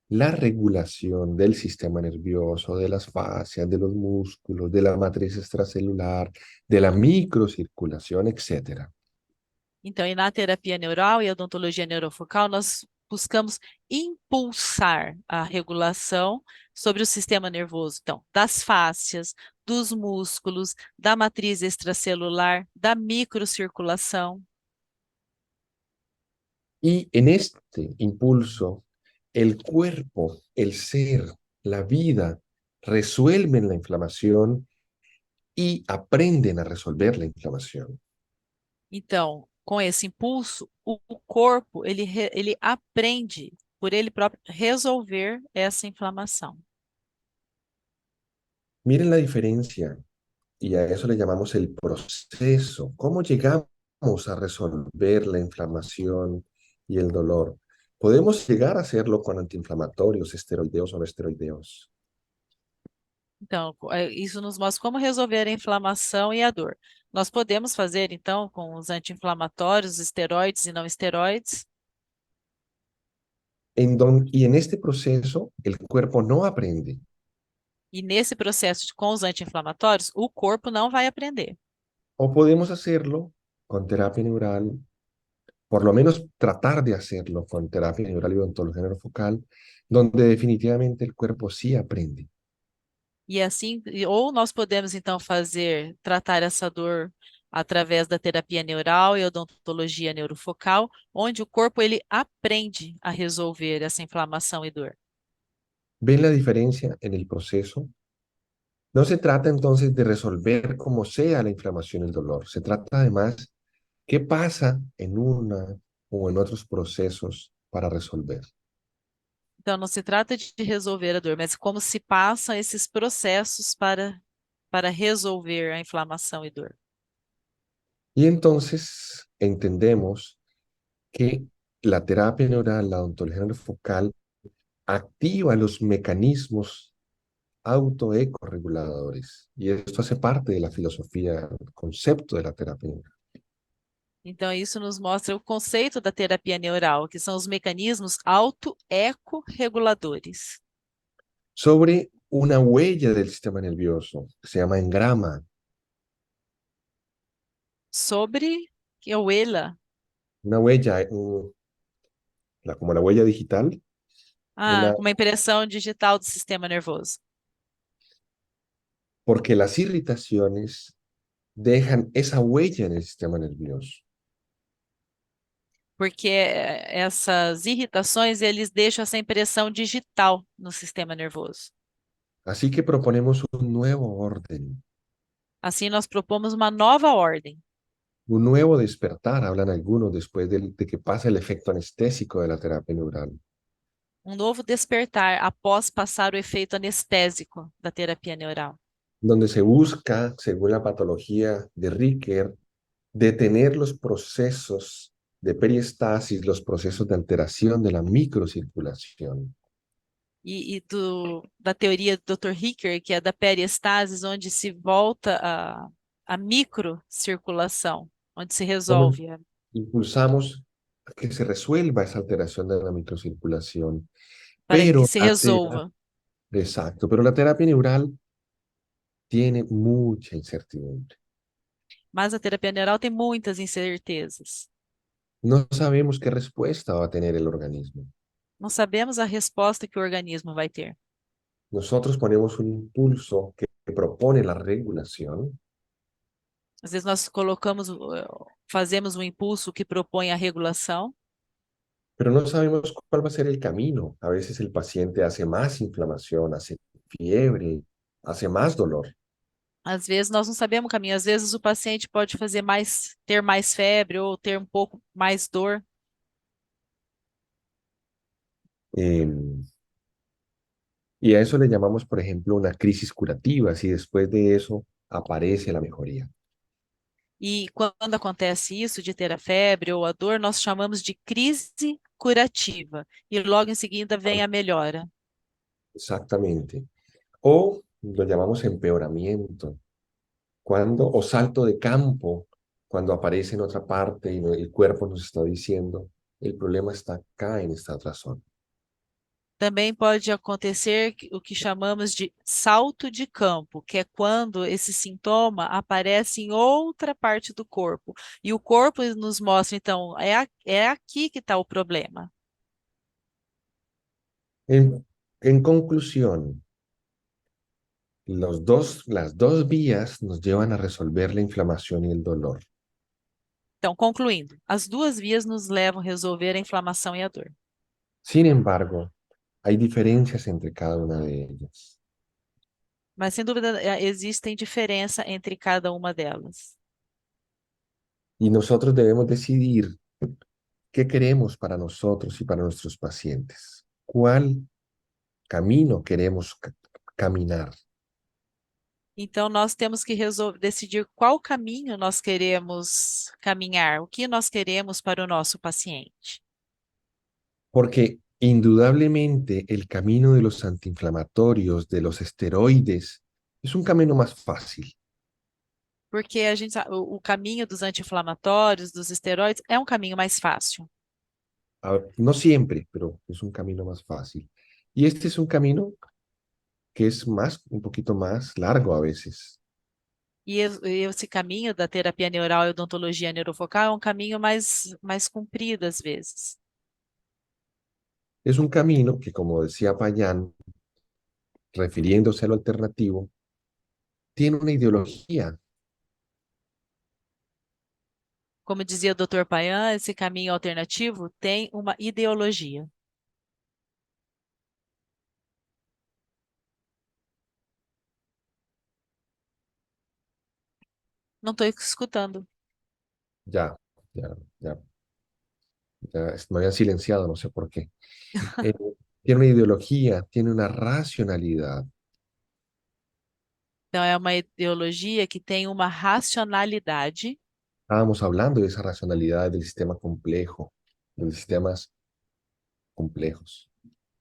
[SPEAKER 2] la regulación del sistema nervioso, de las fascias, de los músculos, de la matriz extracelular, de la microcirculación, etc.
[SPEAKER 3] Então, e na terapia neural e odontologia neurofocal, nós buscamos impulsar a regulação sobre o sistema nervoso, então, das fáscias, dos músculos, da matriz extracelular, da microcirculação.
[SPEAKER 2] Y en este impulso, el cuerpo, el ser, la vida, resuelven la inflamación y aprenden a resolver la inflamación.
[SPEAKER 3] Então, com esse impulso, o corpo ele aprende por ele próprio resolver essa inflamação.
[SPEAKER 2] Miren la diferencia y a eso le llamamos el proceso. ¿Cómo llegamos a resolver la inflamación y el dolor? Podemos llegar a hacerlo con antiinflamatorios, esteroideos o no esteroideos.
[SPEAKER 3] Então, isso nos mostra como resolver a inflamação e a dor. Nós podemos fazer, então, com os anti-inflamatórios, esteroides e não esteroides,
[SPEAKER 2] Y en este proceso, el cuerpo no aprende.
[SPEAKER 3] e nesse processo com os anti-inflamatórios, o corpo não vai aprender.
[SPEAKER 2] O podemos hacerlo con terapia neural, por lo menos tratar de hacerlo con terapia neural y odontología neurofocal, donde definitivamente el cuerpo sí aprende.
[SPEAKER 3] E assim, ou nós podemos, então, tratar essa dor através da terapia neural e odontologia neurofocal, onde o corpo ele aprende a resolver essa inflamação e dor.
[SPEAKER 2] ¿Ven la diferencia en el proceso? No se trata entonces de resolver como sea la inflamación y el dolor. Se trata además qué pasa en una o en otros procesos para resolver.
[SPEAKER 3] Então, não se trata de resolver a dor, mas como se passam esses processos para resolver a inflamação e dor.
[SPEAKER 2] Y entonces entendemos que la terapia neural, la odontología neurofocal, activa los mecanismos autoecorreguladores. Y esto hace parte de la filosofía, el concepto de la terapia neural.
[SPEAKER 3] Então, isso nos mostra o conceito da terapia neural, que são os mecanismos auto-ecorreguladores.
[SPEAKER 2] Sobre una huella del sistema nervioso, que se llama engrama,
[SPEAKER 3] Sobre que é o ELA,
[SPEAKER 2] una huella, como la huella digital, una,
[SPEAKER 3] uma impressão digital do sistema nervoso.
[SPEAKER 2] porque las irritaciones dejan esa huella en el sistema nervioso.
[SPEAKER 3] Porque essas irritações, eles deixam essa impressão digital no sistema nervoso.
[SPEAKER 2] Así que proponemos un nuevo orden,
[SPEAKER 3] Assim, nós propomos uma nova ordem,
[SPEAKER 2] un nuevo despertar, hablan algunos, después de que pasa el efecto anestésico de la terapia neural.
[SPEAKER 3] um novo despertar após passar o efeito anestésico da terapia neural,
[SPEAKER 2] Donde se busca, según la patología de Ricker, detener los procesos de periestasis, los procesos de alteración de la microcirculación.
[SPEAKER 3] da teoria do Dr. Ricker, que é da periestasis, onde se volta a microcirculação, onde se resolve.
[SPEAKER 2] Impulsamos a que se resuelva esa alteración de la microcirculación.
[SPEAKER 3] Para
[SPEAKER 2] Pero
[SPEAKER 3] que se resolva.
[SPEAKER 2] Exacto, pero la terapia neural tiene mucha incertidumbre.
[SPEAKER 3] Mas a terapia neural tem muitas incertezas.
[SPEAKER 2] No sabemos qué respuesta va a tener el organismo.
[SPEAKER 3] Não sabemos a resposta que o organismo vai ter.
[SPEAKER 2] Nosotros ponemos un impulso que propone la regulación,
[SPEAKER 3] Às vezes nós fazemos um impulso que propõe a regulação,
[SPEAKER 2] pero no sabemos cuál va a ser el camino. A veces el paciente hace más inflamación, hace fiebre, hace más dolor.
[SPEAKER 3] às vezes nós não sabemos o caminho, às vezes o paciente pode ter mais febre ou ter um pouco mais dor.
[SPEAKER 2] Y a eso le llamamos, por ejemplo, una crisis curativa, si después de eso aparece la mejoría.
[SPEAKER 3] E quando acontece isso, de ter a febre ou a dor, nós chamamos de crise curativa. E logo em seguida vem a melhora.
[SPEAKER 2] Exactamente. O lo llamamos empeoramiento, o salto de campo, cuando aparece en otra parte y el cuerpo nos está diciendo, el problema está acá en esta otra zona.
[SPEAKER 3] Também pode acontecer o que chamamos de salto de campo, que é quando esse sintoma aparece em outra parte do corpo. E o corpo nos mostra, então, é aqui que está o problema.
[SPEAKER 2] En conclusión, las dos vías nos llevan a resolver la inflamación y el dolor.
[SPEAKER 3] Então, concluindo, as duas vias nos levam a resolver a inflamação e a dor.
[SPEAKER 2] Sin embargo, hay diferencias entre cada una de ellas.
[SPEAKER 3] Mas, sem dúvida, existem diferença entre cada uma delas.
[SPEAKER 2] Y nosotros debemos decidir qué queremos para nosotros y para nuestros pacientes. ¿Cuál camino queremos caminar?
[SPEAKER 3] Então, nós temos que decidir qual caminho nós queremos caminhar, o que nós queremos para o nosso paciente.
[SPEAKER 2] Porque indudablemente el camino de los antiinflamatorios, de los esteroides, es un camino más fácil.
[SPEAKER 3] Porque a gente, o caminho dos anti-inflamatórios, dos esteroides, é um caminho mais fácil.
[SPEAKER 2] No siempre, pero es un camino más fácil. Y este es un camino que es un poquito más largo a veces.
[SPEAKER 3] E esse caminho da terapia neural e odontologia neurofocal é um caminho mais comprido, às vezes.
[SPEAKER 2] Es un camino que, como decía Payán, refiriéndose a lo alternativo, tiene una ideología.
[SPEAKER 3] Como dizia o Dr. Payan, esse caminho alternativo tem uma ideologia. Não estou escutando.
[SPEAKER 2] Ya, ya, ya, ya, me habían silenciado, no sé por qué. Eh, Tiene una ideología, tiene una racionalidad.
[SPEAKER 3] Então, é uma ideologia que tem uma racionalidade.
[SPEAKER 2] Estábamos hablando de esa racionalidad del sistema complejo, de los sistemas complejos.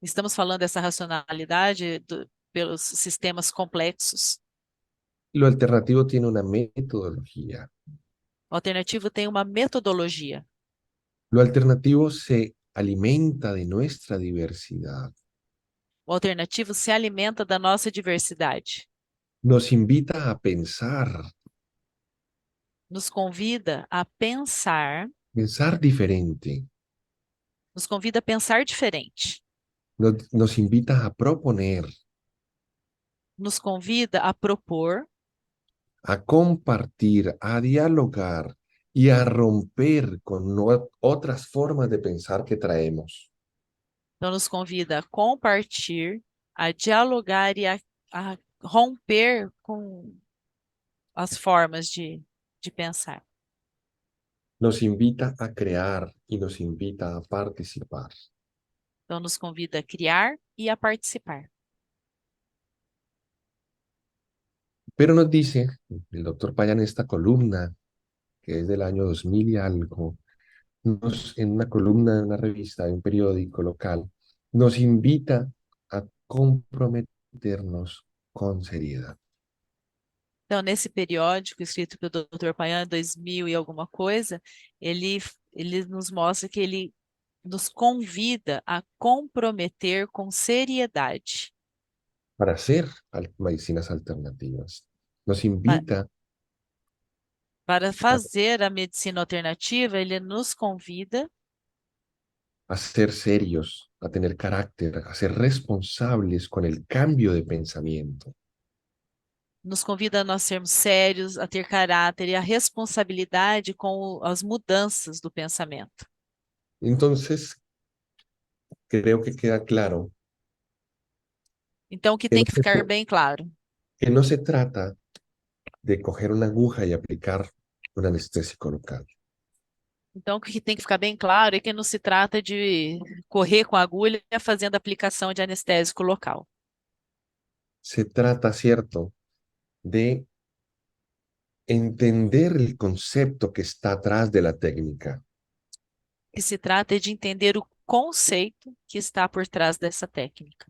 [SPEAKER 3] Estamos falando dessa racionalidade pelos sistemas complexos.
[SPEAKER 2] Lo alternativo tiene una metodología.
[SPEAKER 3] O alternativo tem uma metodologia.
[SPEAKER 2] Lo alternativo se alimenta de nuestra diversidad.
[SPEAKER 3] O alternativo se alimenta da nossa diversidade.
[SPEAKER 2] Nos invita a pensar,
[SPEAKER 3] Nos convida a pensar,
[SPEAKER 2] pensar diferente.
[SPEAKER 3] nos convida a pensar diferente.
[SPEAKER 2] Nos invita a proponer,
[SPEAKER 3] Nos convida a propor,
[SPEAKER 2] a compartir, a dialogar y a romper con otras formas de pensar que traemos.
[SPEAKER 3] então nos convida a compartilhar, a dialogar e a romper com as formas de pensar.
[SPEAKER 2] Nos invita a crear y nos invita a participar.
[SPEAKER 3] Então nos convida a criar e a participar.
[SPEAKER 2] Pero nos dice el doctor Payán en esta columna, que es del año 2000 y algo, en una columna de una revista, de un periódico local, nos invita a comprometernos con seriedad.
[SPEAKER 3] Então, nesse periódico escrito pelo Dr. Payan em 2000 e alguma coisa, ele nos mostra que ele nos convida a comprometer com seriedade.
[SPEAKER 2] Para hacer medicinas alternativas. Nos
[SPEAKER 3] Pa-
[SPEAKER 2] invita
[SPEAKER 3] Para fazer a medicina alternativa, ele nos convida
[SPEAKER 2] a ser serios, a tener carácter, a ser responsables con el cambio de pensamiento.
[SPEAKER 3] a nós sermos sérios, a ter caráter e a responsabilidade com as mudanças do pensamento.
[SPEAKER 2] Entonces, creo que queda claro
[SPEAKER 3] Então, o que
[SPEAKER 2] que
[SPEAKER 3] tem
[SPEAKER 2] no
[SPEAKER 3] que
[SPEAKER 2] se,
[SPEAKER 3] ficar bem claro?
[SPEAKER 2] que no se trata de coger una aguja y aplicar un anestésico local.
[SPEAKER 3] Então, o que tem que ficar bem claro é que não se trata de correr com a agulha fazendo aplicação de anestésico local.
[SPEAKER 2] Se trata, cierto, de entender el concepto que está atrás de la técnica.
[SPEAKER 3] O que se trata é de entender o conceito que está por trás dessa técnica.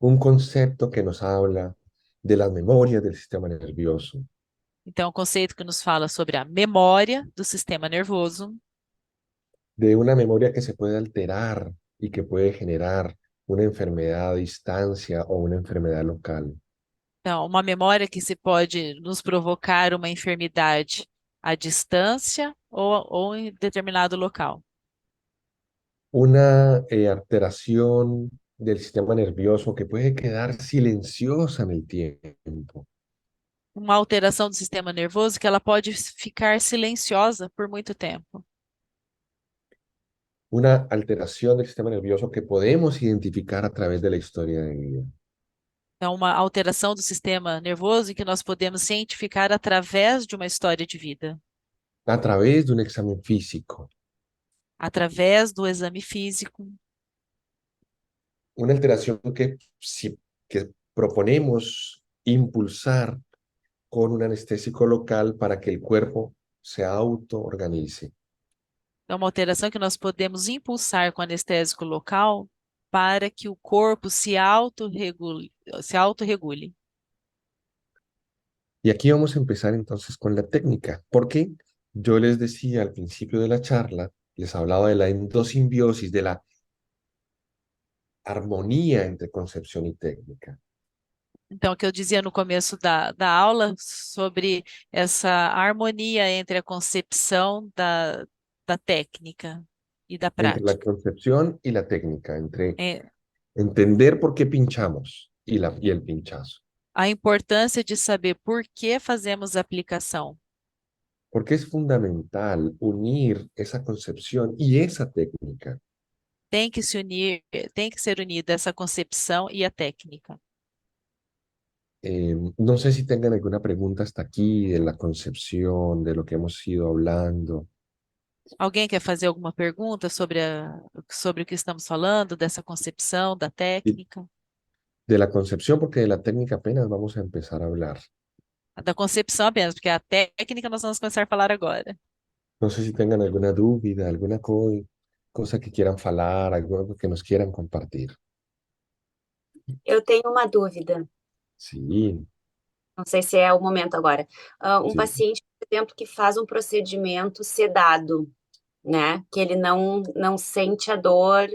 [SPEAKER 2] Un concepto que nos habla de las memorias del sistema nervioso,
[SPEAKER 3] Então, o conceito que nos fala sobre a memória do sistema nervoso,
[SPEAKER 2] de una memoria que se puede alterar y que puede generar una enfermedad a distancia o una enfermedad local.
[SPEAKER 3] Então, uma memória que se pode nos provocar uma enfermidade à distância ou em determinado local.
[SPEAKER 2] Una alteración del sistema nervioso que puede quedar silenciosa en el tiempo.
[SPEAKER 3] Uma alteração do sistema nervoso que ela pode ficar silenciosa por muito tempo.
[SPEAKER 2] Una alteración del sistema nervioso que podemos identificar a través de la historia de vida.
[SPEAKER 3] Então, uma alteração do sistema nervoso que nós podemos cientificar através de uma história de vida,
[SPEAKER 2] A través de un examen físico.
[SPEAKER 3] através do exame físico.
[SPEAKER 2] Una alteración que proponemos impulsar con un anestésico local para que el cuerpo se autoorganice.
[SPEAKER 3] É uma alteração que nós podemos impulsar com anestésico local para que o corpo se autorregule, se autorregule.
[SPEAKER 2] Y aquí vamos a empezar entonces con la técnica, porque yo les decía al principio de la charla, les hablaba de la endosimbiosis, de la armonía entre concepción y técnica.
[SPEAKER 3] Então, o que eu dizia no começo da aula sobre essa harmonia entre a concepção da técnica e da
[SPEAKER 2] Entre la
[SPEAKER 3] prática.
[SPEAKER 2] concepción y la técnica, entre
[SPEAKER 3] É,
[SPEAKER 2] entender por qué pinchamos y el pinchazo.
[SPEAKER 3] a importância de saber por que fazemos a aplicação.
[SPEAKER 2] Porque es fundamental unir esa concepción y esa técnica.
[SPEAKER 3] Tem que se unir, tem que ser unida essa concepção e a técnica.
[SPEAKER 2] No sé si tengan alguna pregunta hasta aquí de la concepción, de lo que hemos ido hablando.
[SPEAKER 3] Alguém quer fazer alguma pergunta sobre o que estamos falando, dessa concepção, da técnica?
[SPEAKER 2] De la concepción, porque de la técnica apenas vamos a empezar a hablar.
[SPEAKER 3] Da concepção apenas, porque a técnica nós vamos começar a falar agora.
[SPEAKER 2] No sé si tengan alguna duda, alguna cosa que quieran falar, algo que nos quieran compartir.
[SPEAKER 5] Eu tenho uma dúvida,
[SPEAKER 2] Sí,
[SPEAKER 5] não sei se é o momento agora. Um
[SPEAKER 2] sí.
[SPEAKER 5] paciente, por exemplo, que faz um procedimento sedado, né? Que ele não sente a dor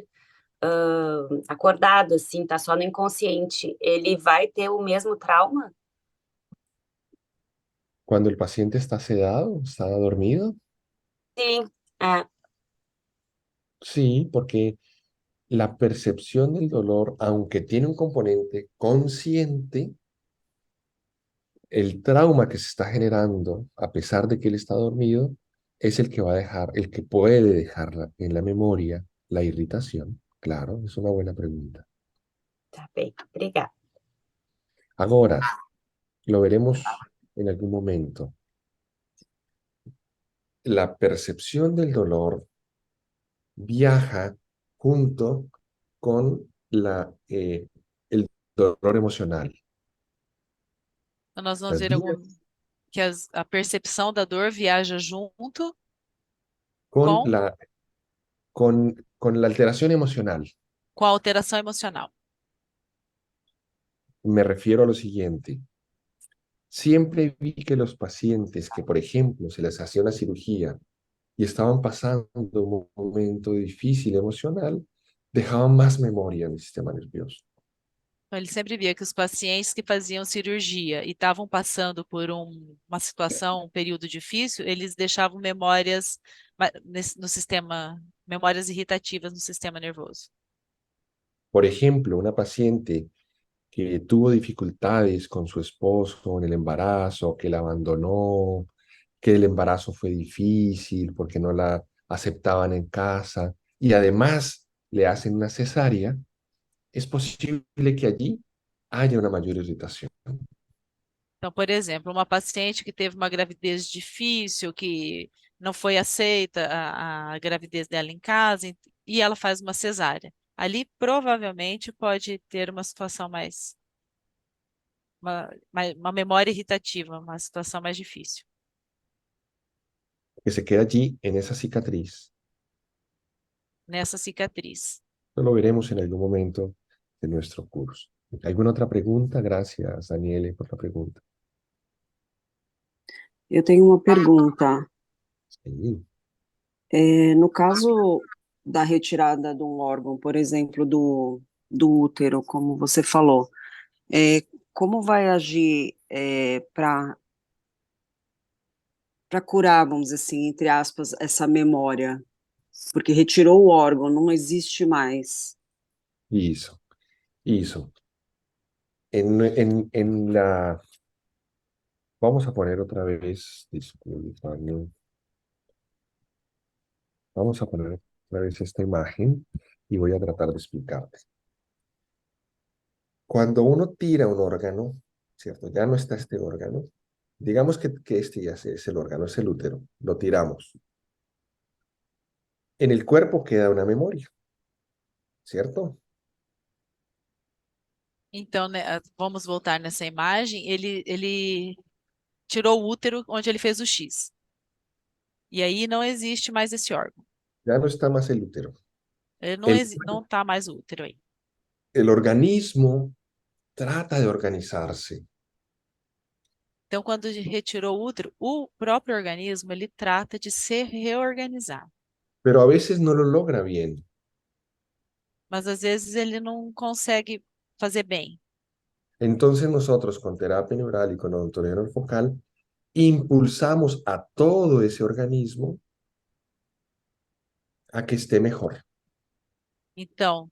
[SPEAKER 5] acordado, assim, tá só no inconsciente. Ele vai ter o mesmo trauma?
[SPEAKER 2] Cuando el paciente está sedado, está dormido,
[SPEAKER 5] Sim, é.
[SPEAKER 2] sí, porque la percepción del dolor, aunque tiene un componente consciente, el trauma que se está generando, a pesar de que él está dormido, es el que va a dejar, el que puede dejar en la memoria la irritación. Claro, es una buena pregunta.
[SPEAKER 5] Tá bem, obrigada.
[SPEAKER 2] Ahora, lo veremos en algún momento. La percepción del dolor viaja junto con el dolor emocional.
[SPEAKER 3] Então, nós vamos
[SPEAKER 2] Las
[SPEAKER 3] ver
[SPEAKER 2] vías
[SPEAKER 3] que a percepção da dor viaja junto
[SPEAKER 2] con
[SPEAKER 3] com,
[SPEAKER 2] con la alteración emocional.
[SPEAKER 3] com a alteração emocional.
[SPEAKER 2] Me refiero a lo siguiente. Siempre vi que los pacientes que, por ejemplo, se les hacía una cirugía y estaban pasando un momento difícil emocional, dejaban más memoria en el sistema nervioso.
[SPEAKER 3] Então, ele sempre via que os pacientes que faziam cirurgia e estavam passando por uma situação, um período difícil, eles deixavam memórias no sistema, memórias irritativas no sistema nervoso.
[SPEAKER 2] Por ejemplo, una paciente que tuvo dificultades con su esposo en el embarazo, que la abandonó, que el embarazo fue difícil porque no la aceptaban en casa y además le hacen una cesárea, es posible que allí haya una mayor irritación.
[SPEAKER 3] Então, por exemplo, uma paciente que teve uma gravidez difícil, que não foi aceita a gravidez dela em casa, e ela faz uma cesárea. Ali, provavelmente, pode ter uma situação uma memória irritativa, uma situação mais difícil.
[SPEAKER 2] Que se queda allí en esa cicatriz.
[SPEAKER 3] Nessa cicatriz.
[SPEAKER 2] Esto lo veremos en algún momento de nuestro curso. ¿Alguna otra pregunta? Gracias, Daniele, por la pregunta.
[SPEAKER 6] Eu tenho uma pergunta.
[SPEAKER 2] Sí.
[SPEAKER 6] No caso da retirada de um órgão, por exemplo, do do útero, como você falou. Como vai agir para curar, vamos dizer assim, entre aspas, essa memória? Porque retirou o órgão, não existe mais.
[SPEAKER 2] Hizo, hizo. En la... Vamos a poner otra vez, disculpame, vamos a poner otra vez esta imagen y voy a tratar de explicarte. Cuando uno tira un órgano, ¿cierto? Ya no está este órgano. Digamos que este ya es el órgano, es el útero. Lo tiramos. En el cuerpo queda una memoria, ¿cierto?
[SPEAKER 3] Então, né, vamos voltar nessa imagem. Ele tirou o útero onde ele fez o X. E aí não existe mais esse órgão.
[SPEAKER 2] Ya no está más el útero.
[SPEAKER 3] Ele
[SPEAKER 2] El,
[SPEAKER 3] não está mais o útero aí.
[SPEAKER 2] el organismo trata de organizarse,
[SPEAKER 3] Então, quando retirou o útero, o próprio organismo ele trata de se reorganizar.
[SPEAKER 2] pero a veces no lo logra bien.
[SPEAKER 3] Mas às vezes ele não consegue fazer bem.
[SPEAKER 2] Entonces nosotros con terapia neural y con odontología focal impulsamos a todo ese organismo a que esté mejor.
[SPEAKER 3] Então,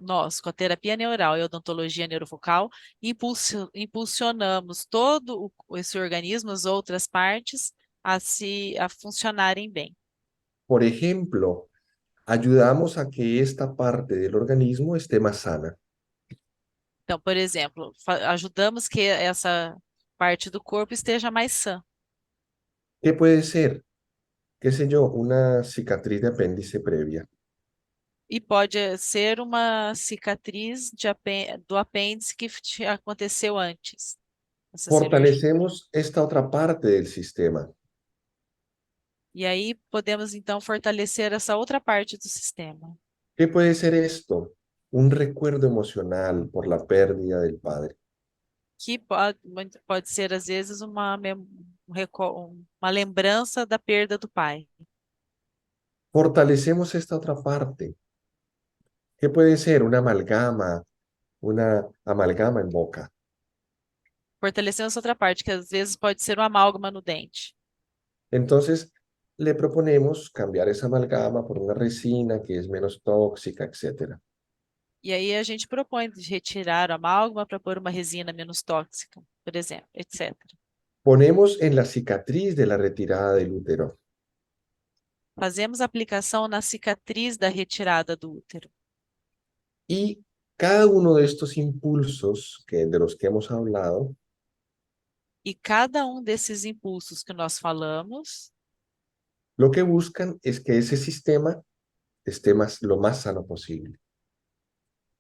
[SPEAKER 3] nós, com a terapia neural e a odontologia neurofocal, impulsionamos todo esse organismo, as outras partes, a funcionarem bem.
[SPEAKER 2] Por ejemplo, ayudamos a que esta parte del organismo esté más sana.
[SPEAKER 3] Então, por exemplo, ajudamos que essa parte do corpo esteja mais sã.
[SPEAKER 2] ¿Qué puede ser? ¿Qué sé yo? Una cicatriz de apéndice previa.
[SPEAKER 3] E pode ser uma cicatriz do apêndice que aconteceu antes, essa cirurgia.
[SPEAKER 2] Fortalecemos esta otra parte del sistema.
[SPEAKER 3] E aí podemos então fortalecer essa outra parte do sistema.
[SPEAKER 2] ¿Qué puede ser esto? Un recuerdo emocional por la pérdida del padre.
[SPEAKER 3] Que pode ser, às vezes, uma lembrança da perda do pai.
[SPEAKER 2] Fortalecemos esta otra parte. ¿Qué puede ser? Una amalgama en boca.
[SPEAKER 3] Fortalecendo essa outra parte, que às vezes pode ser uma amálgama no dente.
[SPEAKER 2] Entonces, le proponemos cambiar esa amalgama por una resina que es menos tóxica, etcétera.
[SPEAKER 3] E aí a gente propõe de retirar a amálgama para pôr uma resina menos tóxica, por exemplo, etc.
[SPEAKER 2] Ponemos en la cicatriz de la retirada del útero.
[SPEAKER 3] Fazemos aplicação na cicatriz da retirada do útero.
[SPEAKER 2] Y cada uno de estos impulsos de los que hemos hablado
[SPEAKER 3] E cada desses impulsos que nós falamos,
[SPEAKER 2] lo que buscan es que ese sistema esté lo más sano posible.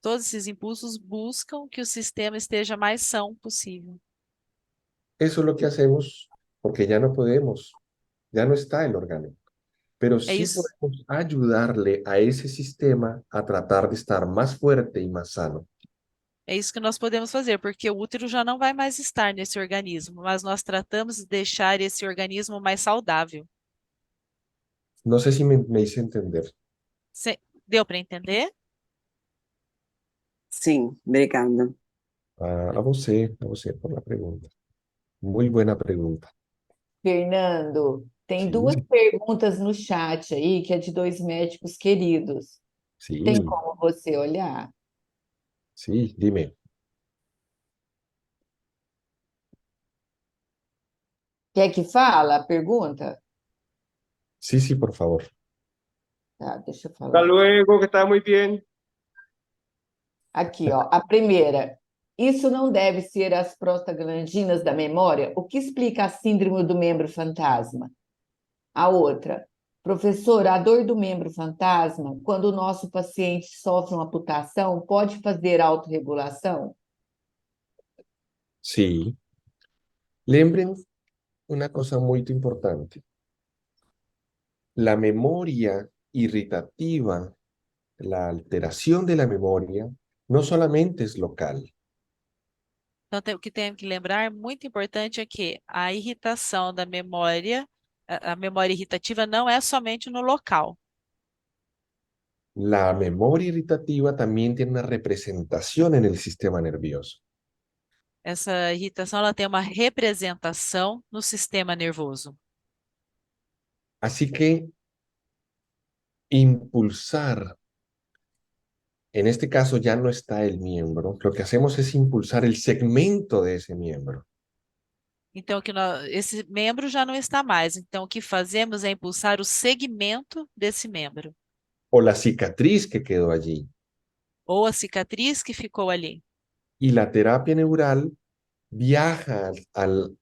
[SPEAKER 3] todos esses impulsos buscam que o sistema esteja mais são possível.
[SPEAKER 2] Eso es lo que hacemos porque ya no podemos, ya no está el órgano, pero
[SPEAKER 3] É
[SPEAKER 2] sí
[SPEAKER 3] isso,
[SPEAKER 2] podemos ayudarle a ese sistema a tratar de estar más fuerte y más sano.
[SPEAKER 3] é isso que nós podemos fazer, porque o útero já não vai mais estar nesse organismo, mas nós tratamos de deixar esse organismo mais saudável.
[SPEAKER 2] No sé si me hice entender.
[SPEAKER 3] Deu para entender?
[SPEAKER 6] Sim, obrigada.
[SPEAKER 2] A você por la pregunta. Muy buena pregunta.
[SPEAKER 7] Fernando, tem duas
[SPEAKER 2] Sí,
[SPEAKER 7] perguntas no chat aí, que é de dois médicos queridos. Tem
[SPEAKER 2] sí,
[SPEAKER 7] como você olhar?
[SPEAKER 2] sí, dime.
[SPEAKER 7] Quer que fala a pergunta?
[SPEAKER 2] Sí, sí, por favor.
[SPEAKER 7] Tá, deixa eu
[SPEAKER 8] Hasta
[SPEAKER 7] falar.
[SPEAKER 8] luego, que está muy bien.
[SPEAKER 7] Aqui, ó, a primeira. Isso não deve ser as prostaglandinas da memória? O que explica a síndrome do membro fantasma? A outra. Professor, a dor do membro fantasma, quando o nosso paciente sofre uma amputação, pode fazer autorregulação?
[SPEAKER 2] Sí. Lembren una cosa muy importante. La memoria irritativa, la alteración de la memoria, no solamente es local,
[SPEAKER 3] Então, o que tem que lembrar, muito importante, é que a irritação da memória, a memória irritativa não é somente no local.
[SPEAKER 2] la memoria irritativa también tiene una representación en el sistema nervioso.
[SPEAKER 3] Essa irritação ela tem uma representação no sistema nervoso.
[SPEAKER 2] Así que impulsar, en este caso ya no está el miembro, lo que hacemos es impulsar el segmento de ese miembro.
[SPEAKER 3] Então, esse membro já não está mais. Então, o que fazemos é impulsar o segmento desse membro,
[SPEAKER 2] O la cicatriz que quedó allí.
[SPEAKER 3] ou a cicatriz que ficou ali.
[SPEAKER 2] Y la terapia neural viaja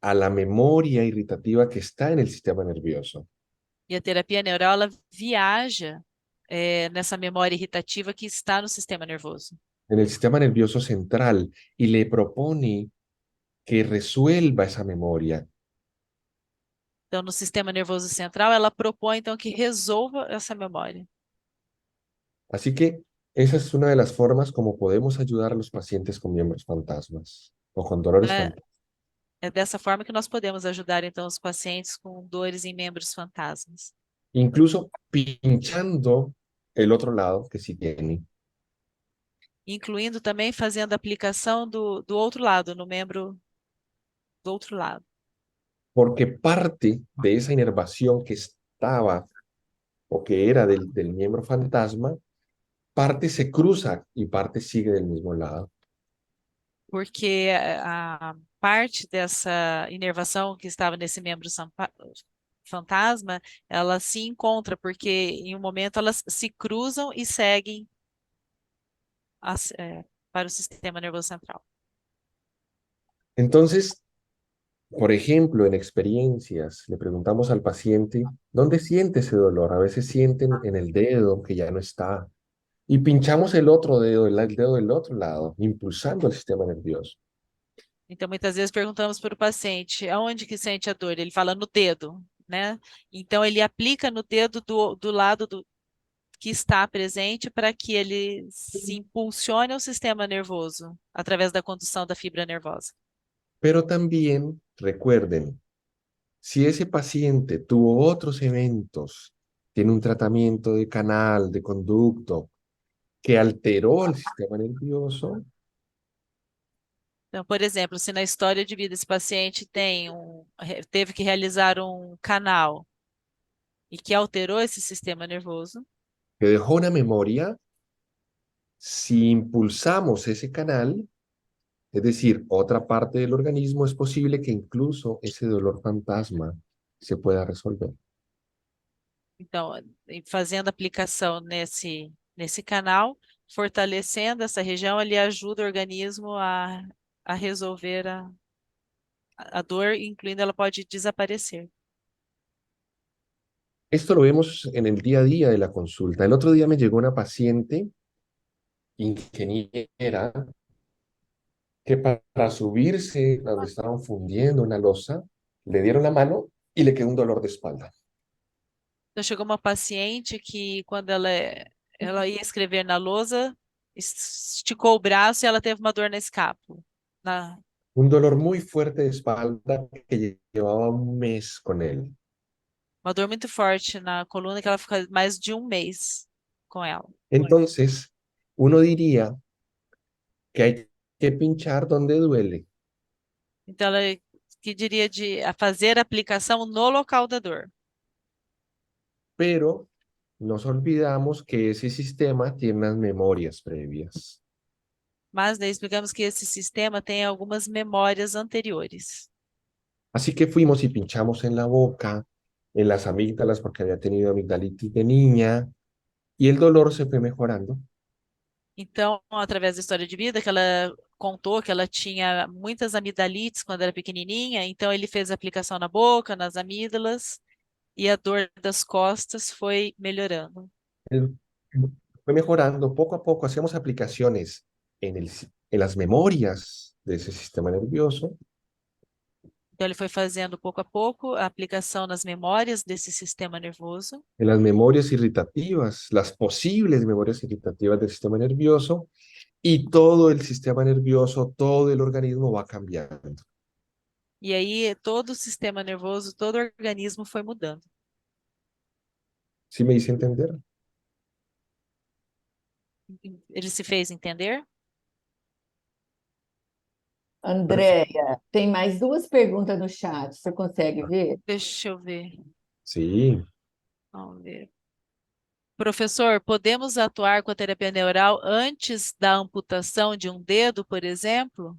[SPEAKER 2] a la memoria irritativa que está en el sistema nervioso.
[SPEAKER 3] E a terapia neural ela viaja nessa memória irritativa que está no sistema nervoso,
[SPEAKER 2] En el sistema nervioso central y le propone que resuelva esa memoria.
[SPEAKER 3] Então, no sistema nervoso central, ela propõe então que resolva essa memória.
[SPEAKER 2] Así que esa es una de las formas como podemos ayudar a los pacientes con miembros fantasmas o con dolores
[SPEAKER 3] É,
[SPEAKER 2] fantasmas.
[SPEAKER 3] é dessa forma que nós podemos ajudar então os pacientes com dores em membros fantasmas,
[SPEAKER 2] Incluso pinchando el otro lado que sí tiene.
[SPEAKER 3] incluindo também fazendo aplicação do outro lado, no membro do outro lado.
[SPEAKER 2] Porque parte de esa inervación que estaba o que era del miembro fantasma, parte se cruza y parte sigue del mismo lado.
[SPEAKER 3] Porque a parte dessa inervação que estava nesse membro fantasma, ela se encontra, porque em um momento elas se cruzam e seguem para o sistema nervoso central.
[SPEAKER 2] Entonces, por ejemplo, en experiencias, le preguntamos al paciente, ¿dónde siente ese dolor? A veces sienten en el dedo que ya no está. Y pinchamos el otro dedo, el dedo del otro lado, impulsando el sistema nervioso.
[SPEAKER 3] Então, muitas vezes perguntamos para o paciente, aonde que sente a dor? Ele fala no dedo, né? Então, ele aplica no dedo do lado que está presente para que ele se impulsione ao sistema nervoso através da condução da fibra nervosa.
[SPEAKER 2] Pero también recuerden, si ese paciente tuvo otros eventos, tiene un tratamiento de canal, de conducto, que alteró el sistema nervioso,
[SPEAKER 3] Então, por exemplo, se na história de vida esse paciente teve que realizar um canal e que alterou esse sistema nervoso,
[SPEAKER 2] que dejó una memoria, si impulsamos ese canal, es decir, otra parte del organismo, es posible que incluso ese dolor fantasma se pueda resolver.
[SPEAKER 3] então, fazendo aplicação nesse canal, fortalecendo essa região, ele ajuda o organismo a resolver a dor, incluindo ela pode desaparecer.
[SPEAKER 2] Esto lo vemos en el día a día de la consulta. El otro día me llegó una paciente ingeniera que para subirse a donde estaban fundiendo una losa, le dieron la mano y le quedó un dolor de espalda.
[SPEAKER 3] Então, chegou uma paciente que, quando ela ia escrever na lousa, esticou o braço e ela teve uma dor na escápula.
[SPEAKER 2] Un dolor muy fuerte de espalda que llevaba un mes con él.
[SPEAKER 3] Uma dor muito forte na coluna que ela fica mais de um mês com ela.
[SPEAKER 2] Entonces, uno diría que hay que pinchar donde duele,
[SPEAKER 3] Então, ela que diria de fazer a aplicação no local da dor.
[SPEAKER 2] pero nos olvidamos que ese sistema tiene unas memorias previas.
[SPEAKER 3] Mas daí explicamos que esse sistema tem algumas memórias anteriores.
[SPEAKER 2] Así que fuimos y pinchamos en la boca, en las amígdalas, porque había tenido amigdalitis de niña, y el dolor se fue mejorando.
[SPEAKER 3] Então, através da história de vida, que ela contou que ela tinha muitas amidalites quando era pequenininha, então ele fez a aplicação na boca, nas amígdalas, e a dor das costas foi melhorando.
[SPEAKER 2] El- Fue mejorando poco a poco, hacíamos aplicaciones en las memorias de ese sistema nervioso,
[SPEAKER 3] Então, ele foi fazendo pouco a pouco a aplicação nas memórias desse sistema nervoso,
[SPEAKER 2] en las memorias irritativas, las posibles memorias irritativas del sistema nervioso, y todo el sistema nervioso, todo el organismo va cambiando.
[SPEAKER 3] e aí todo o sistema nervoso, todo o organismo foi mudando.
[SPEAKER 2] ¿Sí me hice entender?
[SPEAKER 3] Ele se fez entender?
[SPEAKER 7] Andréia, tem mais duas perguntas no chat, você consegue ver?
[SPEAKER 3] Deixa eu ver.
[SPEAKER 2] Sí,
[SPEAKER 3] Vamos ver. Professor, podemos atuar com a terapia neural antes da amputação de um dedo, por exemplo?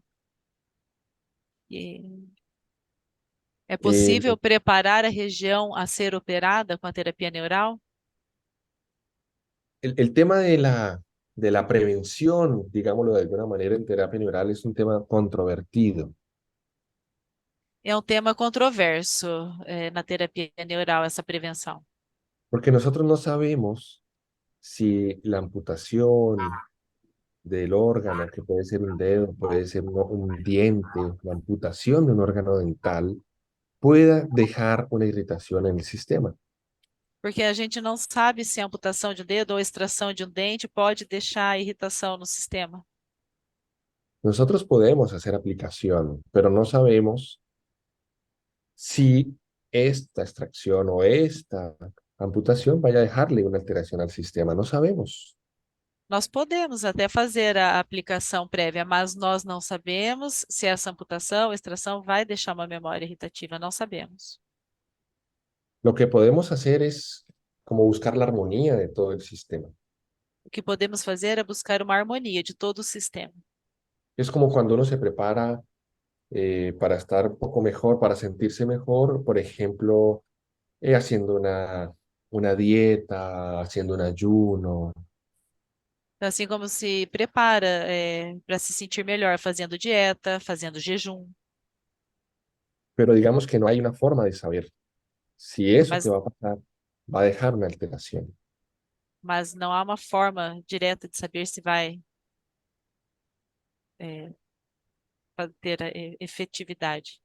[SPEAKER 3] E é
[SPEAKER 2] eh,
[SPEAKER 3] possível preparar a região a ser operada com a terapia neural?
[SPEAKER 2] el tema de la prevención, digámoslo de alguna manera, en terapia neural es un tema controvertido,
[SPEAKER 3] É um tema controverso, na terapia neural, essa prevenção.
[SPEAKER 2] porque nosotros no sabemos si la amputación del órgano, que puede ser un dedo, puede ser un diente, la amputación de un órgano dental, pueda dejar una irritación en el sistema.
[SPEAKER 3] Porque a gente não sabe se a amputação de um dedo ou extração de um dente pode deixar irritação no sistema.
[SPEAKER 2] Nosotros podemos hacer aplicación, pero no sabemos si esta extracción o esta amputación vaya a dejarle una alteración al sistema. No sabemos.
[SPEAKER 3] Nós podemos até fazer a aplicação prévia, mas nós não sabemos se essa amputação, extração vai deixar uma memória irritativa, não sabemos.
[SPEAKER 2] Lo que podemos hacer es como buscar la armonía de todo el sistema.
[SPEAKER 3] O que podemos fazer é buscar uma harmonia de todo o sistema.
[SPEAKER 2] Es como cuando uno se prepara para estar un poco mejor, para sentirse mejor, por ejemplo, haciendo una dieta, haciendo un ayuno,
[SPEAKER 3] Então, assim como se prepara para se sentir melhor fazendo dieta, fazendo jejum,
[SPEAKER 2] pero digamos que no hay una forma de saber si eso que
[SPEAKER 3] mas,
[SPEAKER 2] va a pasar va a dejar una alteración.
[SPEAKER 3] mas não há uma forma direta de saber se vai é, ter a efetividade.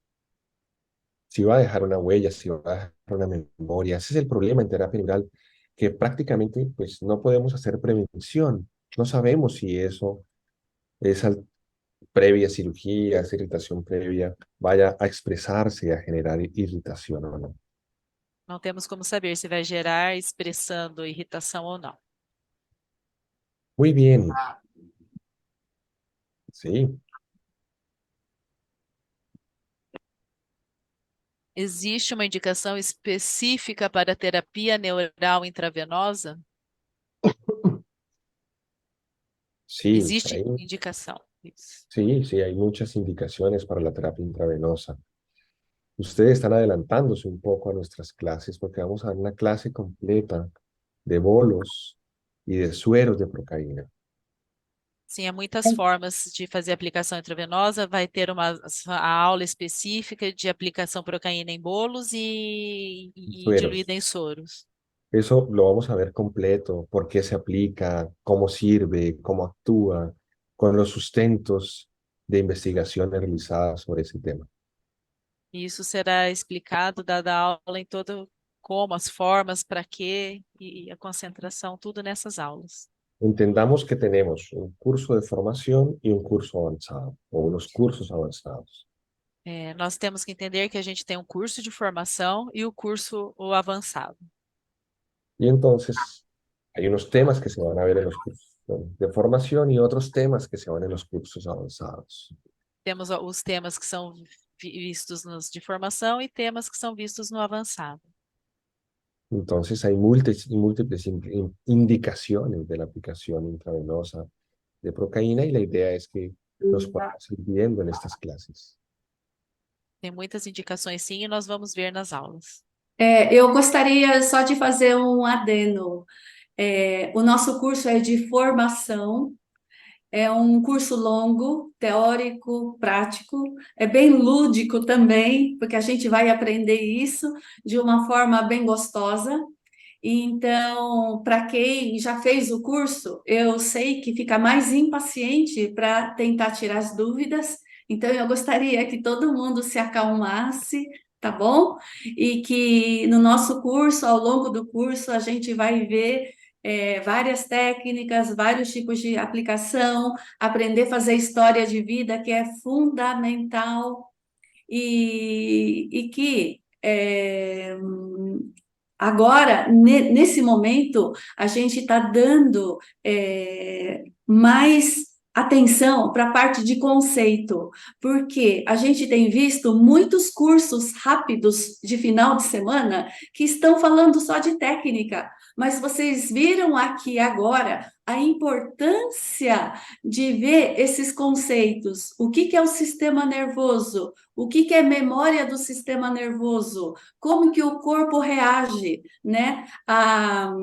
[SPEAKER 2] Si va a dejar una huella, si va a dejar una memoria. Ese es el problema en terapia neural, que prácticamente pues no podemos hacer prevención. No sabemos si eso, esa previa cirugía, esa irritación previa, vaya a expresarse, a generar irritación o no.
[SPEAKER 3] Não temos como saber se vai gerar expressando irritação ou não.
[SPEAKER 2] Muy bien, sí.
[SPEAKER 3] Existe uma indicação específica para terapia neural intravenosa?
[SPEAKER 2] Sí,
[SPEAKER 3] Existe indicação. Isso.
[SPEAKER 2] sí, sí, hay muchas indicaciones para la terapia intravenosa. Ustedes están adelantándose un poco a nuestras clases porque vamos a dar una clase completa de bolos y de sueros de procaína.
[SPEAKER 3] Sim, há muitas formas de fazer aplicação intravenosa. Vai ter a aula específica de aplicação procaína em bolos e
[SPEAKER 2] Sueros.
[SPEAKER 3] diluída em soros.
[SPEAKER 2] Eso lo vamos a ver completo, por qué se aplica, cómo sirve, cómo actúa, con los sustentos de investigaciones realizadas sobre ese tema.
[SPEAKER 3] E isso será explicado, dada a aula em todo como, as formas, para quê e a concentração, tudo nessas aulas.
[SPEAKER 2] Entendamos que tenemos un curso de formación y un curso avanzado, o unos cursos avanzados.
[SPEAKER 3] Nós temos que entender que a gente tem um curso de formação e o avançado.
[SPEAKER 2] Y entonces hay unos temas que se van a ver en los cursos de formación y otros temas que se van en los cursos avanzados.
[SPEAKER 3] Temos os temas que são vistos nos de formação e temas que são vistos no avançado.
[SPEAKER 2] Entonces hay múltiples indicaciones de la aplicación intravenosa de procaína y la idea es que los podamos ir viendo en estas clases.
[SPEAKER 3] Tem muitas indicações sim e nós vamos ver nas aulas.
[SPEAKER 1] Eu gostaria só de fazer um adendo. O nosso curso é de formação, é um curso longo, teórico, prático, é bem lúdico também, porque a gente vai aprender isso de uma forma bem gostosa. Então, para quem já fez o curso, eu sei que fica mais impaciente para tentar tirar as dúvidas. Então, eu gostaria que todo mundo se acalmasse, tá bom? E que no nosso curso, ao longo do curso, a gente vai ver várias técnicas, vários tipos de aplicação, aprender a fazer história de vida, que é fundamental, e que Agora, nesse momento, a gente está dando mais atenção para a parte de conceito, porque a gente tem visto muitos cursos rápidos de final de semana que estão falando só de técnica, mas vocês viram aqui agora a importância de ver esses conceitos. O que que é o sistema nervoso? O que que é memória do sistema nervoso? Como que o corpo reage, né? A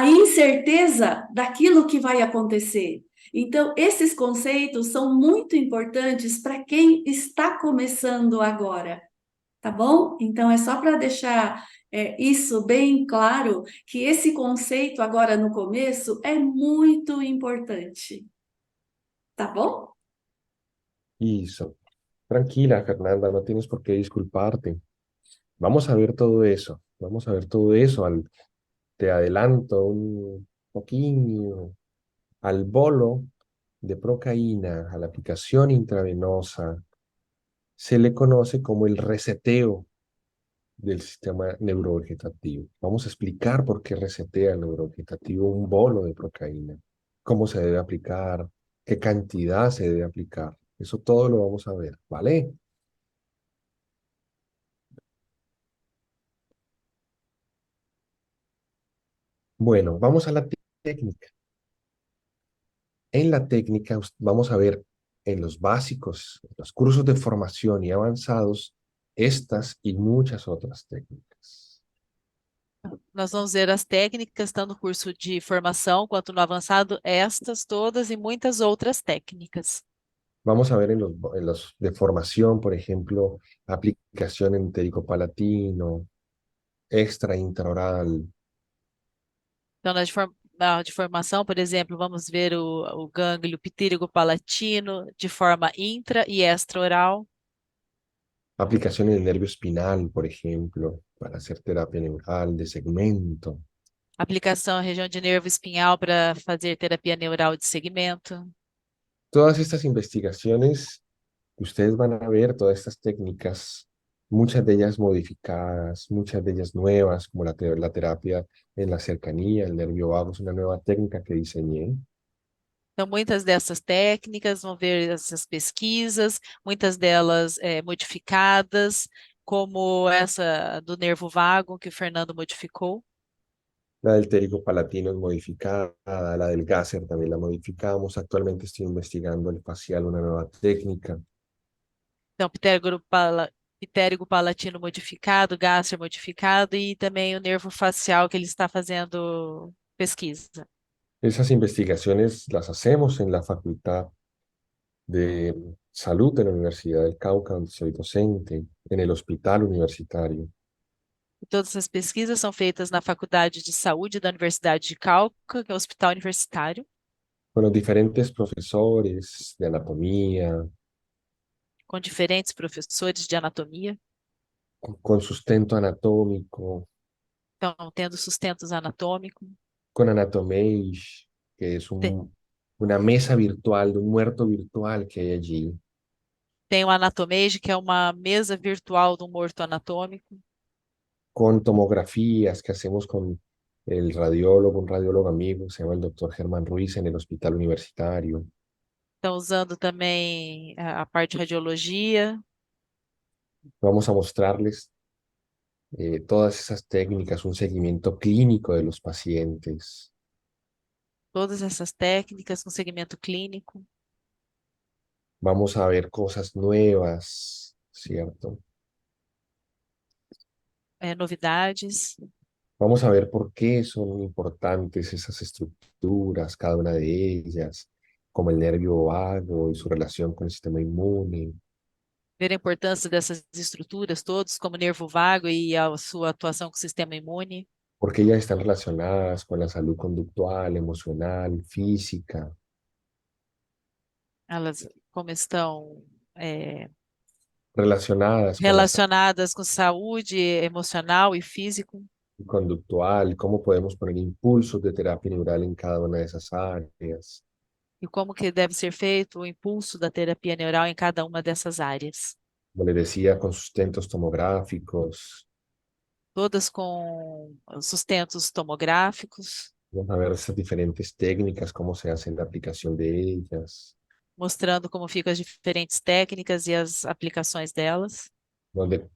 [SPEAKER 1] incerteza daquilo que vai acontecer. Então, esses conceitos são muito importantes para quem está começando agora, tá bom? Então, é só para deixar isso bem claro, que esse conceito agora no começo é muito importante, tá bom?
[SPEAKER 2] Eso. Tranquila, Fernanda, no tienes por qué disculparte. Vamos a ver todo eso. Vamos a ver todo eso. Te adelanto un poquito al bolo de procaína, a la aplicación intravenosa. Se le conoce como el reseteo del sistema neurovegetativo. Vamos a explicar por qué resetea el neurovegetativo un bolo de procaína, cómo se debe aplicar, qué cantidad se debe aplicar. Eso todo lo vamos a ver, ¿vale? Bueno, vamos a la técnica. En la técnica vamos a ver en los básicos, en los cursos de formación y avanzados, estas y muchas otras técnicas.
[SPEAKER 3] Nós vamos ver as técnicas, tanto no curso de formação quanto no avançado, estas todas e muitas outras técnicas.
[SPEAKER 2] Vamos a ver en los de formación, por ejemplo, aplicación entérico-palatino, extra intraoral.
[SPEAKER 3] Então, na de formação, por exemplo, vamos ver o gânglio pitírigo-palatino de forma intra e extraoral.
[SPEAKER 2] Aplicación en el nervio espinal, por ejemplo, para hacer terapia neural de segmento.
[SPEAKER 3] Aplicação à região de nervo espinhal para fazer terapia neural de segmento.
[SPEAKER 2] Todas estas investigaciones que ustedes van a ver, todas estas técnicas, muchas de ellas modificadas, muchas de ellas nuevas, como la terapia en la cercanía, el nervio vago, es una nueva técnica que diseñé.
[SPEAKER 3] Então, muitas dessas técnicas, vão ver essas pesquisas, muitas delas modificadas, como essa do nervo vago que o Fernando modificou.
[SPEAKER 2] La del palatino es modificada, la del Gasser también la modificamos. Actualmente estoy investigando el facial, una nueva técnica.
[SPEAKER 3] Então, pitérigo palatino modificado, Gasser modificado e também o nervo facial que ele está fazendo pesquisa.
[SPEAKER 2] Esas investigaciones las hacemos en la Facultad de Salud de la Universidad del Cauca, donde soy docente, en el hospital universitario.
[SPEAKER 3] E todas essas pesquisas são feitas na Faculdade de Saúde da Universidade de Cauca, que é o hospital universitário,
[SPEAKER 2] Con los diferentes profesores de anatomía,
[SPEAKER 3] com diferentes professores de anatomia,
[SPEAKER 2] con sustento anatómico,
[SPEAKER 3] então tendo sustentos anatômicos.
[SPEAKER 2] con Anatomage, que es una mesa virtual de un muerto virtual que hay allí,
[SPEAKER 3] Tem o Anatomage, que é uma mesa virtual do morto anatômico.
[SPEAKER 2] con tomografías que hacemos con el radiólogo, un radiólogo amigo, se llama el doctor Germán Ruiz, en el hospital universitario.
[SPEAKER 3] Estão usando também a parte de radiologia.
[SPEAKER 2] Vamos a mostrarles todas esas técnicas, un seguimiento clínico de los pacientes.
[SPEAKER 3] Todas essas técnicas com segmento clínico.
[SPEAKER 2] Vamos a ver cosas nuevas, ¿cierto?
[SPEAKER 3] Novidades.
[SPEAKER 2] Vamos a ver por qué son importantes esas estructuras, cada una de ellas, como el nervio vago y su relación con el sistema inmune.
[SPEAKER 3] Ver a importância dessas estruturas todas, como nervo vago e a sua atuação com o sistema imune.
[SPEAKER 2] Porque ellas están relacionadas con la salud conductual, emocional, física.
[SPEAKER 3] Elas como estão
[SPEAKER 2] Relacionadas con la
[SPEAKER 3] relacionadas com saúde emocional e físico.
[SPEAKER 2] salud conductual, cómo podemos poner impulsos de terapia neural en cada una de esas áreas.
[SPEAKER 3] E como que deve ser feito o impulso da terapia neural em cada uma dessas áreas.
[SPEAKER 2] Como les decía, con sustentos tomográficos,
[SPEAKER 3] todas com sustentos tomográficos,
[SPEAKER 2] Vamos a ver esas diferentes técnicas, cómo se hace la aplicación de ellas,
[SPEAKER 3] mostrando como ficam as diferentes técnicas e as aplicações delas,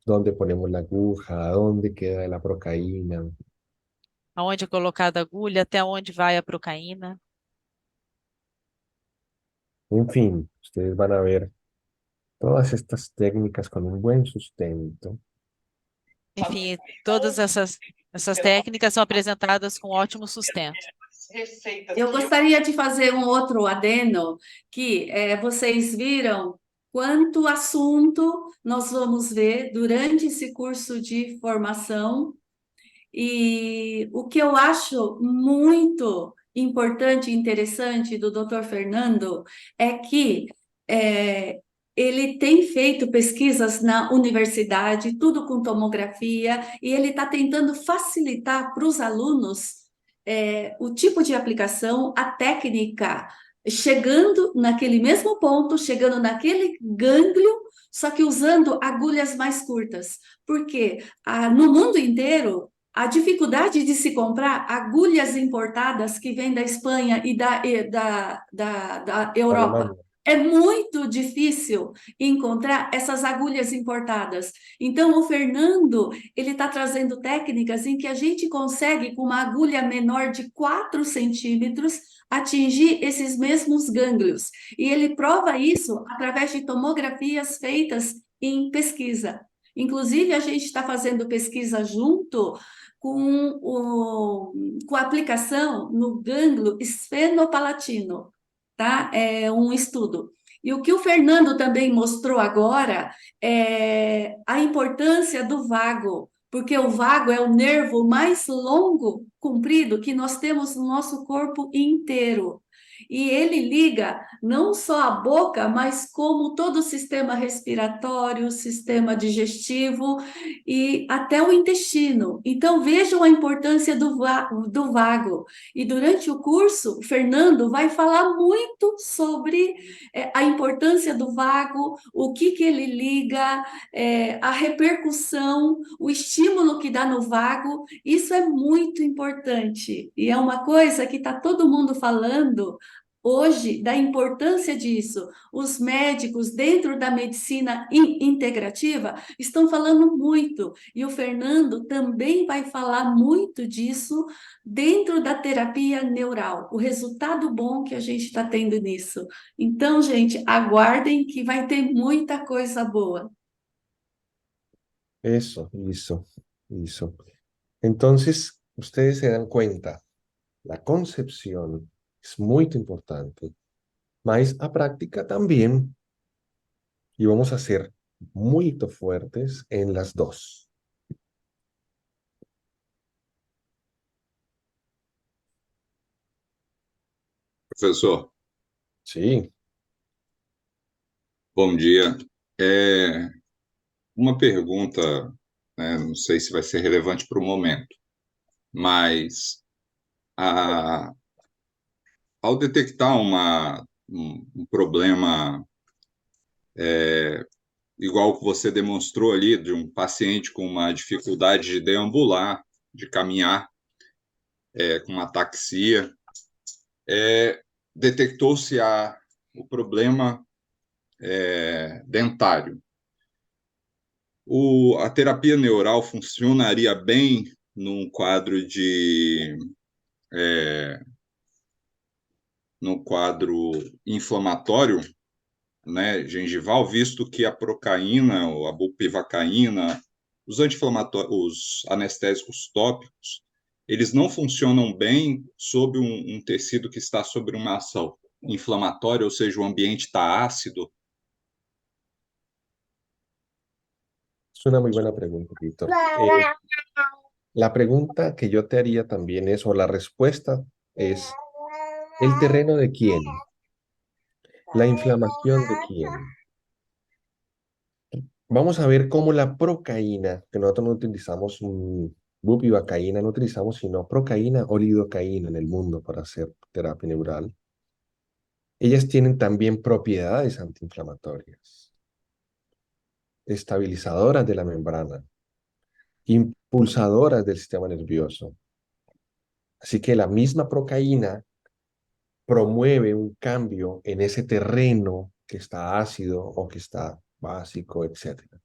[SPEAKER 2] dónde ponemos la aguja, dónde queda la procaína.
[SPEAKER 3] aonde é colocada a agulha, até onde vai a procaína.
[SPEAKER 2] En fin, ustedes van a ver todas estas técnicas con un buen sustento.
[SPEAKER 3] Enfim, todas essas técnicas são apresentadas com ótimo sustento.
[SPEAKER 1] Eu gostaria de fazer um outro adeno, que vocês viram quanto assunto nós vamos ver durante esse curso de formação. E o que eu acho muito importante e interessante do Dr. Fernando é que é, ele tem feito pesquisas na universidade, tudo com tomografia, e ele está tentando facilitar para os alunos o tipo de aplicação, a técnica, chegando naquele mesmo ponto, chegando naquele gânglio, só que usando agulhas mais curtas. Porque no mundo inteiro, a dificuldade de se comprar agulhas importadas que vêm da Espanha e da Europa.
[SPEAKER 2] Alemania.
[SPEAKER 1] É muito difícil encontrar essas agulhas importadas. Então, o Fernando, ele está trazendo técnicas em que a gente consegue, com uma agulha menor de 4 centímetros, atingir esses mesmos gânglios. E ele prova isso através de tomografias feitas em pesquisa. Inclusive, a gente está fazendo pesquisa junto com a aplicação no gânglio esfenopalatino, tá? É um estudo. E o que o Fernando também mostrou agora é a importância do vago, porque o vago é o nervo mais longo, comprido, que nós temos no nosso corpo inteiro. E ele liga não só a boca, mas como todo o sistema respiratório, sistema digestivo e até o intestino. Então, vejam a importância do vago. E durante o curso, o Fernando vai falar muito sobre a importância do vago, o que ele liga, a repercussão, o estímulo que dá no vago. Isso é muito importante. E é uma coisa que está todo mundo falando hoje da importância disso. Os médicos, dentro da medicina integrativa, estão falando muito. E o Fernando também vai falar muito disso dentro da terapia neural, o resultado bom que a gente está tendo nisso. Então, gente, aguardem que vai ter muita coisa boa.
[SPEAKER 2] Eso, eso. Entonces, ustedes se dan cuenta, la concepción es muy importante, mas a práctica también, y vamos a ser muy fuertes en las dos.
[SPEAKER 8] Professor,
[SPEAKER 2] Sí,
[SPEAKER 8] bom dia. Uma pergunta, né, não sei se vai ser relevante para o momento, mas ao detectar um problema igual que você demonstrou ali, de um paciente com uma dificuldade de deambular, de caminhar, com uma ataxia, detectou-se o problema dentário. A terapia neural funcionaria bem num quadro no quadro inflamatório, né, gengival, visto que a procaína ou a bupivacaína, os anti-inflamatórios, os anestésicos tópicos, eles não funcionam bem sob um tecido que está sob uma ação inflamatória, ou seja, o ambiente está ácido.
[SPEAKER 2] es una muy buena pregunta, Víctor. La pregunta que yo te haría también es, o la respuesta es, ¿el terreno de quién? ¿La inflamación de quién? Vamos a ver cómo la procaína, que nosotros no utilizamos bupivacaína, no utilizamos sino procaína o lidocaína en el mundo para hacer terapia neural. Ellas tienen también propiedades antiinflamatorias, estabilizadoras de la membrana, pulsadoras del sistema nervioso. Así que la misma procaína promueve un cambio en ese terreno que está ácido o que está básico, etcétera.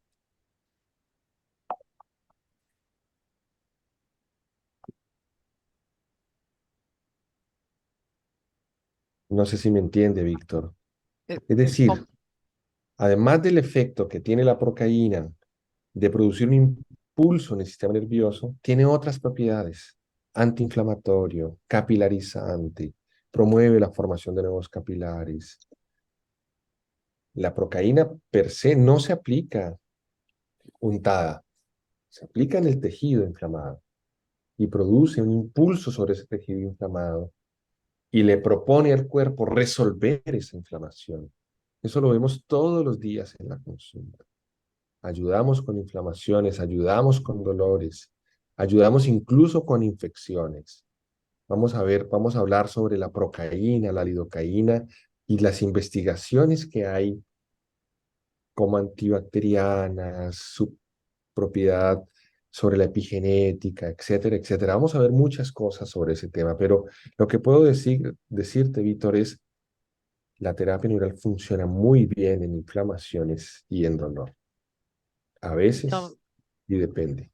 [SPEAKER 2] No sé si me entiende, Víctor.
[SPEAKER 3] Eh,
[SPEAKER 2] Es decir,
[SPEAKER 3] com-
[SPEAKER 2] además del efecto que tiene la procaína de producir un impulso en el sistema nervioso, tiene otras propiedades: antiinflamatorio, capilarizante, promueve la formación de nuevos capilares. La procaína per se no se aplica untada, se aplica en el tejido inflamado y produce un impulso sobre ese tejido inflamado y le propone al cuerpo resolver esa inflamación. Eso lo vemos todos los días en la consulta. Ayudamos con inflamaciones, ayudamos con dolores, ayudamos incluso con infecciones. Vamos a hablar sobre la procaína, la lidocaína y las investigaciones que hay como antibacterianas, su propiedad sobre la epigenética, etcétera, etcétera. Vamos a ver muchas cosas sobre ese tema, pero lo que puedo decirte, Víctor, es la terapia neural funciona muy bien en inflamaciones y en dolor. A veces
[SPEAKER 3] Então,
[SPEAKER 2] y depende.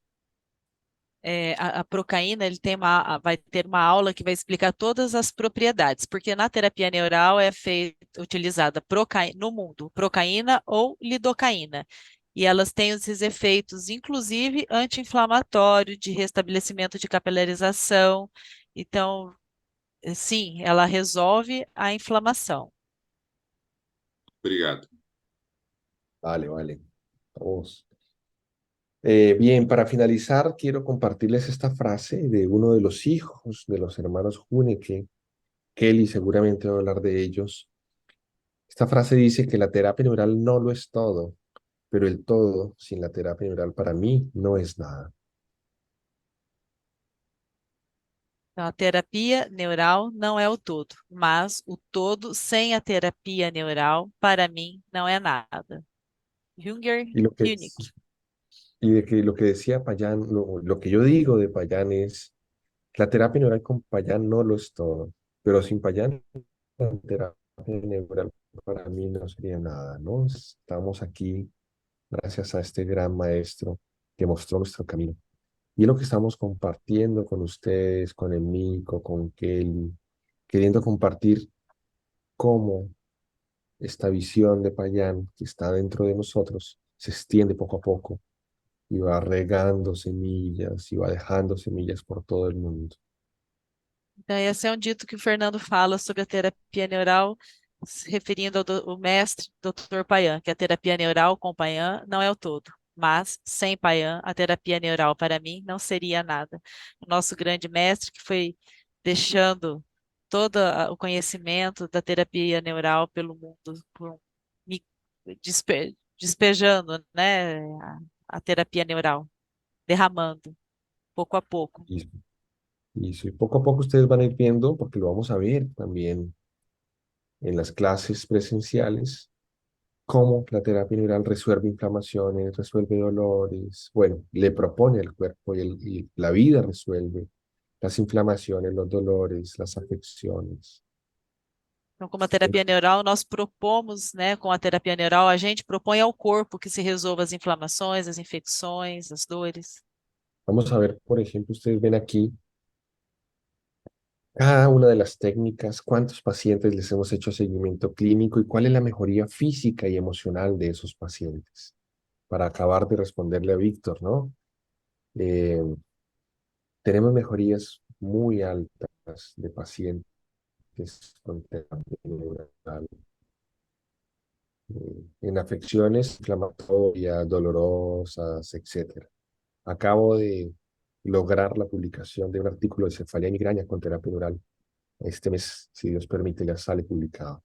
[SPEAKER 3] a procaína, ele tem vai ter uma aula que vai explicar todas as propriedades, porque na terapia neural é utilizada no mundo, procaína ou lidocaína. E elas têm esses efeitos, inclusive anti-inflamatório, de restabelecimento de capilarização. Então, sim, ela resolve a inflamação.
[SPEAKER 8] Obrigado.
[SPEAKER 2] Vale, vale. Vamos. Bien, para finalizar, quiero compartirles esta frase de uno de los hijos de los hermanos Huneke. Kelly seguramente va a hablar de ellos. Esta frase dice que la terapia neural no lo es todo, pero el todo sin la terapia neural para mí no es nada.
[SPEAKER 3] Então, a terapia neural não é o todo, mas o todo sem a terapia neural, para mim, não é nada. Junger
[SPEAKER 2] Y lo que,
[SPEAKER 3] Hunig.
[SPEAKER 2] y de que lo que decía Payán, lo que yo digo de Payán es, la terapia neural con Payán no lo es todo, pero sin Payán la terapia neural para mí no sería nada, ¿no? Estamos aquí gracias a este gran maestro que mostró nuestro camino. Y es lo que estamos compartiendo con ustedes, con Emiko, con Kelly, queriendo compartir cómo esta visión de Payán que está dentro de nosotros se extiende poco a poco y va regando semillas y va dejando semillas por todo el mundo.
[SPEAKER 3] Então, esse é um dito que o Fernando fala sobre a terapia neural, se referindo ao mestre Dr. Payan, que a terapia neural com Payan não é o todo, mas sem Payan, a terapia neural para mim não seria nada. O nosso grande mestre que foi deixando todo o conhecimento da terapia neural pelo mundo, mi- despejando, né, a terapia neural, derramando, pouco a pouco.
[SPEAKER 2] Y poco a poco ustedes van a ir viendo, porque lo vamos a ver también en las clases presenciales, cómo la terapia neural resuelve inflamaciones, resuelve dolores, bueno, le propone al cuerpo y la vida resuelve las inflamaciones, los dolores, las afecciones.
[SPEAKER 3] Então, como a terapia neural, nós propomos, né, com a terapia neural, a gente propõe ao corpo que se resolva as inflamações, as infecções, as dores.
[SPEAKER 2] Vamos a ver, por ejemplo, ustedes ven aquí cada una de las técnicas, cuántos pacientes les hemos hecho seguimiento clínico y cuál es la mejoría física y emocional de esos pacientes. Para acabar de responderle a Víctor, ¿no? Eh, tenemos mejorías muy altas de pacientes con terapia neural, en afecciones inflamatorias, dolorosas, etcétera. Acabo de lograr la publicación de un artículo de cefalea y migraña con terapia neural. Este mes, si Dios permite, ya sale publicado.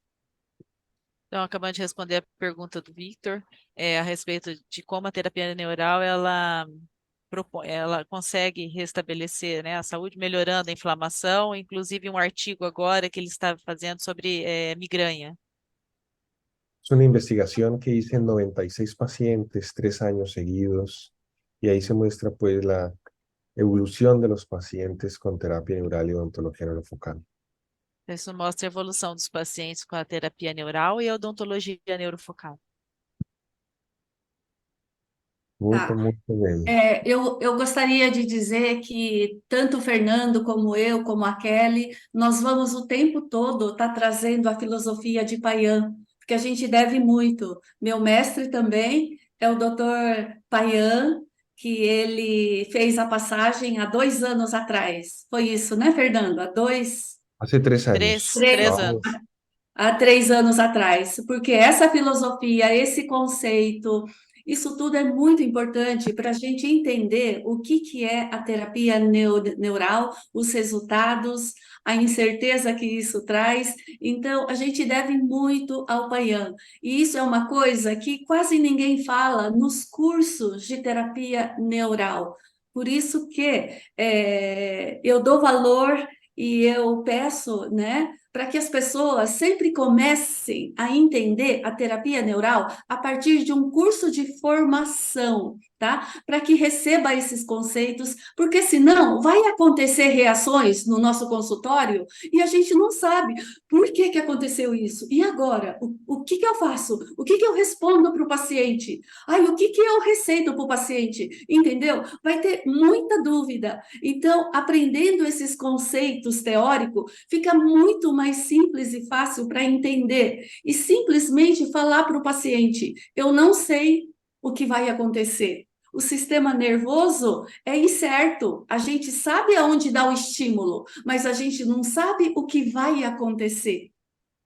[SPEAKER 3] Então, acabando de responder a pergunta do Victor, a respeito de como a terapia neural, ela consegue restabelecer, né, a saúde, melhorando a inflamação, inclusive um artigo agora que ele está fazendo sobre migraña.
[SPEAKER 2] Es una investigación que hice en 96 pacientes, 3 años seguidos, y ahí se muestra pues evolución de los pacientes con terapia neural y odontología neurofocal.
[SPEAKER 3] Isso mostra a evolução dos pacientes com a terapia neural e a odontologia neurofocal.
[SPEAKER 2] Muito,
[SPEAKER 1] Tá.
[SPEAKER 2] muito bem.
[SPEAKER 1] Eu gostaria de dizer que tanto o Fernando como eu, como a Kelly, nós vamos o tempo todo estar trazendo a filosofia de Payan, porque a gente deve muito. Meu mestre também é o Dr. Payan, que ele fez a passagem há 2 anos atrás. Foi isso, né, Fernando?
[SPEAKER 2] Hace 3 años.
[SPEAKER 3] Três
[SPEAKER 2] Wow.
[SPEAKER 3] anos.
[SPEAKER 1] Há 3 anos atrás, porque essa filosofia, esse conceito, isso tudo é muito importante para a gente entender o que é a terapia neural, os resultados, a incerteza que isso traz. Então, a gente deve muito ao Payan. E isso é uma coisa que quase ninguém fala nos cursos de terapia neural. Por isso que eu dou valor e eu peço, né, para que as pessoas sempre comecem a entender a terapia neural a partir de um curso de formação, tá? Para que receba esses conceitos, porque senão vai acontecer reações no nosso consultório e a gente não sabe por que aconteceu isso. E agora? O que eu faço? O que eu respondo para o paciente? Ai, o que eu receito para o paciente? Entendeu? Vai ter muita dúvida. Então, aprendendo esses conceitos teóricos, fica muito mais simples e fácil para entender e simplesmente falar para o paciente: eu não sei o que vai acontecer. O sistema nervoso é incerto. A gente sabe aonde dá o estímulo, mas a gente não sabe o que vai acontecer.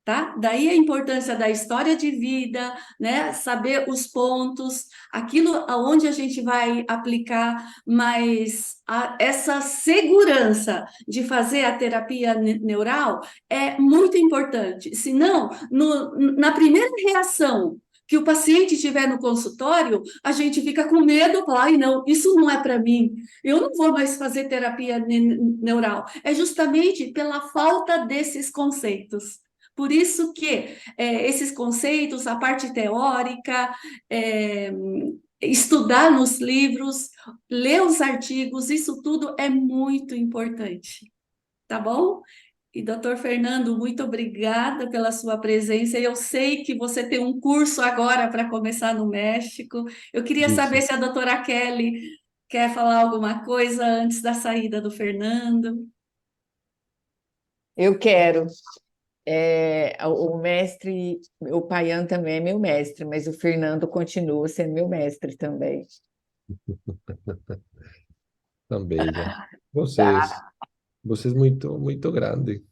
[SPEAKER 1] Tá? Daí a importância da história de vida, né? Saber os pontos, aquilo aonde a gente vai aplicar, mas essa segurança de fazer a terapia neural é muito importante. Senão, na primeira reação que o paciente tiver no consultório, a gente fica com medo, fala, ai, não, isso não é para mim, eu não vou mais fazer terapia neural. É justamente pela falta desses conceitos. Por isso que esses conceitos, a parte teórica, estudar nos livros, ler os artigos, isso tudo é muito importante, tá bom? E, doutor Fernando, muito obrigada pela sua presença. Eu sei que você tem um curso agora para começar no México. Eu queria saber
[SPEAKER 2] Isso.
[SPEAKER 1] se a doutora Kelly quer falar alguma coisa antes da saída do Fernando.
[SPEAKER 7] Eu quero. O mestre, o Payan também é meu mestre, mas o Fernando continua sendo meu mestre também.
[SPEAKER 2] Também já.
[SPEAKER 7] Tá?
[SPEAKER 2] Vocês muito, muito grande.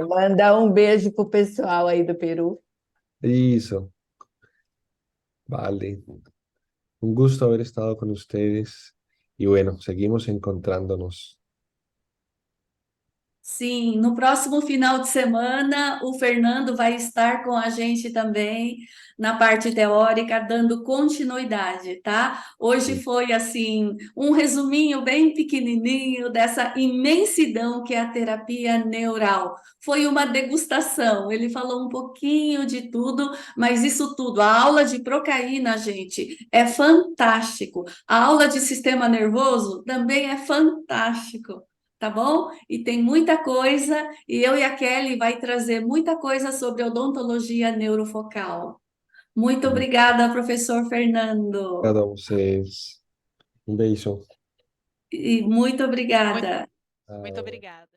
[SPEAKER 7] Mandar um beijo pro pessoal aí do Peru.
[SPEAKER 2] Isso. Vale. Un gusto haber estado con ustedes. Y bueno, seguimos encontrándonos.
[SPEAKER 1] Sim, no próximo final de semana, o Fernando vai estar com a gente também na parte teórica, dando continuidade, tá? Hoje
[SPEAKER 2] Sí.
[SPEAKER 1] foi, assim, um resuminho bem pequenininho dessa imensidão que é a terapia neural. Foi uma degustação, ele falou um pouquinho de tudo, mas isso tudo, a aula de procaína, gente, é fantástico. A aula de sistema nervoso também é fantástico. Tá bom? E tem muita coisa, e eu e a Kelly vai trazer muita coisa sobre odontologia neurofocal. Muito obrigada, professor Fernando.
[SPEAKER 2] Obrigado a vocês. Un beso.
[SPEAKER 1] E muito
[SPEAKER 3] Muito,
[SPEAKER 1] obrigada.
[SPEAKER 3] muito obrigada.